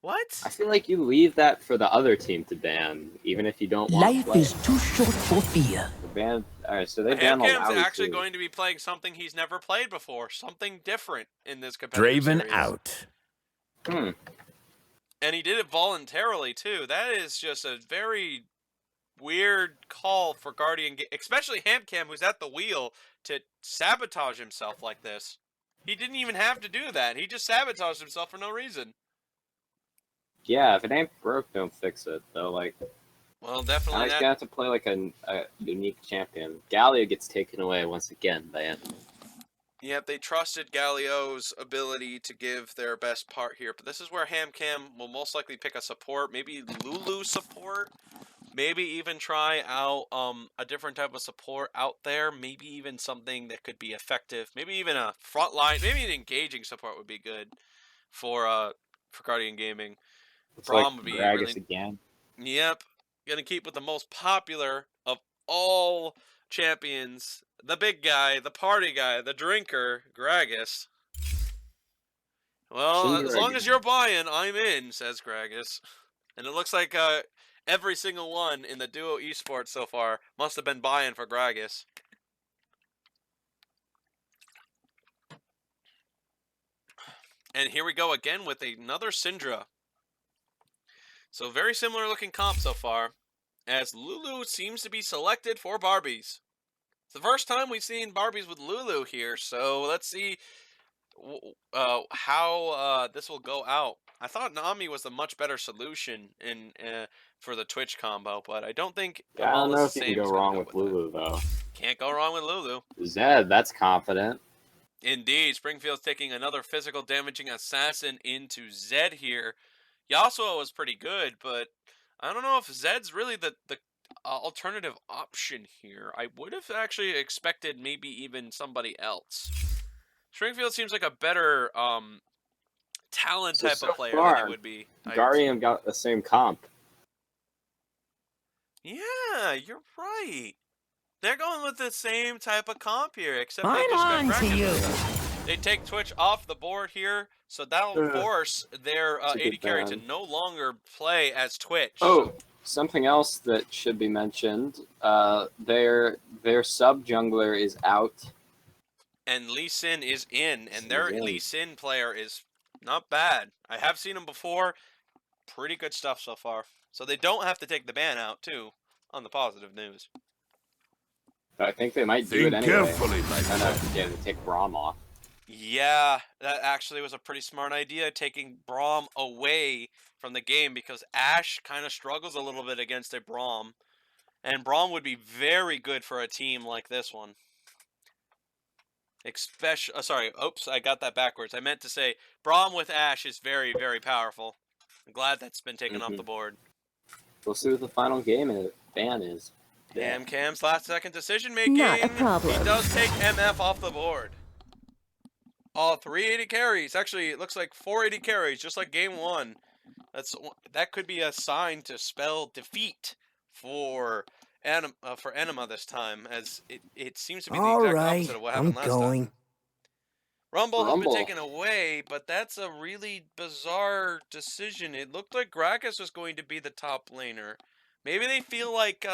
What? I feel like you leave that for the other team to ban, even if you don't want to Life play. is too short for fear. Ban. All right, so they ban Hamcam's Malawi actually too. going to be playing something he's never played before, something different in this competitive Draven series. out. Hmm. And he did it voluntarily too. That is just a very weird call for Guardian, especially Hamcam, who's at the wheel, to sabotage himself like this. He didn't even have to do that. He just sabotaged himself for no reason. Yeah, if it ain't broke, don't fix it. Though, like, Well, now definitely he's that. gonna have to play like a unique champion. Galio gets taken away once again by Ænima. Yep, they trusted Galio's ability to give their best part here. But this is where Hamcam will most likely pick a support. Maybe Lulu support. Maybe even try out a different type of support out there. Maybe even something that could be effective. Maybe even a front line. Maybe an engaging support would be good for Guardian Gaming. It's Braum like would be Gragas really. again. Yep. Gonna keep with the most popular of all champions. The big guy, the party guy, the drinker, Gragas. Well, as long as you're buying, I'm in, says Gragas. And it looks like every single one in the duo esports so far must have been buying for Gragas. And here we go again with another Syndra. So very similar looking comp so far, as Lulu seems to be selected for Barbies. It's the first time we've seen Barbies with Lulu here, so let's see how this will go out. I thought Nami was a much better solution for the Twitch combo, but I don't think Yeah, I don't know Amala's if you same can is go gonna wrong go with it. Lulu though. Can't go wrong with Lulu. Zed, that's confident. Indeed, Springfield's taking another physical damaging assassin into Zed here. Yasuo was pretty good, but I don't know if Zed's really the alternative option here. I would have actually expected maybe even somebody else. Springfield seems like a better talent type of player than he would be. Guardian got the same comp. Yeah, you're right. They're going with the same type of comp here, except they I'm just got on to bracket you. mode. They take Twitch off the board here, so that'll force their It's a good AD carry to ban. no longer play as Twitch. Oh, something else that should be mentioned. Their sub jungler is out. And Lee Sin is in, and their He's in. Lee Sin player is not bad. I have seen him before. Pretty good stuff so far. So they don't have to take the ban out, too, on the positive news. I think they might do Think it anyway. carefully, my I know, friend. yeah, they take Braum off. Yeah, that actually was a pretty smart idea, taking Braum away from the game, because Ashe kind of struggles a little bit against a Braum. And Braum would be very good for a team like this one. Sorry, oops, I got that backwards. I meant to say Braum with Ashe is very, very powerful. I'm glad that's been taken off the board. We'll see what the final game ban is. Cam's last second decision making. Not a problem. He does take MF off the board. All 380 carries. Actually, it looks like 480 carries, just like game one. That could be a sign to spell defeat for Ænima this time, as it seems to be the exact opposite of what happened last time. Rumble has been taken away, but that's a really bizarre decision. It looked like Gragas was going to be the top laner. Maybe they feel like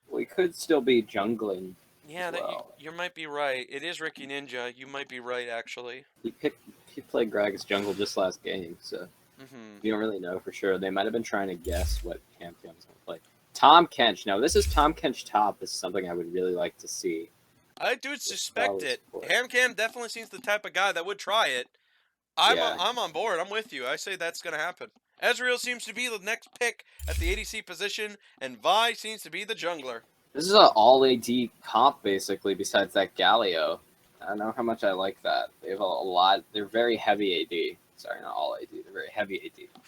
We could still be jungling. yeah, you might be right. It is Ricky Ninja. You might be right, actually. He played Gragas jungle just last game, so you don't really know for sure. They might have been trying to guess what Hamcam's going to play. Tahm Kench. Now, this is Tahm Kench top. This is something I would really like to see. I do suspect it. Hamcam definitely seems the type of guy that would try it. I'm on board. I'm with you. I say that's going to happen. Ezreal seems to be the next pick at the ADC position, and Vi seems to be the jungler. This is an all AD comp, basically, besides that Galio. I don't know how much I like that. They have a lot. They're very heavy AD. Sorry, not all AD. They're very heavy AD.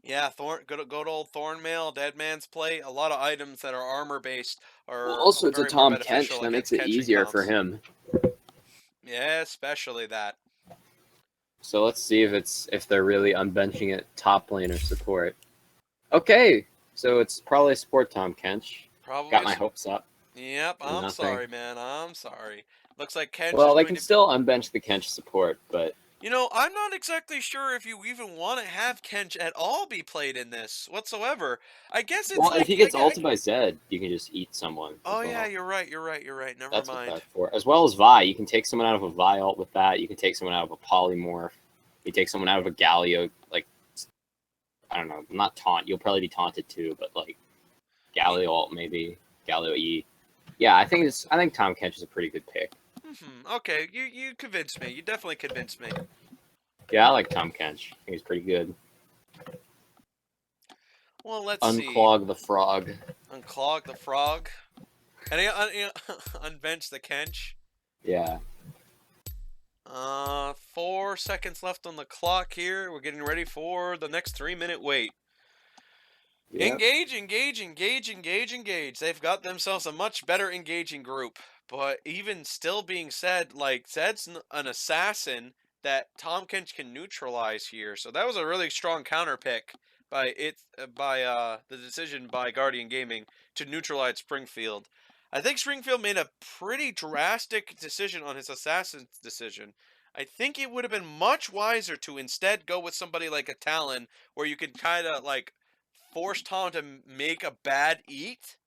Yeah, good old Thornmail, Dead Man's Plate. A lot of items that are armor based are. Well, also, it's a very Tahm beneficial Kench. That makes against it catching easier for counts. him. Yeah, especially that. So let's see if they're really unbenching it top lane or support. Okay, so it's probably support Tahm Kench. Probably. Got my hopes up. Yep, I'm Nothing. sorry, man. I'm sorry. Looks like Kench. Well, they can still unbench the Kench support, but You know, I'm not exactly sure if you even want to have Kench at all be played in this whatsoever. I guess it's Well, if like, he gets ulted by Zed, you can just eat someone oh as yeah, well. you're right. Never That's what mind. that's for. As well as Vi, you can take someone out of a Vi ult with that. You can take someone out of a polymorph. You take someone out of a Galio, like, I don't know, not taunt. You'll probably be taunted too, but like Galio ult maybe, Galio E. Yeah, I think Tom Kench is a pretty good pick. Okay, you convinced me. You definitely convinced me. Yeah, I like Tom Kench. I think he's pretty good. Well, let's see. Unclog the frog. Unclog the frog. And unbench the Kench. Yeah. 4 seconds left on the clock here. We're getting ready for the next 3-minute wait. Yep. Engage. They've got themselves a much better engaging group. But even still being said, like, Zed's an assassin that Tom Kench can neutralize here. So that was a really strong counter pick by the decision by Guardian Gaming to neutralize Springfield. I think Springfield made a pretty drastic decision on his assassin's decision. I think it would have been much wiser to instead go with somebody like a Talon, where you could kind of like force Tom to make a bad eat,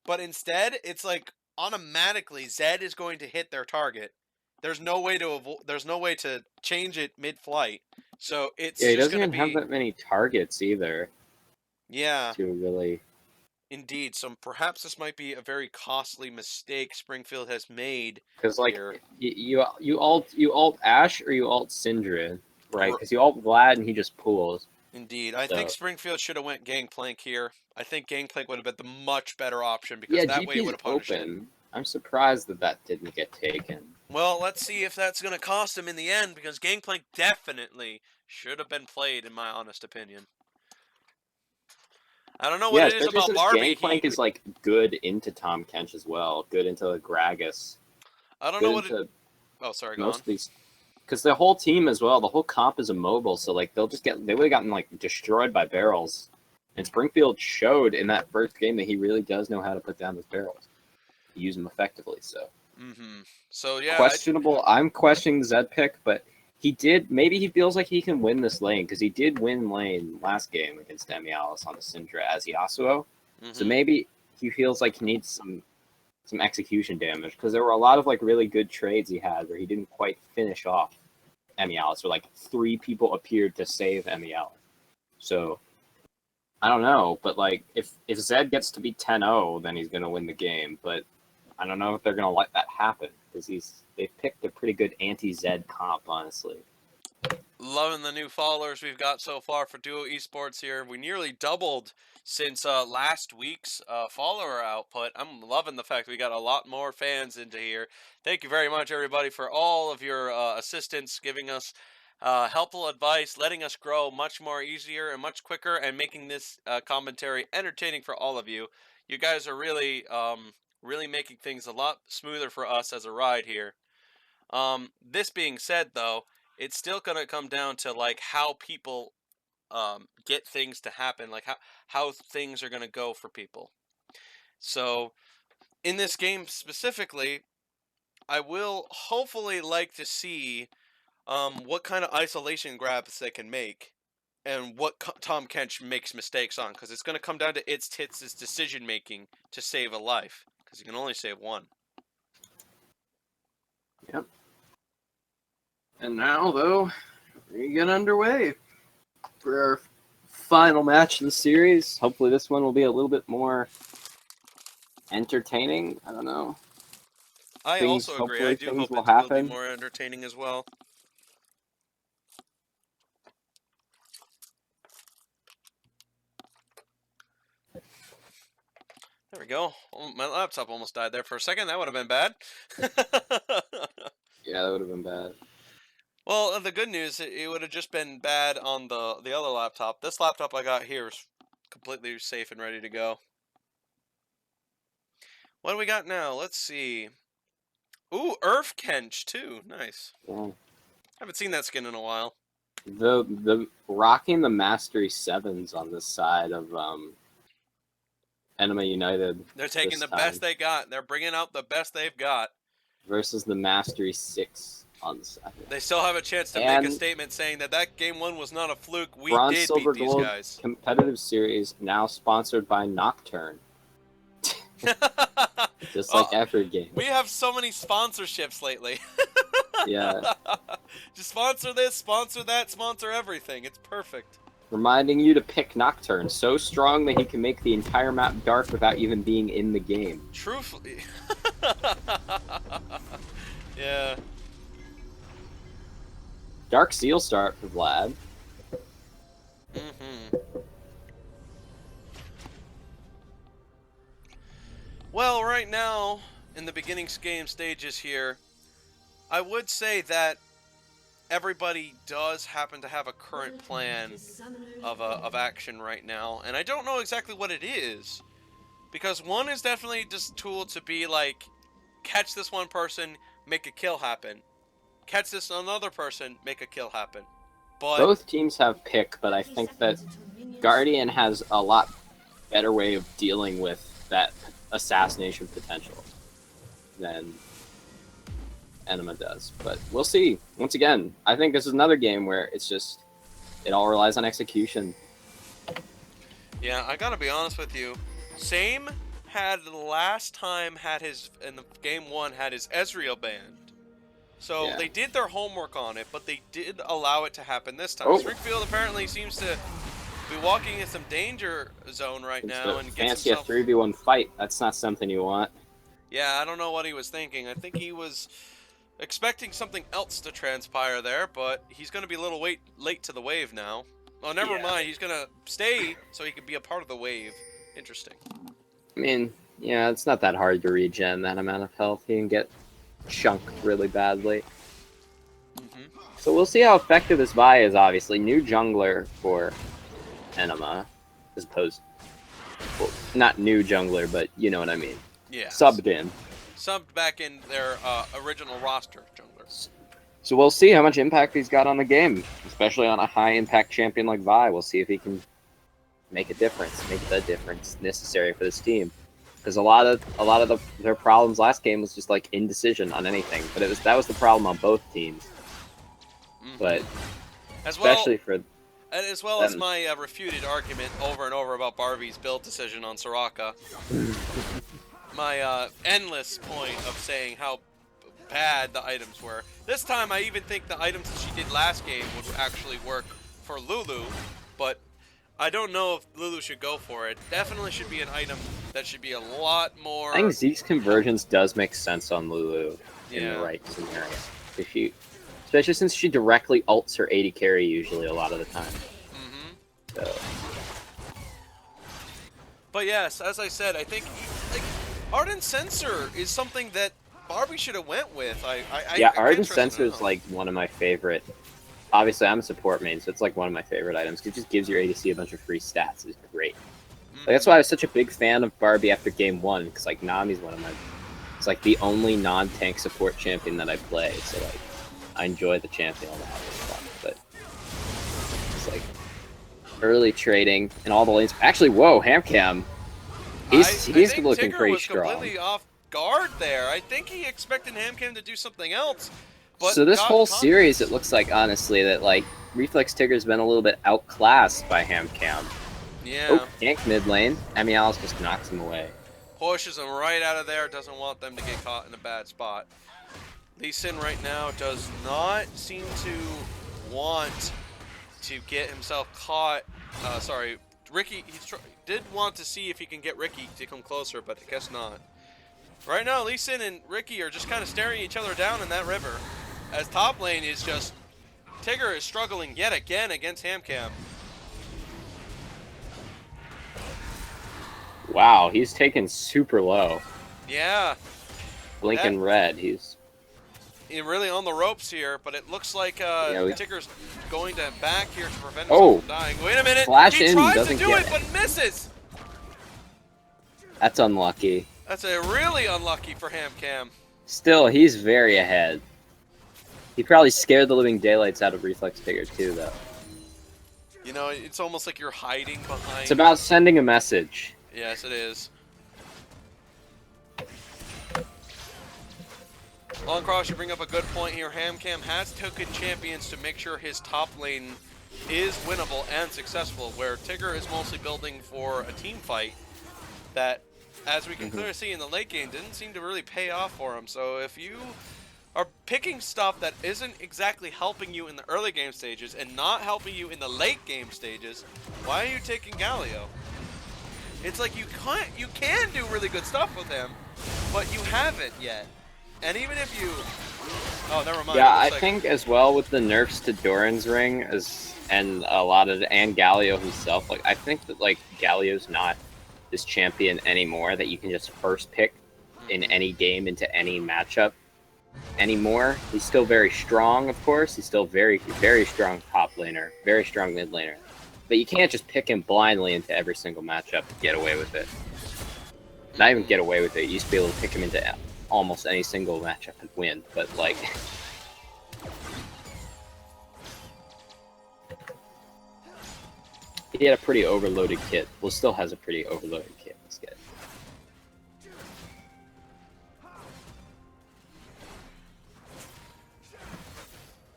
but instead it's like automatically Zed is going to hit their target. There's no way to change it mid-flight. So it's he just doesn't going to even be have that many targets either. Yeah. To really. Indeed. So perhaps this might be a very costly mistake Springfield has made. Because like you alt Ash or you alt Syndra, right? Because you alt Vlad and he just pools. Indeed. I think Springfield should have went Gangplank here. I think Gangplank would have been the much better option because that way it would have punished him. I'm surprised that didn't get taken. Well, let's see if that's going to cost him in the end, because Gangplank definitely should have been played, in my honest opinion. I don't know what it is about Barbie. Gangplank is like good into Tom Kench as well, good into Gragas. I don't know what it... Oh, sorry, go on. Because the whole team as well, the whole comp is immobile, so like they would have gotten like destroyed by barrels. And Springfield showed in that first game that he really does know how to put down those barrels. Use them effectively, so. So yeah, questionable. I'm questioning the Zed pick, but maybe he feels like he can win this lane, because he did win lane last game against Emialis on the Syndra as Yasuo. So maybe he feels like he needs some execution damage, because there were a lot of like really good trades he had where he didn't quite finish off Emialis, or like 3 people appeared to save Emialis. So I don't know, but like if Zed gets to be 10-0, then he's gonna win the game. But I don't know if they're gonna let that happen, because they've picked a pretty good anti-Zed comp, honestly. Loving the new followers we've got so far for Duo Esports here. We nearly doubled since last week's follower output. I'm loving the fact that we got a lot more fans into here. Thank you very much, everybody, for all of your assistance, giving us helpful advice, letting us grow much more easier and much quicker, and making this commentary entertaining for all of you. You guys are really making things a lot smoother for us as a ride here. This being said, though, it's still going to come down to like how people get things to happen, like how things are going to go for people. So in this game specifically, I will hopefully like to see what kind of isolation grabs they can make, and what Tom Kench makes mistakes on, because it's going to come down to its decision making to save a life, because you can only save one. Yep. And now, though, we get underway for our final match of the series. Hopefully this one will be a little bit more entertaining. I don't know. I also agree. I do hope it will be more entertaining as well. There we go. Oh, my laptop almost died there for a second. That would have been bad. Yeah, that would have been bad. Well, the good news, it would have just been bad on the other laptop. This laptop I got here is completely safe and ready to go. What do we got now? Let's see. Ooh, Earth Kench too. Nice. Yeah. Haven't seen that skin in a while. The rocking the Mastery 7s on this side of Ænima United. They're taking the best they got. They're bringing out the best they've got. Versus the Mastery 6 on the 7th. They still have a chance to make a statement saying that game 1 was not a fluke. We Bronze, did Silver, beat these Gold guys. competitive series now sponsored by Nocturne. Just like every game. We have so many sponsorships lately. Yeah. Just sponsor this, sponsor that, sponsor everything. It's perfect. Reminding you to pick Nocturne, so strong that he can make the entire map dark without even being in the game. Truthfully. Yeah. Dark Seal start for Vlad. Well, right now, in the beginning game stages here, I would say that everybody does happen to have a current plan of action right now, and I don't know exactly what it is, because one is definitely just tool to be like, catch this one person, make a kill happen. Catch this another person, make a kill happen. But both teams have pick, but I think that Guardian has a lot better way of dealing with that assassination potential than Ænima does. But we'll see. Once again, I think this is another game where it's just, it all relies on execution. Yeah, I gotta be honest with you. Same had last time in the game 1 had his Ezreal banned. So Yeah. they did their homework on it, but they did allow it to happen this time. Oh. Springfield apparently seems to be walking in some danger zone right now and gets fancy himself... a 3v1 fight. That's not something you want. Yeah, I don't know what he was thinking. I think he was expecting something else to transpire there, but he's going to be a little late to the wave now. Oh, never mind. He's going to stay so he can be a part of the wave. Interesting. I mean, yeah, it's not that hard to regen that amount of health. You can get chunked really badly. So we'll see how effective this Vi is, obviously. New jungler for Ænima, as opposed... Well, not new jungler, but you know what I mean. Yeah. Subbed in. Subbed back in their original roster junglers. So we'll see how much impact he's got on the game, especially on a high-impact champion like Vi. We'll see if he can make a difference, make the difference necessary for this team. Because a lot of their problems last game was just like indecision on anything, but that was the problem on both teams. But especially for as well as my refuted argument over and over about Barbie's build decision on Soraka. My endless point of saying how bad the items were. This time I even think the items that she did last game would actually work for Lulu, but I don't know if Lulu should go for it. Definitely should be an item that should be a lot more... I think Zeke's convergence does make sense on Lulu in the right scenario. Especially since she directly ults her 80 carry usually a lot of the time. So. But yes, as I said, I think Ardent Sensor is something that Barbie should have went with. Ardent Sensor is like one of my favorite. Obviously, I'm a support main, so it's like one of my favorite items. It just gives your ADC a bunch of free stats. It's great. Like, that's why I was such a big fan of Barbie after game 1, because like Nami's one of my... It's like the only non-tank support champion that I play, so like I enjoy the champion a lot. It's fun, but it's like early trading and all the lanes. Actually, whoa, Hamcam. He's looking Tigger pretty was strong. Completely off guard there. I think he expected Hamcam to do something else. But so this whole series, it looks like, honestly, that like Reflex Tigger's been a little bit outclassed by Hamcam. Yeah. Oh, tank mid lane. Amialis just knocks him away. Pushes him right out of there. Doesn't want them to get caught in a bad spot. Lee Sin right now does not seem to want to get himself caught. Sorry, Ricky. He did want to see if he can get Ricky to come closer, but I guess not. Right now, Lee Sin and Ricky are just kind of staring each other down in that river. As top lane is just... Tigger is struggling yet again against Hamcam. Wow, he's taken super low. Yeah. Blinking red, he's really on the ropes here, but it looks like Tigger's going to back here to prevent himself from dying. Wait a minute! Flash he in, tries doesn't to do get it, but misses! That's unlucky. That's a really unlucky for Hamcam. Still, he's very ahead. He probably scared the living daylights out of Reflex Tigger too, though. You know, it's almost like you're hiding behind... It's about sending a message. Yes, it is. On Cross, you bring up a good point here. HamCam has taken champions to make sure his top lane is winnable and successful, where Tigger is mostly building for a team fight that, as we can clearly see in the late game, didn't seem to really pay off for him. So if you are picking stuff that isn't exactly helping you in the early game stages and not helping you in the late game stages, why are you taking Galio? It's like you can do really good stuff with him, but you haven't yet. And even if you... Oh, never mind. Yeah, I think as well with the nerfs to Doran's Ring and Galio himself, like I think that like Galio's not this champion anymore that you can just first pick in any game into any matchup anymore. He's still very strong, of course. He's still very, very strong top laner, very strong mid laner. But you can't just pick him blindly into every single matchup and get away with it. Not even get away with it. You used to be able to pick him into almost any single matchup and win, but like... he had a pretty overloaded kit. Well, still has a pretty overloaded kit. Let's get it.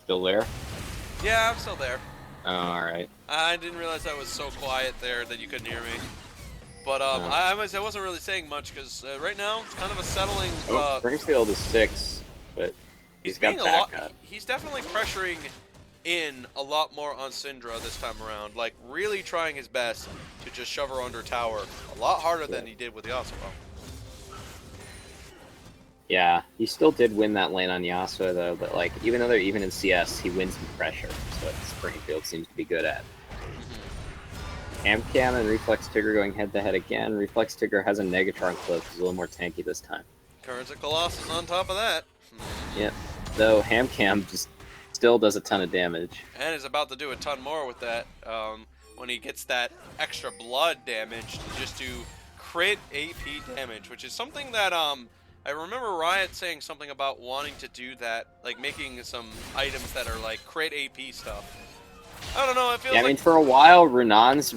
Still there? Yeah, I'm still there. Oh, alright. I didn't realize I was so quiet there that you couldn't hear me. But I wasn't really saying much because right now it's kind of a settling. Springfield is 6, but he's got backup. He's definitely pressuring in a lot more on Syndra this time around. Like really trying his best to just shove her under tower. A lot harder than he did with Yasuo. Yeah, he still did win that lane on Yasuo though. But like even though they're even in CS, he wins in pressure. So Springfield seems to be good at. HamCam and Reflex Tigger going head-to-head again. Reflex Tigger has a Negatron cloak, he's a little more tanky this time. Currents of Colossus on top of that. Yep. Though HamCam just still does a ton of damage. And is about to do a ton more with that when he gets that extra blood damage just to crit AP damage, which is something that I remember Riot saying something about wanting to do that, like making some items that are like crit AP stuff. I don't know, it feels I mean, for a while, Renan's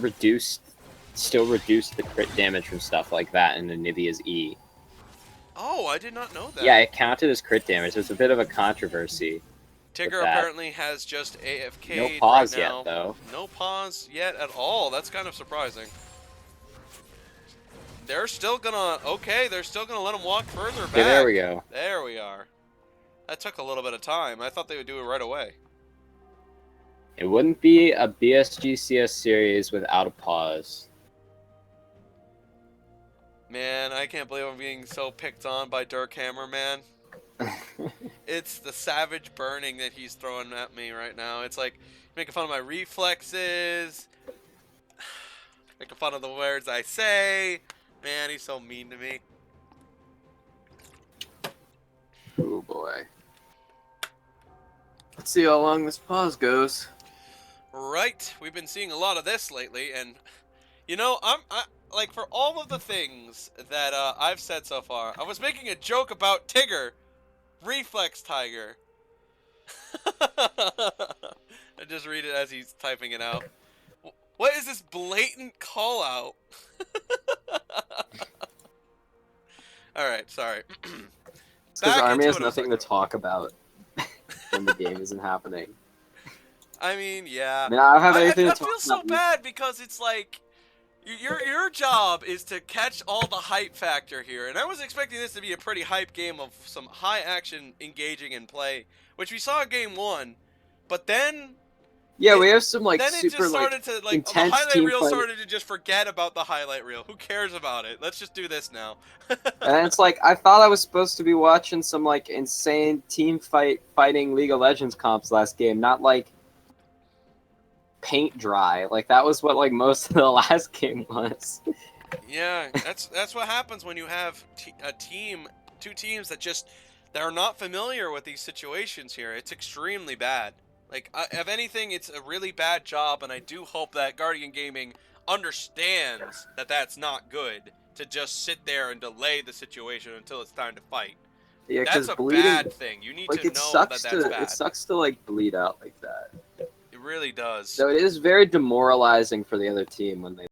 still reduced the crit damage from stuff like that in Anivia's E. Oh, I did not know that. Yeah, it counted as crit damage. There's a bit of a controversy. Tigger apparently has just AFK'd no pause right now. yet, though. No pause yet at all. That's kind of surprising. They're still gonna... Okay, they're still gonna let him walk further back. Okay, there we go. There we are. That took a little bit of time. I thought they would do it right away. It wouldn't be a BSG CS series without a pause. Man, I can't believe I'm being so picked on by Dirkhammer, man. It's the savage burning that he's throwing at me right now. It's like making fun of my reflexes, making fun of the words I say. Man, he's so mean to me. Oh boy. Let's see how long this pause goes. Right, we've been seeing a lot of this lately, and you know, I like for all of the things that I've said so far, I was making a joke about Tigger, Reflex Tiger. I just read it as he's typing it out. What is this blatant call out? All right, sorry. Because Army has nothing to talk about when the game isn't happening. I mean, yeah. I mean, I don't have anything to talk about. I feel so bad because it's like your job is to catch all the hype factor here, and I was expecting this to be a pretty hype game of some high action, engaging in play, which we saw in game 1, but then. Yeah, we have some like then super it just started like to, like, intense the highlight team reel fight. started to just forget about the highlight reel. Who cares about it? Let's just do this now. And it's like I thought I was supposed to be watching some like insane team fighting League of Legends comps last game, not like paint dry. Like that was what like most of the last game was. Yeah, that's what happens when you have two teams that are not familiar with these situations here. It's extremely bad. Like, if anything, it's a really bad job, and I do hope that Guardian Gaming understands that that's not good, to just sit there and delay the situation until it's time to fight. Yeah, that's a bad thing. You need to know that that's bad. It sucks to like bleed out like that. It really does. So it is very demoralizing for the other team when they